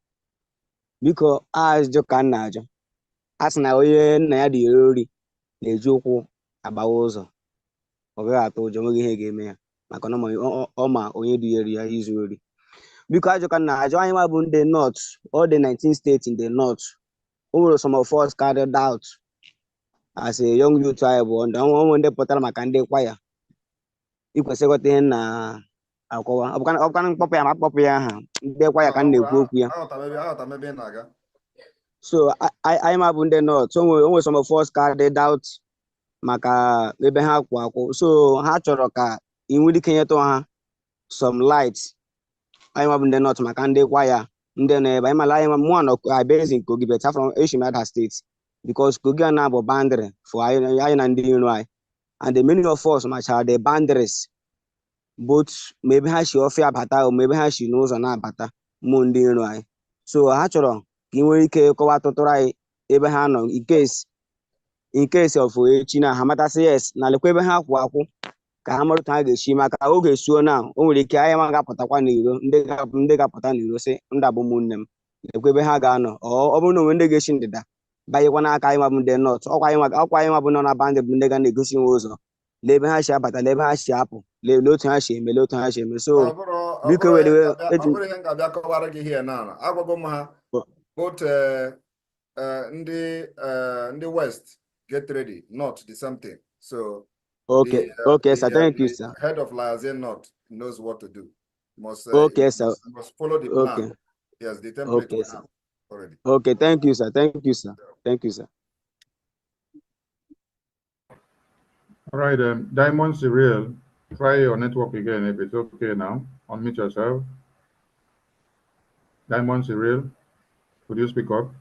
Biko ajụjụ ka m na-ajụ. A sị na onye nna ya dị ori na-eji ụkwụ agbawa ụzọ. Ọ gaghị atụ ụjọ, nweghị ihe ga-eme ya maka na ọ ma onye dunyere ya izu ori. Biko ajụjụ ka m na-ajụ, anyị nwa bụ ndị North, all the 19 states in the North. O nwere some of us carried out as a young youth. Anyị bụ ụmụ ndị pụtara maka ndị kwaya. Ikwesị ịghọta ihe na-akọwa. Ọ bụkana mkpọpụ ya ma akpọpụ ya aha ndị kwaya ka m na-ekwu okwu ya. So anyị ma bụ ndị North. O nwere some of us carried out maka ebe ha kwụ akwụ. So ha chọrọ ka ị nwere ike nyetụ ha some light. Anyị ma bụ ndị North maka ndị kwaya. Ndị na ebe anyị mara anyị mụọ nọ based in Kogi, but from Edha State, because Kogi na-abụ boundary for anyị na ndị iro anyị, and the many of us machara the boundaries, both maybe ha si ofe abata o maybe ha si n'ụzọ na-abata mụ ndị iro anyị. So ha chọrọ ka ị nwere ike kọwa tụtụrụ anyị ebe ha nọ in case of echi na ha matasị yes na lekwa ebe ha kwụ akwụ ka ha mara otu ha ga-esi maka oge suo na o nwere ike anyị ma ga-apụtakwa n'iro, ndị ga-apụta n'iro sị ndị abụ ụmụnne m lekwa ebe ha ga-anọ. Ọ bụrụ na onwe ndị ga-esi ndịda banyekwa n'aka anyị mabụ ndị North, ọkwa anyị mabụ nọ na bandị bụ ndị ga na-egosi nwe ụzọ lee ebe ha si abata lee ebe ha si apụ lee otu ha si eme lee otu ha si eme so biko ọ were bụrụ ihe m ga-abịa kọwara gị here now. Agwago m ha both ndị West get ready, not the same thing. So okay, okay, sir. Thank you, sir. Head of Liaison North knows what to do. Okay, sir. Must follow the plan. Okay. Yes, the template okay, sir. Already. Okay, thank you, sir. Thank you, sir. Thank you, sir. All right, Diamond Cyril, try your network again if it's okay now. Unmute yourself. Diamond Cyril, could you speak up?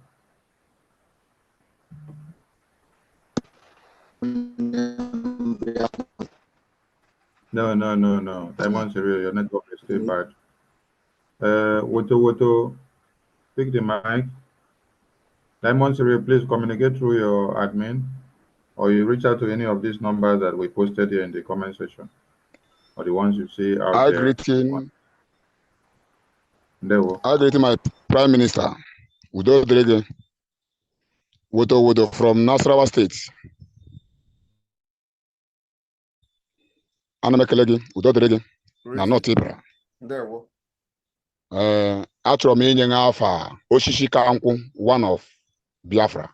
No. Diamond Cyril, your network is still bad. Woto, pick the mic. Diamond Cyril, please communicate through your admin, or you reach out to any of these numbers that we posted here in the comment section, or the ones you see out there. I greet my Prime Minister, Udo Drege, Woto from Nasarawa State. Anamekelegi, Udo Drege, na not Ibra. Achọrọ m inye afa osisi ka nkwụ one of Biafra.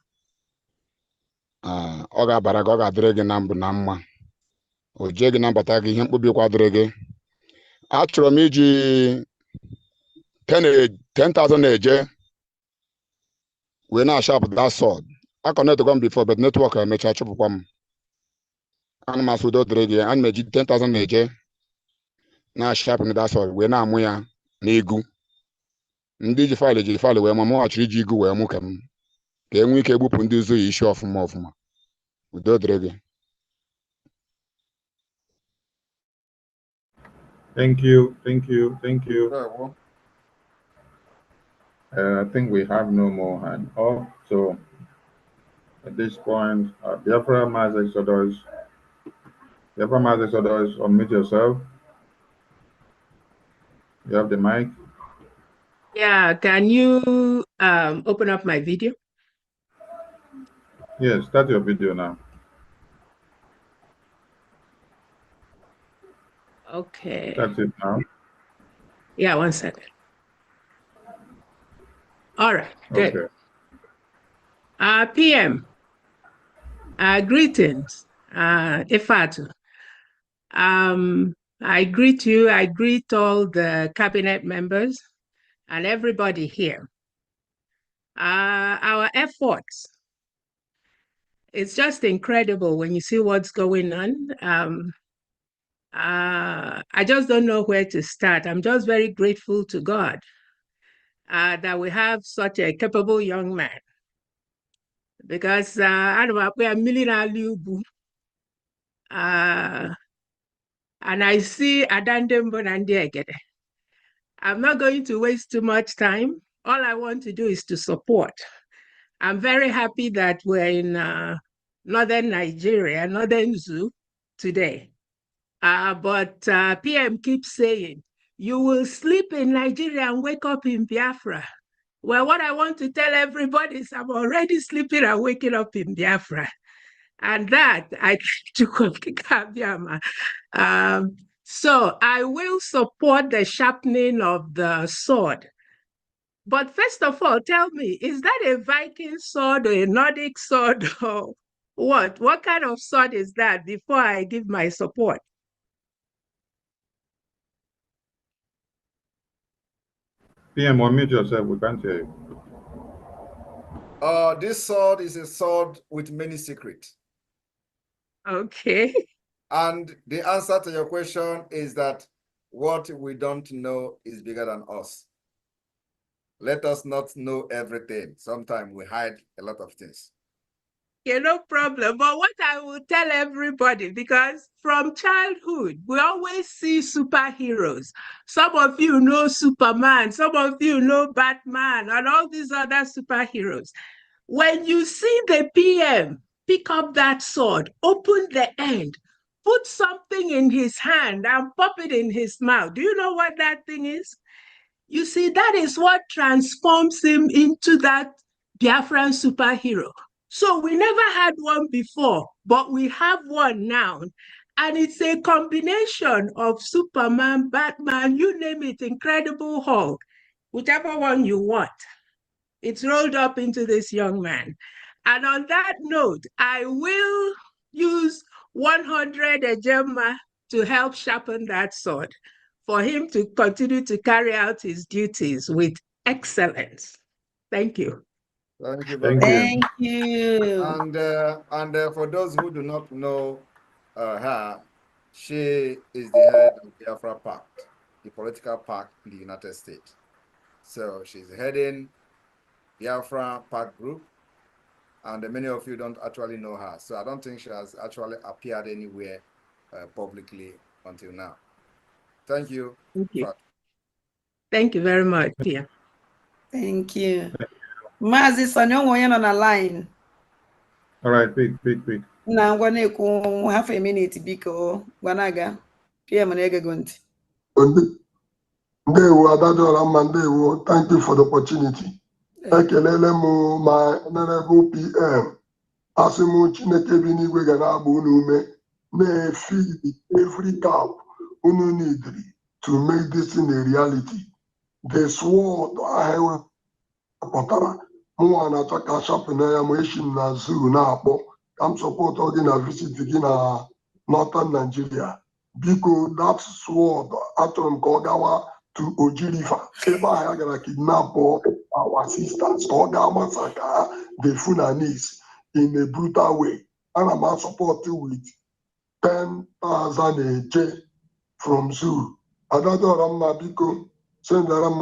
Ọ ga-abara gị, ọ ga-adịrị gị na mbụ na mma. O jee gị na mbata gị, ihe mkpobi kwa dịrị gị. Achọrọ m iji 10,000 na-eje wee na-sharp that sword. I connected one before, but network emecha chụpụkwa m. Ana m asụ Udo dịrị gị, ana m eji 10,000 na-eje na-sharp that sword wee na-amụ ya n'egwu. Ndị ji faịlụ wee ma mụghachiri iji igu wee mụ ka enwe ike egbupụ ndị ụzọ ya isi ọfụma. Udo dịrị gị. Thank you. I think we have no more hand up. So at this point, Biafra Mass Exodus, unmute yourself. You have the mic. Yeah, can you open up my video? Yes, start your video now. Okay. That's it now. Yeah, 1 second. All right, good. Okay. PM, greetings, Ifatu. I greet you, I greet all the cabinet members and everybody here. Our efforts, it's just incredible when you see what's going on. I just don't know where to start. I'm just very grateful to God that we have such a capable young man. Because I don't know, we are million and I see Adandembo Nandiegede. I'm not going to waste too much time. All I want to do is to support. I'm very happy that we're in northern Nigeria, northern Zoo today. But PM keeps saying, you will sleep in Nigeria and wake up in Biafra. Well, what I want to tell everybody is I'm already sleeping and waking up in Biafra. And that I to Kabiama. So I will support the sharpening of the sword. But first of all, tell me, is that a Viking sword or a Nordic sword or what? What kind of sword is that before I give my support? PM, unmute yourself. We can't hear you. This sword is a sword with many secrets. Okay. And the answer to your question is that what we don't know is bigger than us. Let us not know everything. Sometimes we hide a lot of things. Yeah, no problem. But what I will tell everybody, because from childhood, we always see superheroes. Some of you know Superman, some of you know Batman, and all these other superheroes. When you see the PM pick up that sword, open the end, put something in his hand and pop it in his mouth, do you know what that thing is? You see, that is what transforms him into that Biafran superhero. So we never had one before, but we have one now. And it's a combination of Superman, Batman, you name it, Incredible Hulk, whichever one you want. It's rolled up into this young man. And on that note, I will use 100 Ejema to help sharpen that sword for him to continue to carry out his duties with excellence. Thank you. Thank you very much. Thank you. And for those who do not know her, she is the head of Biafra Pact, the political pact in the United States. So she's heading Biafra Pact group, and many of you don't actually know her. So I don't think she has actually appeared anywhere publicly until now. Thank you. Thank you. Thank you very much, Pia. Thank you. Mazi Sonyo onye nọ na line. All right, quick. Na ngwa na-ekwu half a minute biko gwanaga. PM na-ege gị ntị. Ndewo Adadora mma ndewo. Thank you for the opportunity. Ekelele m ma honorable PM. Asị m Chineke bi n'igwe ga na-agba unu ume na-feed every cap unu need to make this in a reality. The sword ahụ pụtara mụnwa na-achọ ka shapụna ya ma eshi m na zoo na-akpọ ka m sọpọtụ gị na visit gị na Northern Nigeria. Biko that sword achọrọ m ka ọ gawa to Ojirifa ebe ahụ ya gara kidnap our sisters ka ọ gaa masaka the Funanis in a brutal way. Ana m support with 10,000 eje from zoo. Adadora mma biko sendara m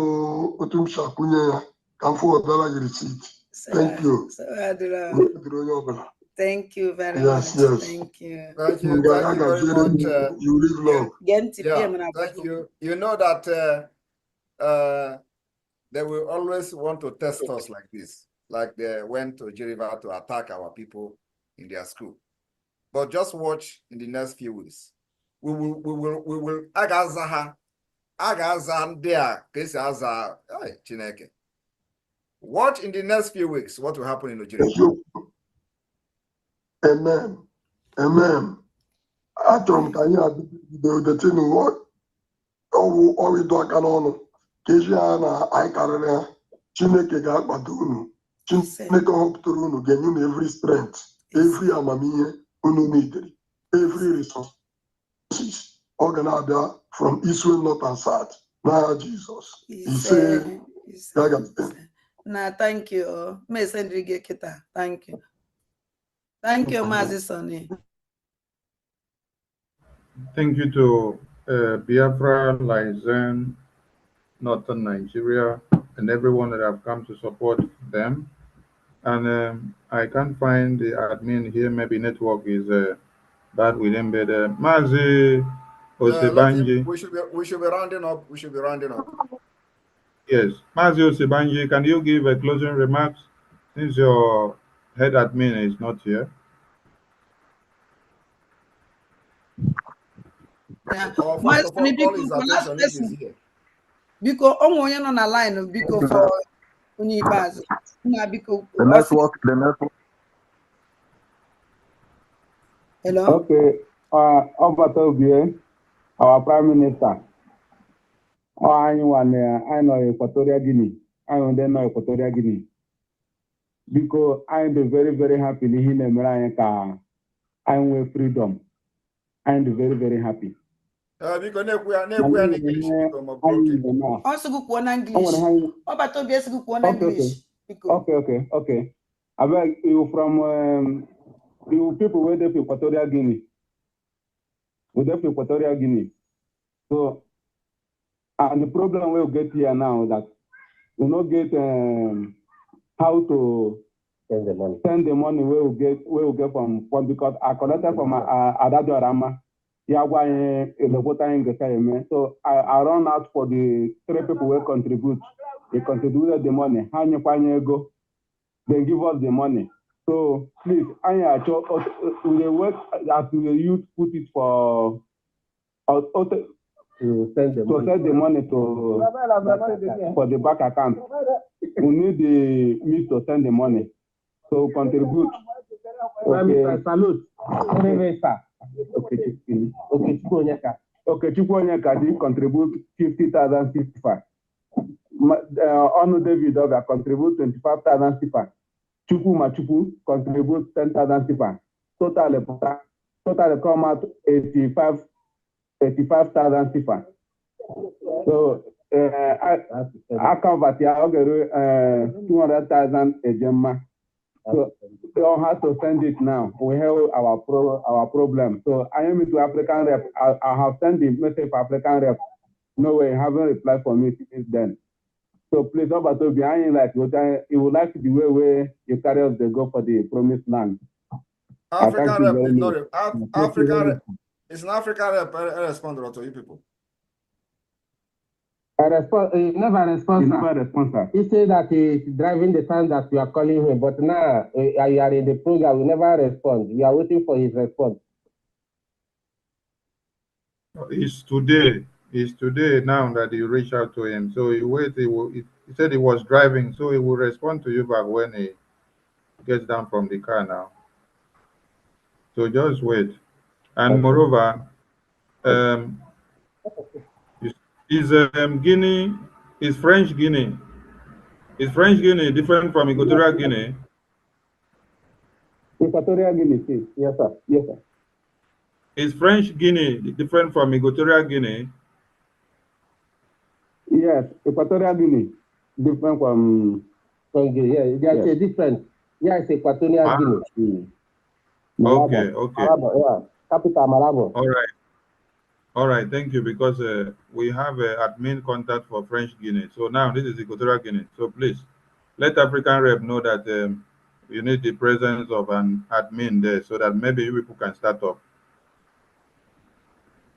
otu m shakwunye ya ka m fọdara gị receipt. Thank you. Thank you very Yes, much. yes. Thank you. Thank you very much. You live long. Thank you. You know that they will always want to test us like this, like they went to Jeriva to attack our people in their school. But just watch in the next few weeks. We will agazaha there case aza Chineke. Watch in the next few weeks what will happen in Nigeria. Amen. Achọrọ m ka anyị abido detinu ọrụ ịdọ aka n'ọnụ ka eji ya na anyị karịrị ya. Chineke ga-akpado unu. Chineke họpụtara unu ga-enye unu every strength, every amamihe unu needed, every resources. Ọ ga na-abịa from east, west, north and south. N'aha Jizọs. Ise. Na thank you. May send you kita. Thank you. Thank you, Mazi Sonny. Thank you to Biafra, Lizen, Northern Nigeria, and everyone that have come to support them. And I can't find the admin here. Maybe network is bad with him. But Mazi Osebanji. We should be rounding up. Yes, Mazi Osebanji, can you give a closing remarks since your head admin is not here? Yeah. First of all, call his attention if he's here. Because onye nọ na line biko for onye ikpeazụ. Na biko the network. Hello. Okay. Obatobie, our Prime Minister. Anyone I know Equatorial Guinea. I know Equatorial Guinea. Because I'm very, very happy in America. I'm with freedom. I'm very, very happy. Because English. Also go kwa English. Obatobie go kwa English. Okay. I beg you from you people where they Equatorial Guinea. So, and the problem we'll get here now is that we don't get how to send the money where we get from because I collected from Adado Rama. So I run out for the 3 people who contribute. They contributed the money. They give us the money. So please, we work as the youth put it for to send the money to for the bank account. We need the means to send the money. So contribute. Okay. Salute. Okechukwu Onyeka did contribute 50,000 CFA. Onu David Oga contribute 25,000 CFA. Chukwu Machukwu contribute 10,000 CFA. Total come out 85,000 CFA. So I convert I'll get 200,000 Ejema. So we don't have to send it now. We have our problem. So I am into African rep. I have sent the message for African rep. No way, haven't replied for me since then. So please, over to behind like you would like the way where you carry us the go for the promised land. African rep is not African rep. It's an African rep. I respond to you people. He never responds. He said that he's driving the time that we are calling him, but now you are in the program, we never respond. You are waiting for his response. It's today. It's today now that you reach out to him. So he wait. He said he was driving, so he will respond to you back when he gets down from the car now. So just wait. And moreover, is Guinea, is French Guinea. Is French Guinea different from Equatorial Guinea? Equatorial Guinea, yes, sir. Yes, sir. Is French Guinea different from Equatorial Guinea? Yes, Equatorial Guinea different from Guinea. Yeah, there's a difference. Yeah, it's Equatorial Guinea. Malabo. Okay, okay. Malabo, yeah. Capital Malabo. All right, thank you, because we have admin contact for French Guinea. So now this is Equatorial Guinea. So please let African rep know that you need the presence of an admin there so that maybe you people can start up.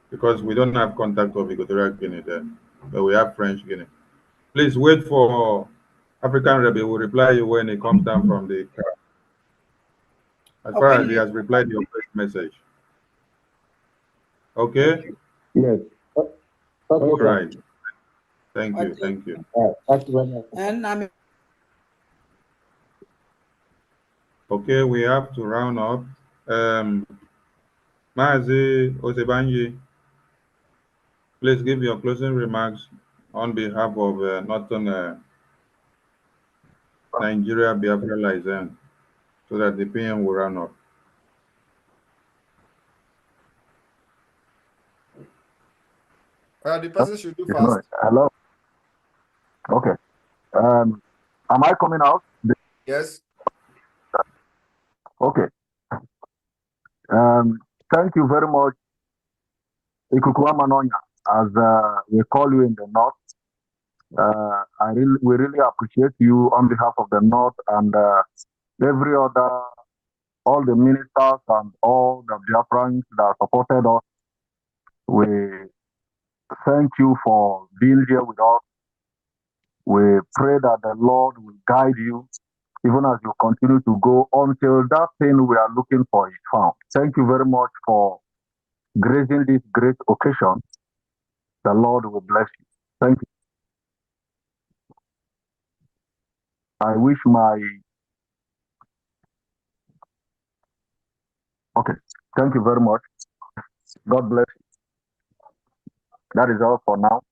Because we don't have contact of Equatorial Guinea there, but we have French Guinea. Please wait for African rep. He will reply you when he comes down from the car. As far as he has replied your first message. Okay? Yes. Okay. All right. Thank you. Thank you. And Okay, we have to round up. Mazi Osebanji, please give your closing remarks on behalf of Northern Nigeria Biafra Liaison so that the PM will round up. The person should do fast. Hello. Okay. Am I coming out? Yes. Okay. Thank you very much, Ikuku Amanonya, as we call you in the North. We really appreciate you on behalf of the North and every other, all the ministers and all the Biafrans that supported us. We thank you for being here with us. We pray that the Lord will guide you even as you continue to go until that thing we are looking for is found. Thank you very much for gracing this great occasion. The Lord will bless you. Thank you. I wish Okay. Thank you very much. God bless you. That is all for now.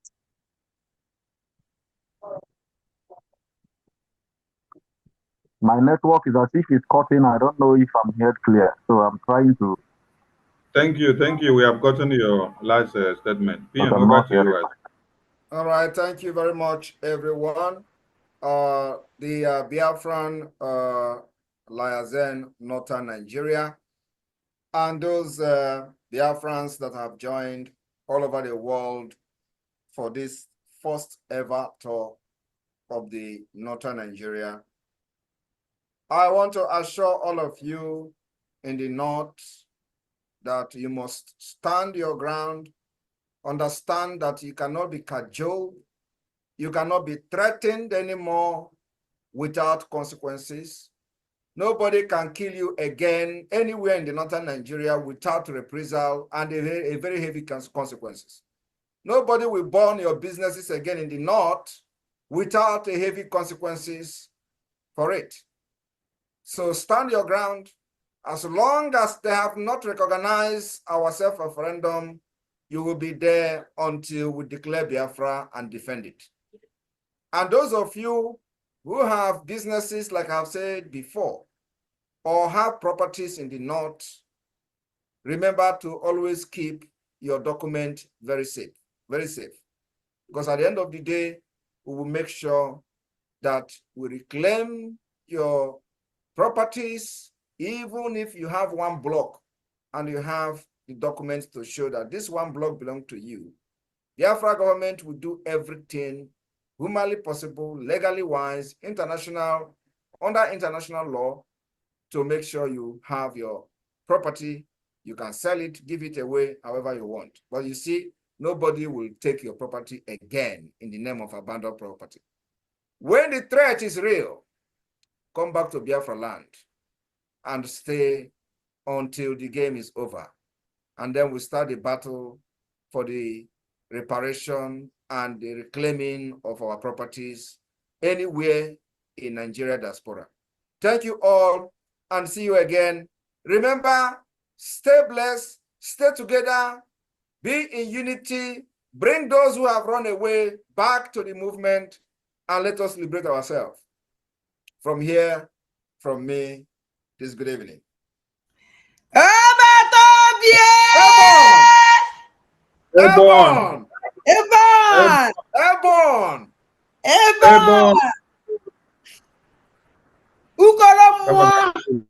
My network is as if it's cutting. I don't know if I'm heard clear. So I'm trying to. Thank you. Thank you. We have gotten your last statement. PM, over to you. All right. Thank you very much, everyone. The Biafran Liaison, Northern Nigeria, and those Biafrans that have joined all over the world for this first ever tour of the Northern Nigeria. I want to assure all of you in the North that you must stand your ground, understand that you cannot be cajoled, you cannot be threatened anymore without consequences. Nobody can kill you again anywhere in the Northern Nigeria without reprisal and a very heavy consequences. Nobody will burn your businesses again in the North without a heavy consequences for it. So stand your ground As long as they have not recognized our self-referendum, you will be there until we declare Biafra and defend it. And those of you who have businesses, like I've said before, or have properties in the north, remember to always keep your document very safe, very safe. Because at the end of the day, we will make sure that we reclaim your properties, even if you have one block and you have the documents to show that this one block belongs to you. The Biafra government will do everything humanly possible, legally wise, under international law, to make sure you have your property. You can sell it, give it away however you want. But you see, nobody will take your property again in the name of abandoned property. When the threat is real, come back to Biafra land and stay until the game is over. And then we start the battle for the reparation and the reclaiming of our properties anywhere in Nigeria diaspora. Thank you all and see you again. Remember, stay blessed, stay together, be in unity, bring those who have run away back to the movement, and let us liberate ourselves. From here, from me, this good evening. Airborne! Ukolo